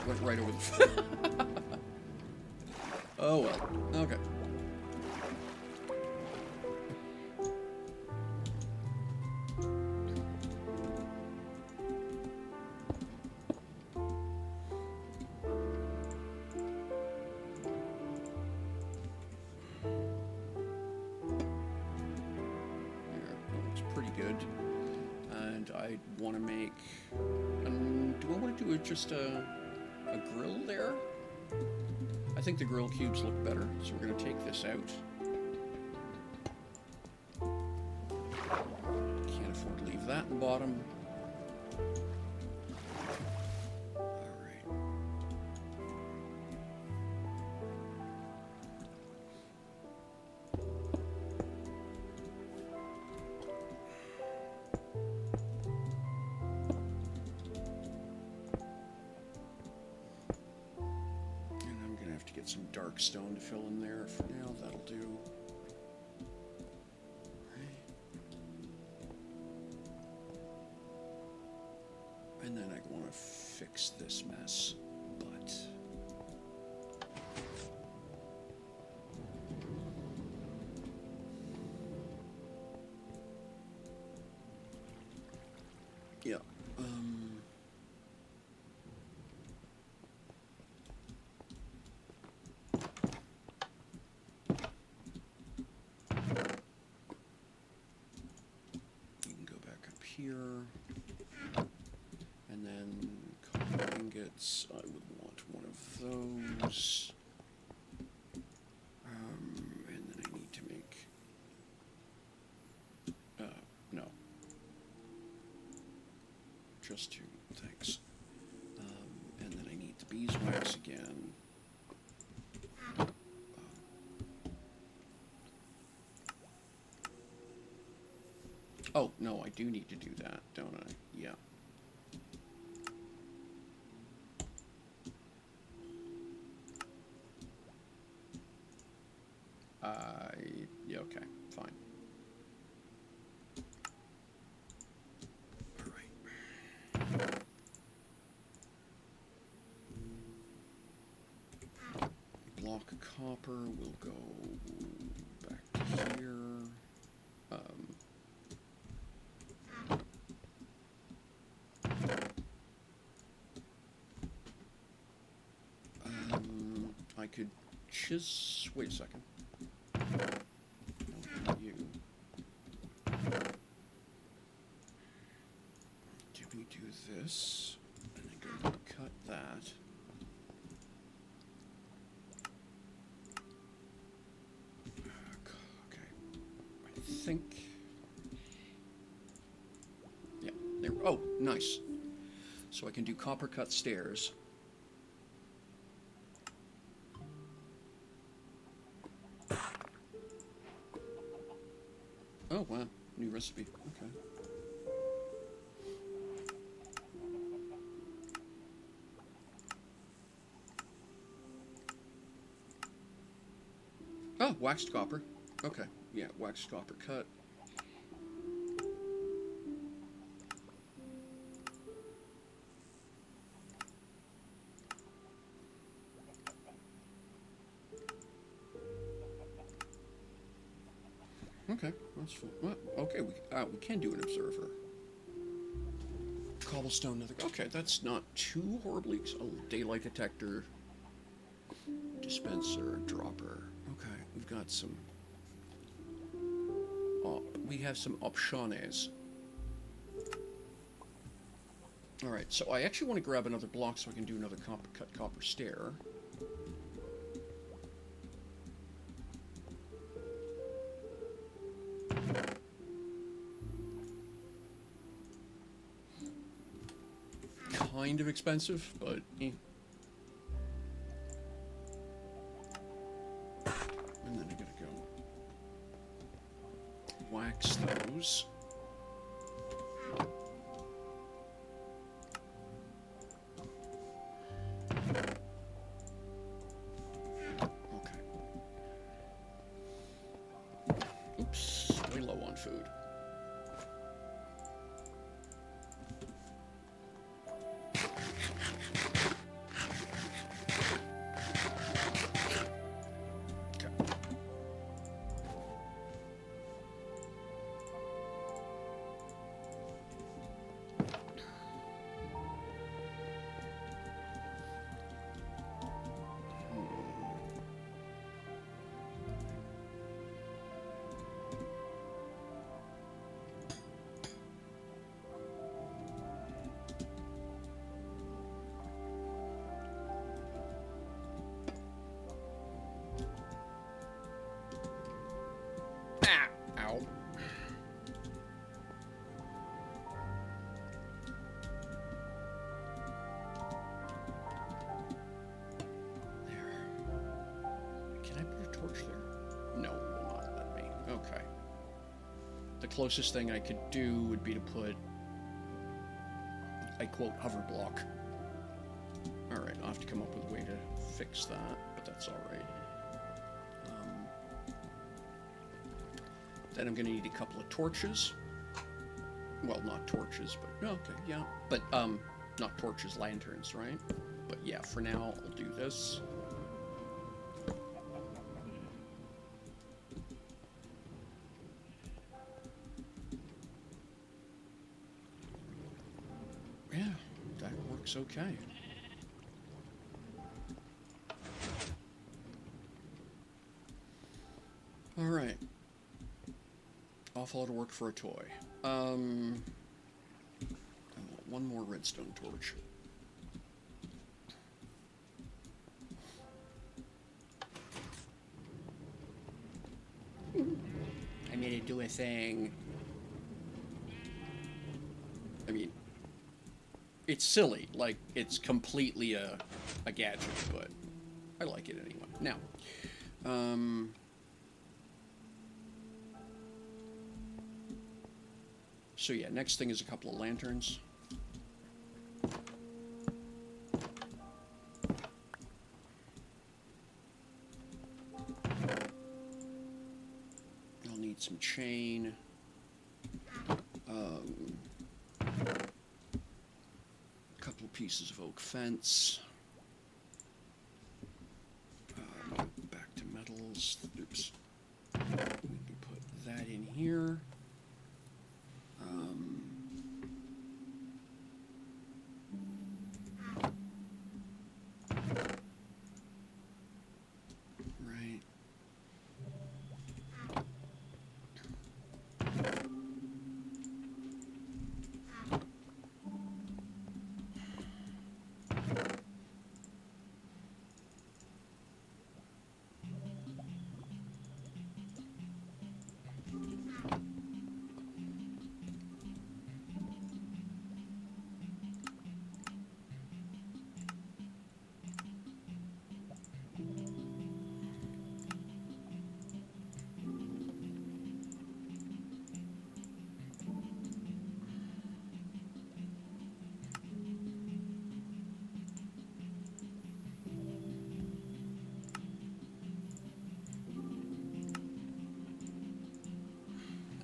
Went right over the... Oh well. Okay. Looks pretty good. And I want to make... do I want to do it just a grill there? I think the grill cubes look better, so we're going to take this out. Can't afford to leave that in the bottom. Get some dark stone to fill in there for now. That'll do. And then I want to fix this mess, but yeah. Here, and then copper ingots, I would want one of those, and then I need to make just 2. Thanks. And then I need the beeswax again. Oh, no, I do need to do that, don't I? Yeah. Yeah, okay, fine. All right. Block of copper will go back to here. I could wait a second. You. Do we do this? And then go cut that. Okay. I think. Yeah. There. Oh, nice. So I can do copper cut stairs. Oh, wow. New recipe. Okay. Oh, waxed copper. Okay. Yeah, waxed copper cut. Okay, that's fine. Well, okay, we can do an observer. Cobblestone, another. Okay, that's not too horribly. Oh, daylight detector, dispenser, dropper. Okay, we've got some. We have some options. All right, so I actually want to grab another block so I can do another cut copper stair. Kind of expensive, but eh. And then I gotta go wax those. Okay. Oops, way low on food. Ow. There. Can I put a torch there? No, it will not let me. Okay. The closest thing I could do would be to put a quote hover block. Alright, I'll have to come up with a way to fix that, but that's alright. Then I'm going to need a couple of torches. Well, not torches, but okay, yeah. But, not torches, lanterns, right? But yeah, for now, I'll do this. Yeah, that works okay. All right. Awful lot of work for a toy. I want one more redstone torch. I'm gonna do a thing. I mean, It's silly. Like, it's completely a gadget, but I like it anyway. Now, so yeah, next thing is a couple of lanterns. I'll need some chain. Couple pieces of oak fence. Back to metals. Oops. We can put that in here. Right.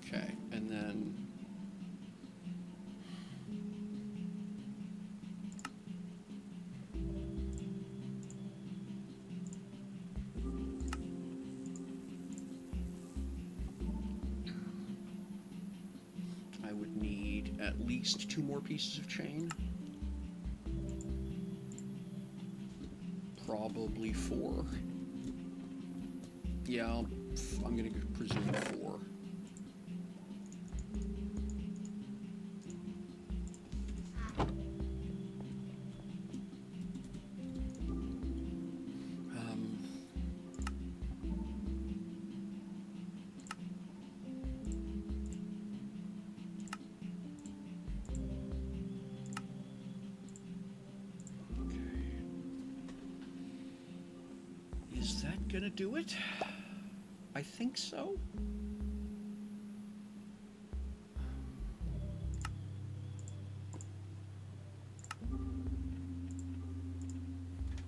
Okay, and then I would need at least 2 more pieces of chain. Probably 4. Yeah, I'm gonna presume 4. Is that gonna do it? I think so.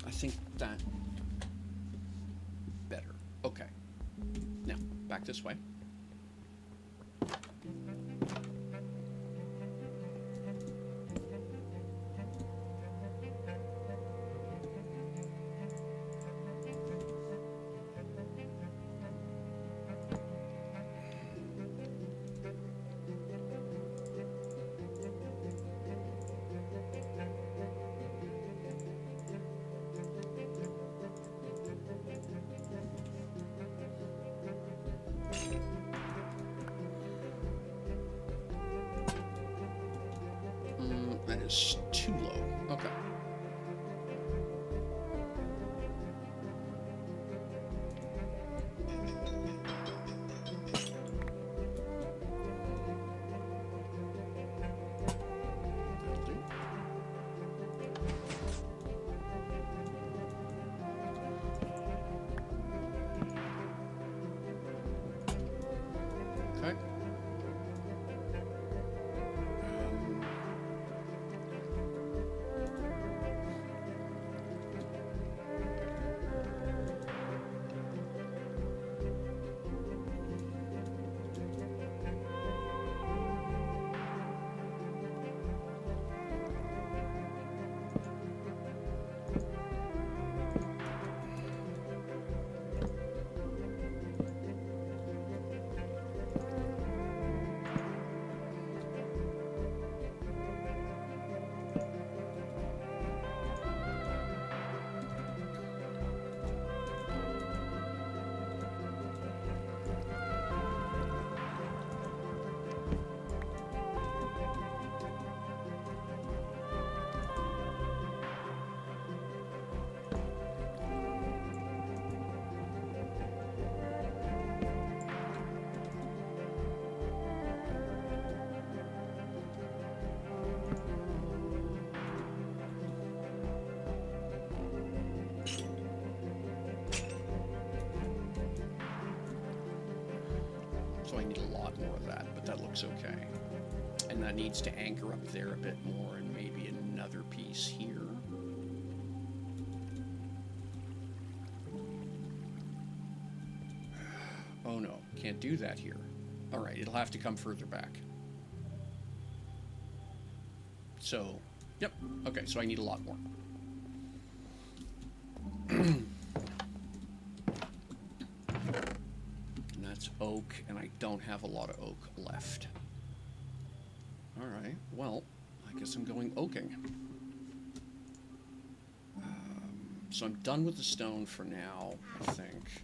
I think that better. Okay. Now, back this way. That is too low. Okay. That'll do. Okay. need a lot more of that, but that looks okay. And that needs to anchor up there a bit more, and maybe another piece here. Oh no, can't do that here. All right, it'll have to come further back. So, yep, okay, so I need a lot more. And that's oak, and I don't have a lot of oak left. All right, well, I guess I'm going oaking. So I'm done with the stone for now, I think.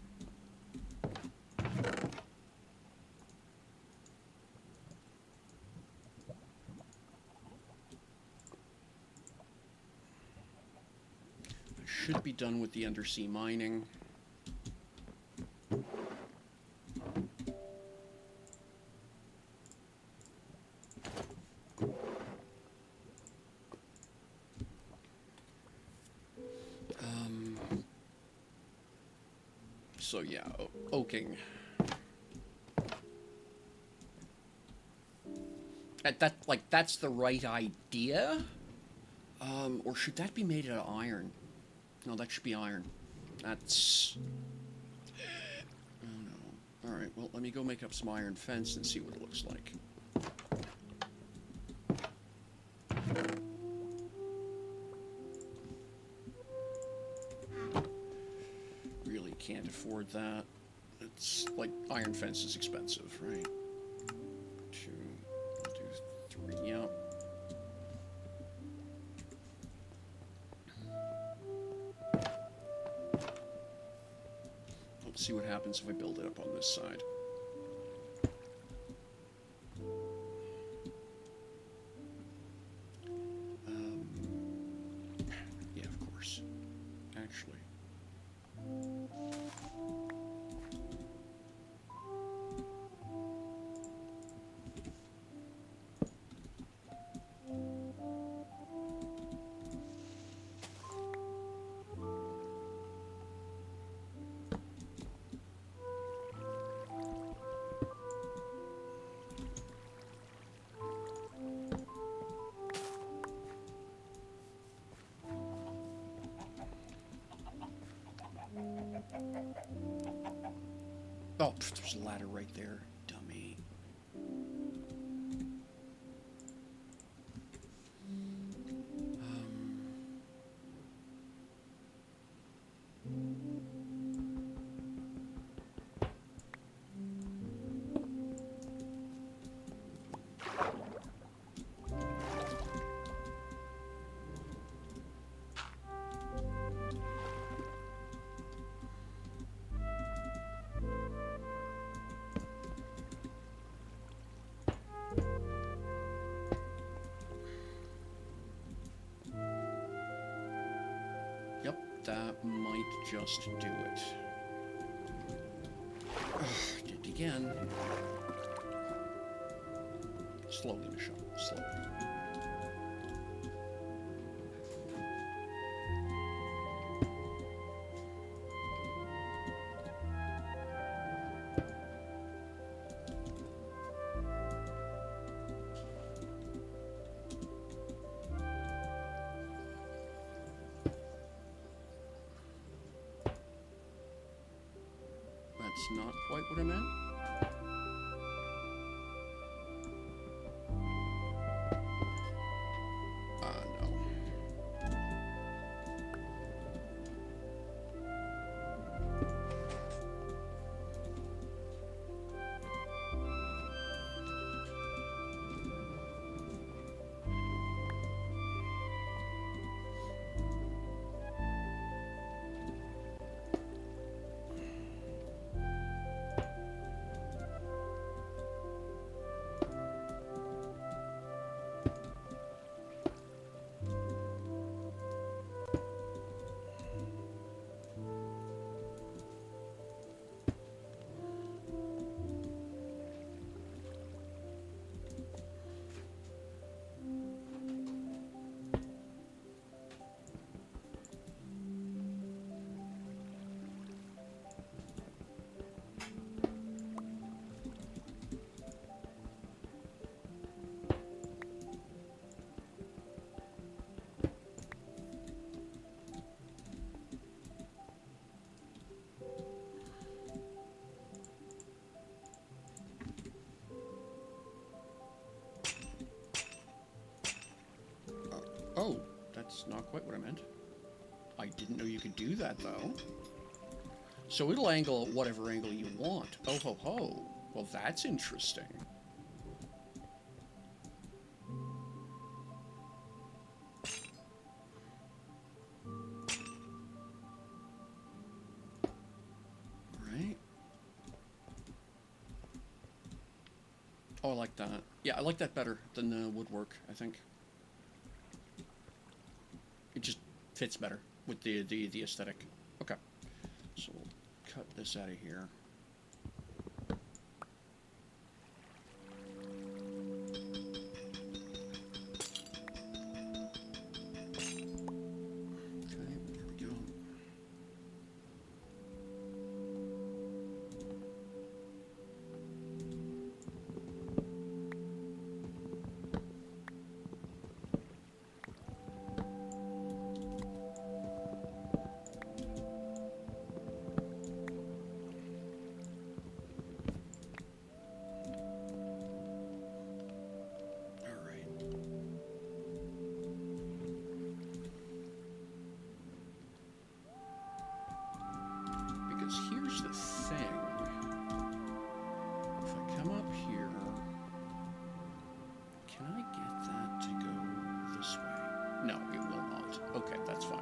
I should be done with the undersea mining. So yeah, oaking. That's the right idea? Or should that be made out of iron? No, that should be iron. That's... Oh no. Alright, well, let me go make up some iron fence and see what it looks like. Really can't afford that. It's like, iron fence is expensive, right? 2, 3, yeah. Let's see what happens if I build it up on this side. Yeah, of course. Actually. Oh, there's a ladder right there. Dummy. Yep, that might just do it. Did it again. Slowly, Michelle, slowly. That's not quite what I meant. No. That's not quite what I meant. I didn't know you could do that, though. So it'll angle at whatever angle you want. Oh ho ho. Well, that's interesting. Right. Oh, I like that. Yeah, I like that better than the woodwork, I think. It just fits better with the aesthetic. Okay. So we'll cut this out of here. Here's the thing. If I come up here, can I get that to go this way? No, it will not. Okay, that's fine.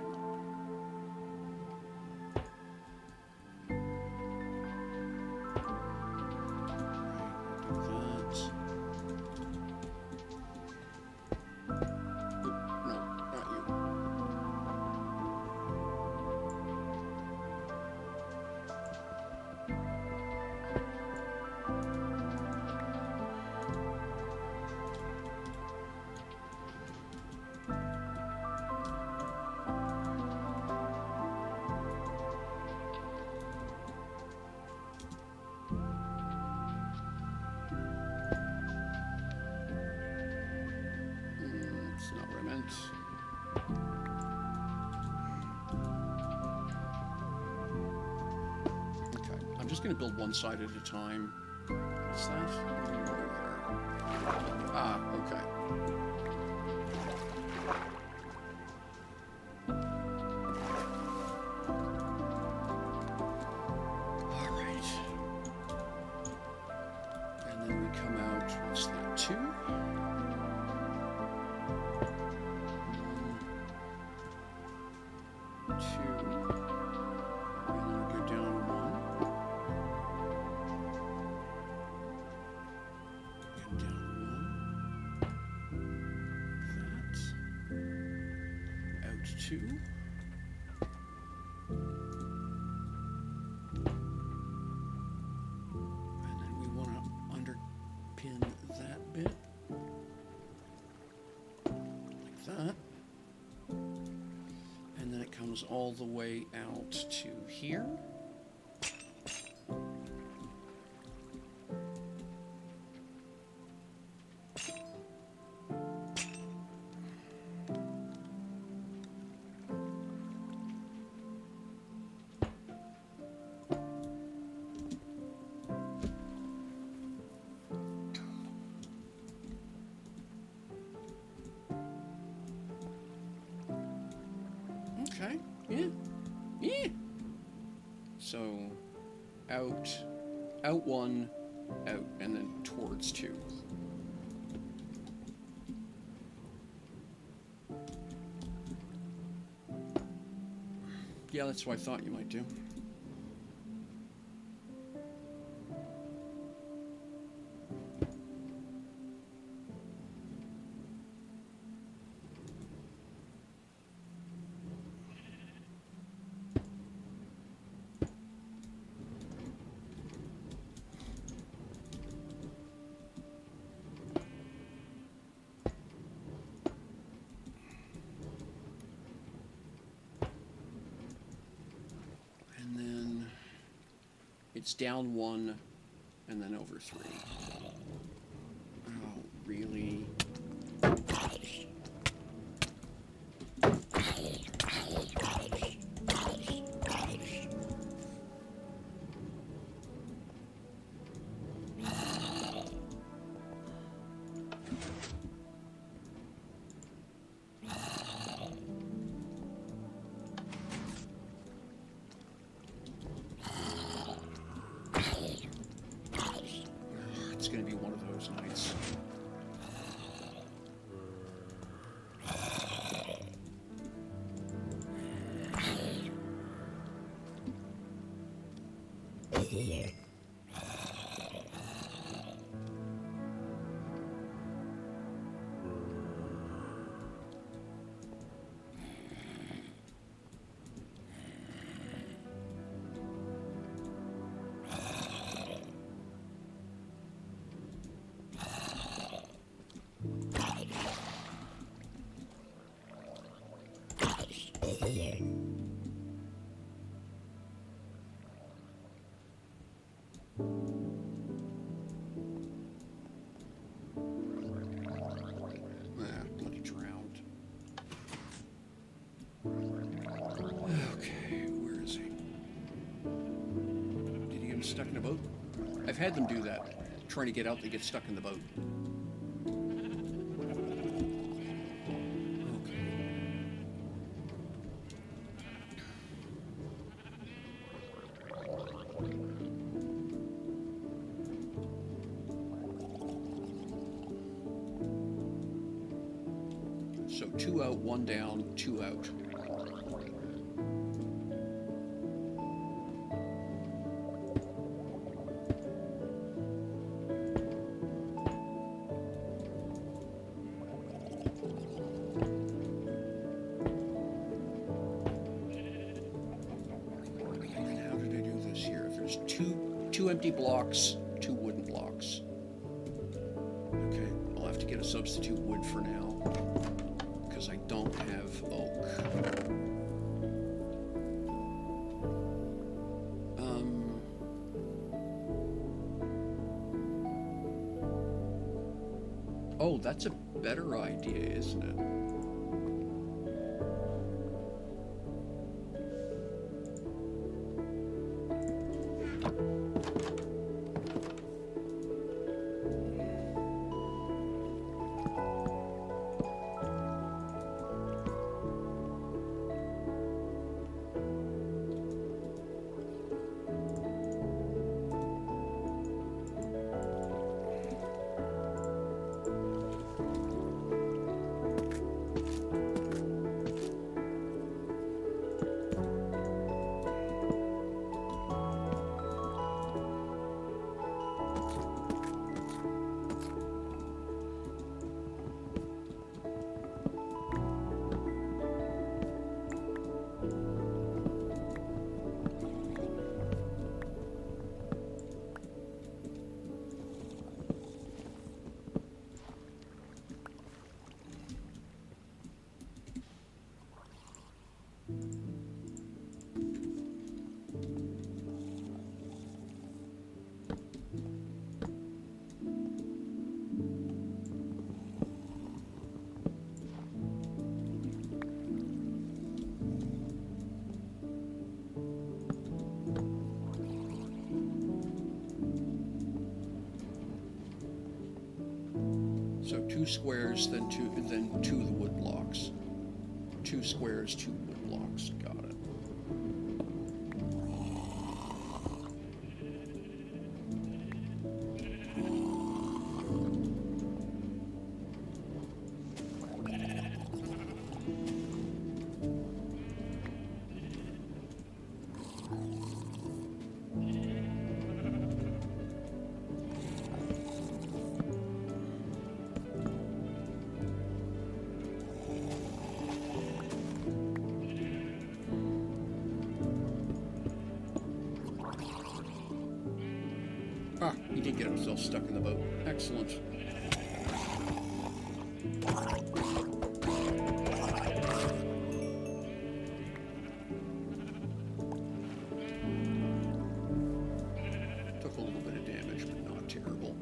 Okay, I'm just going to build one side at a time. What's that? Ah, okay. All right. And then we come out, what's that, 2? Two. And then we want to underpin that bit like that. And then it comes all the way out to here. Okay, yeah, yeah. So, out 1, out, and then towards 2. Yeah, that's what I thought you might do. It's down 1, and then over 3. Oh, really? Bloody drowned. Okay, where is he? Did he get him stuck in a boat? I've had them do that. Trying to get out, they get stuck in the boat. So 2 out, 1 down, 2 out. And how did I do this here? If there's two empty blocks, 2 wooden blocks. Okay, I'll have to get a substitute wood for now. I don't have oak. Oh, that's a better idea, isn't it? So 2 squares, then two of the wood blocks. 2 squares, 2 wood blocks. Got it. Ah, he did get himself stuck in the boat. Excellent. Took a little bit of damage, but not terrible.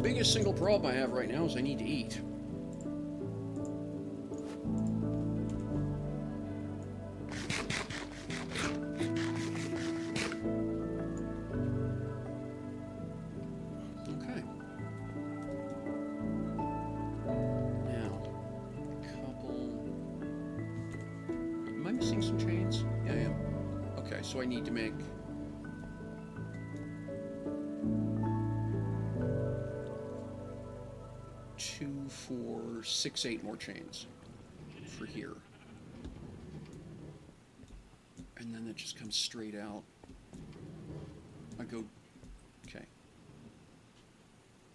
Biggest single problem I have right now is I need to eat. Some chains? Yeah, I am. Okay, so I need to make 2, 4, 6, 8 more chains for here. And then it just comes straight out. I go, okay,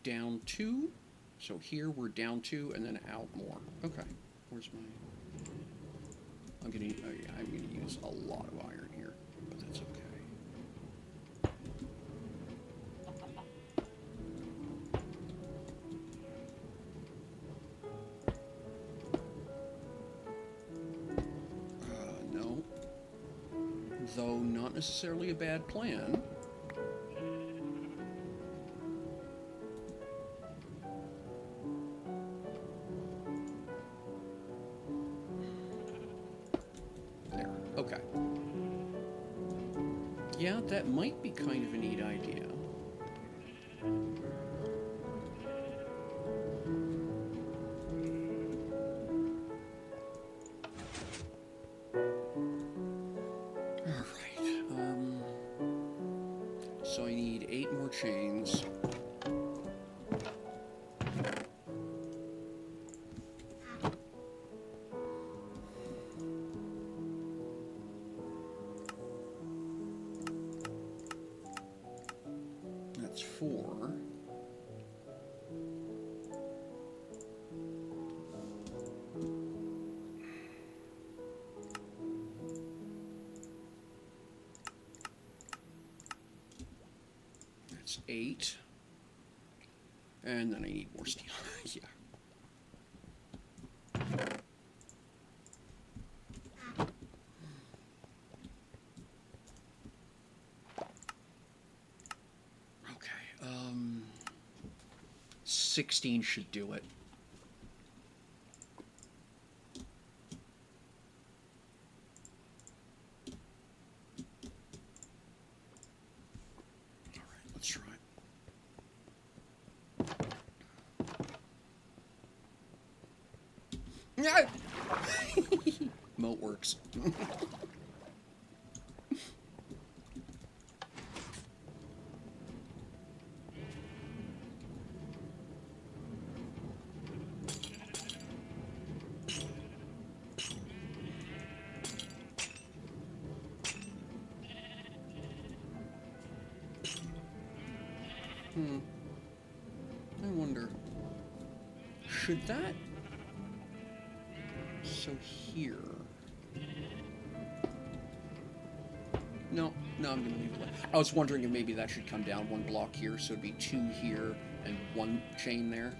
down 2. So here we're down 2 and then out more. Okay, where's my... I'm gonna use a lot of iron here, but that's okay. No. Though not necessarily a bad plan. Okay. Yeah, that might be kind of a neat idea. Alright, so I need 8 more chains. That's 4. That's 8. And then I need more steel. Yeah. Okay, 16 should do it. All right, let's try it. Moat works. I wonder, should that... So here... No, I'm going to leave it like... I was wondering if maybe that should come down 1 block here, so it'd be 2 here and 1 chain there.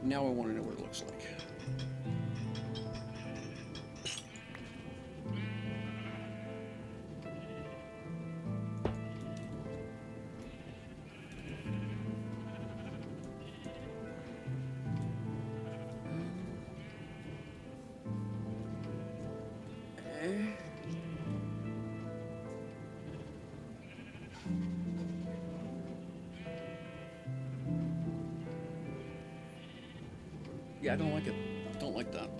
Now I want to know what it looks like. Yeah, I don't like it. Don't like that.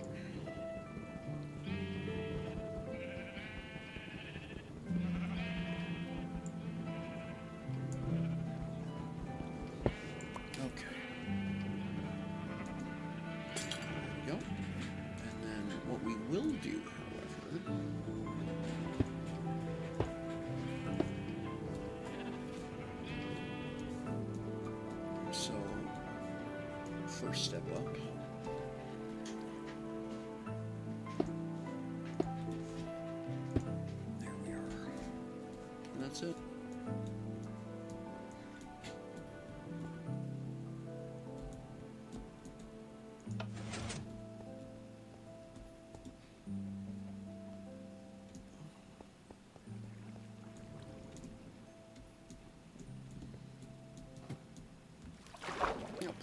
Okay. There we go. And then what we will do, however... So, first step up. There we are. And that's it.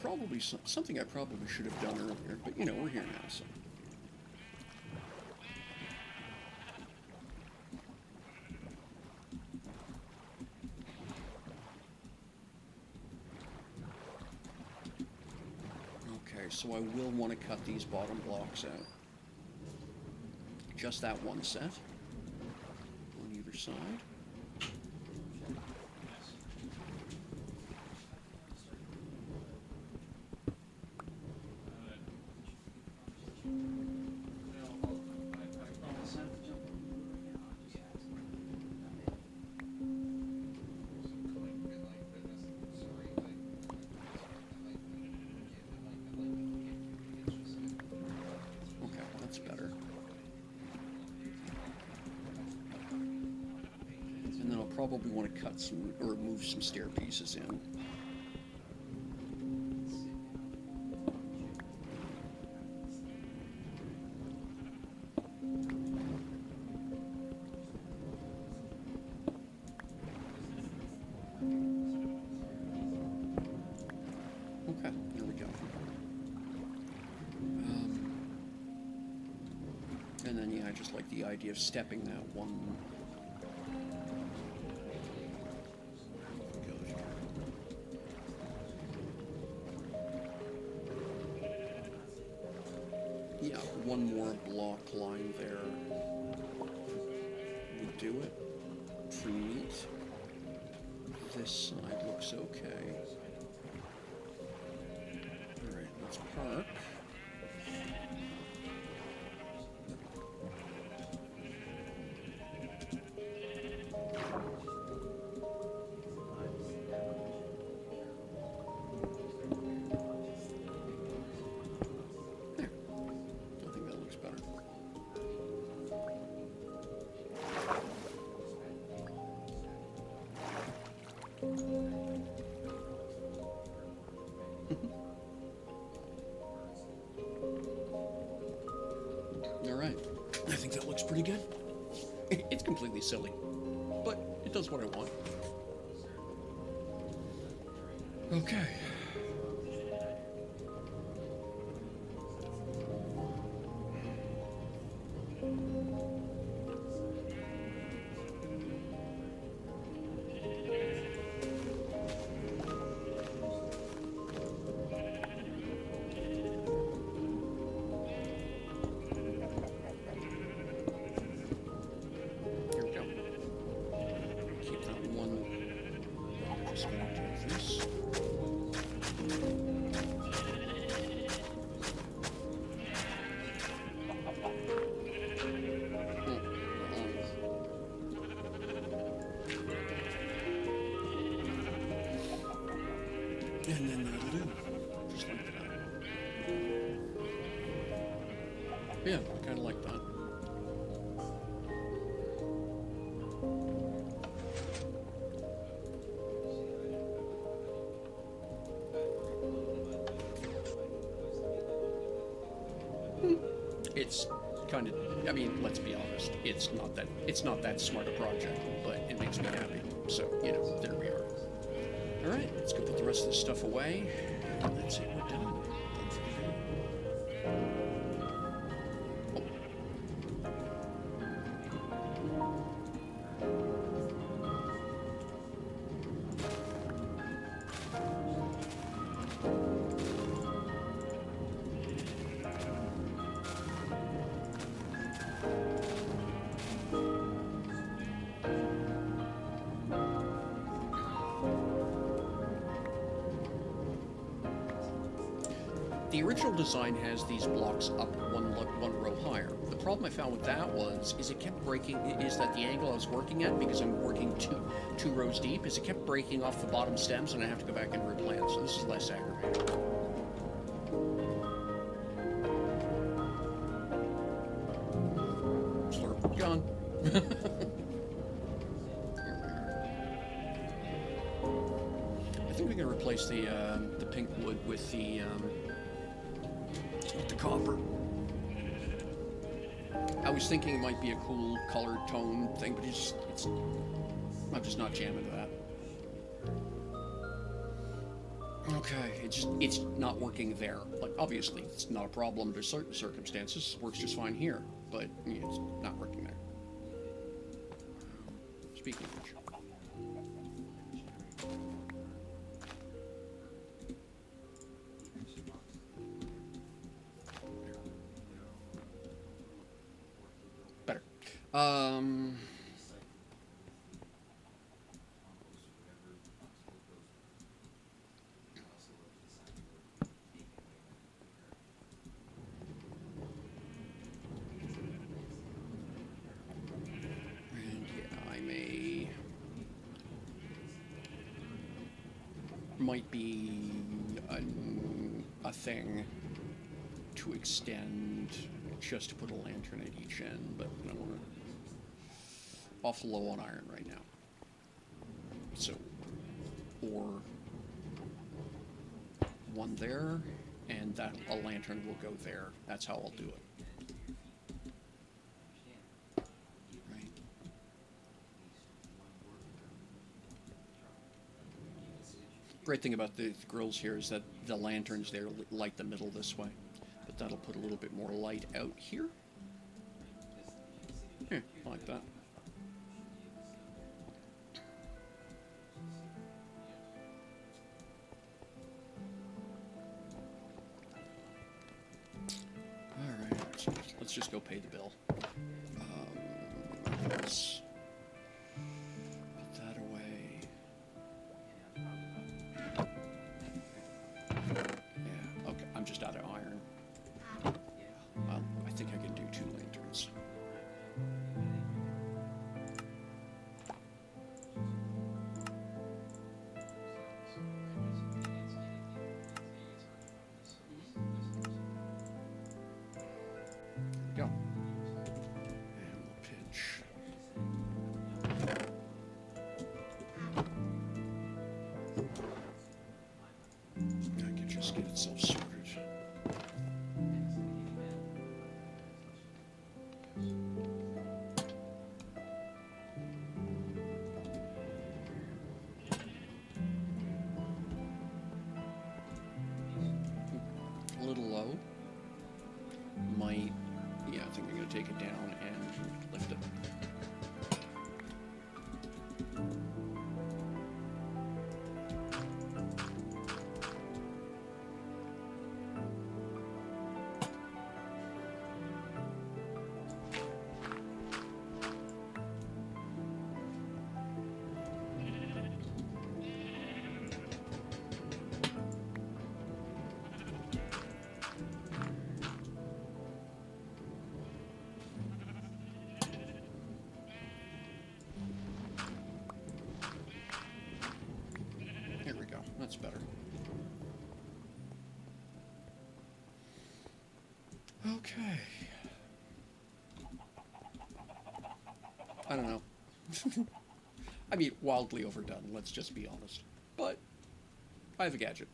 Probably something I probably should have done earlier, but we're here now, so. Okay, so I will want to cut these bottom blocks out. Just that one set on either side. probably want to cut some or move some stair pieces in. Okay, there we go. And then, yeah, I just like the idea of stepping that one. Yeah, one more block line there would do it. For neat. This side looks okay. Alright, let's park. There. I think that looks better. Alright, I think that looks pretty good. It's completely silly, but it does what I want. Okay. Here we go. Keep that one. Just gonna do this. And then that'll do. Just like that. Yeah, I kind of like that. It's kind of, I mean, let's be honest, it's not that smart a project, but it makes me happy. So, you know, there we are. All right, let's go put the rest of this stuff away. And that's it, we're done. Done for today. The original design has these blocks up one row higher. The problem I found with that is it kept breaking, is that the angle I was working at, because I'm working two rows deep, is it kept breaking off the bottom stems and I have to go back and replant, so this is less aggravating. Slurp, gone. I think we can replace the pink wood with the copper. I was thinking it might be a cool colored tone thing, but I'm just not jamming to that. Okay, it's not working there. Like, obviously, it's not a problem under certain circumstances. It works just fine here, but yeah, it's not working there. Speaking of which. Better. And yeah, I might be a thing to extend just to put a lantern at each end, but I don't want to awful low on iron right now. or one there, and that a lantern will go there. That's how I'll do it. Right. Great thing about the grills here is that the lanterns there light the middle this way, but that'll put a little bit more light out here. Yeah, like that. Alright, so let's just go pay the bill. Let's put that away. Yeah, okay, I'm just out of iron. I think I can do 2 lanterns. Go. And we'll pitch. I can just get itself sorted. A little low. Might, yeah, I think I'm going to take it down and lift it. Here we go. That's better. Okay. I don't know. I mean, wildly overdone, let's just be honest. But I have a gadget.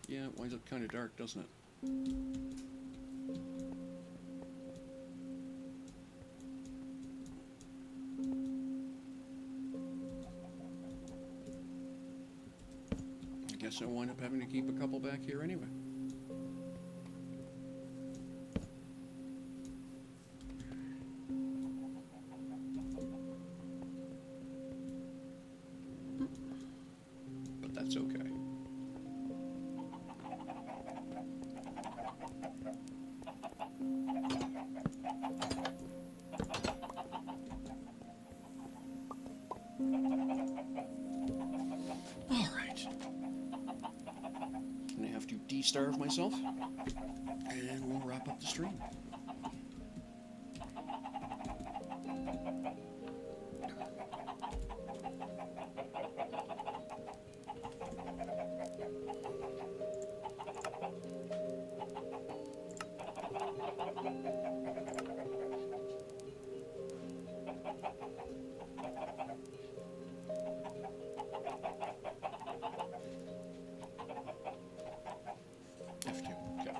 Yeah, it winds up kind of dark, doesn't it? I guess I'll wind up having to keep a couple back here anyway. But that's okay. Alright. Gonna have to de-starve myself, and we'll wrap up the stream. F2, go.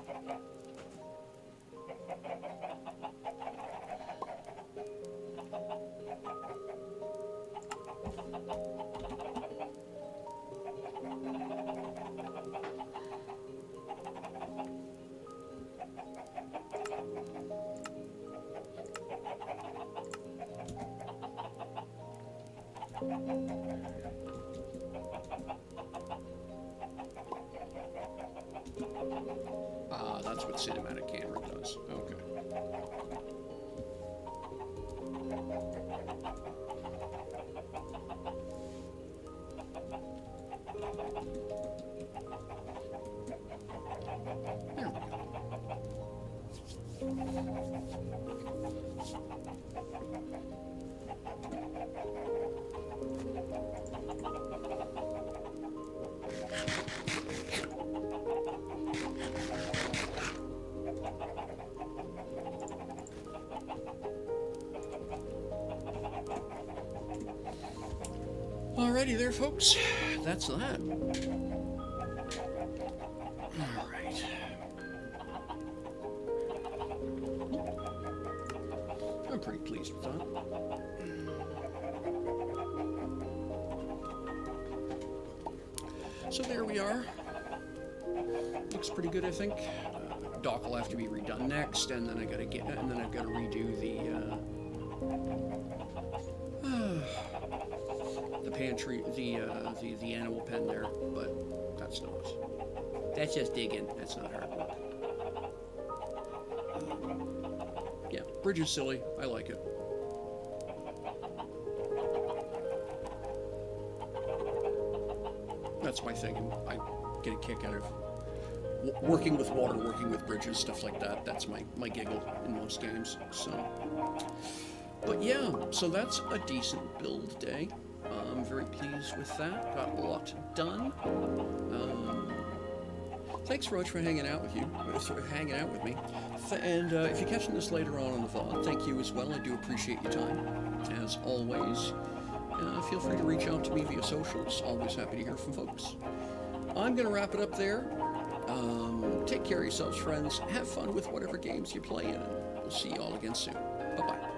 That's what cinematic camera does. Okay. There we go. Alrighty there, folks. That's that. Alright. I'm pretty pleased with that. So there we are. Looks pretty good, I think. Dock will have to be redone next, and then I've got to redo the pantry, the animal pen there, but that's just digging. That's not hard work. Yeah, bridge is silly. I like it. That's my thing. I get a kick out of working with water, working with bridges, stuff like that. That's my giggle in most games. So, but yeah, so that's a decent build day. I'm very pleased with that. Got a lot done. Thanks very much for hanging out with me. And if you're catching this later on in the VOD, thank you as well. I do appreciate your time, as always. Feel free to reach out to me via socials. Always happy to hear from folks. I'm going to wrap it up there. Take care of yourselves, friends. Have fun with whatever games you're playing, and we'll see you all again soon. Bye-bye.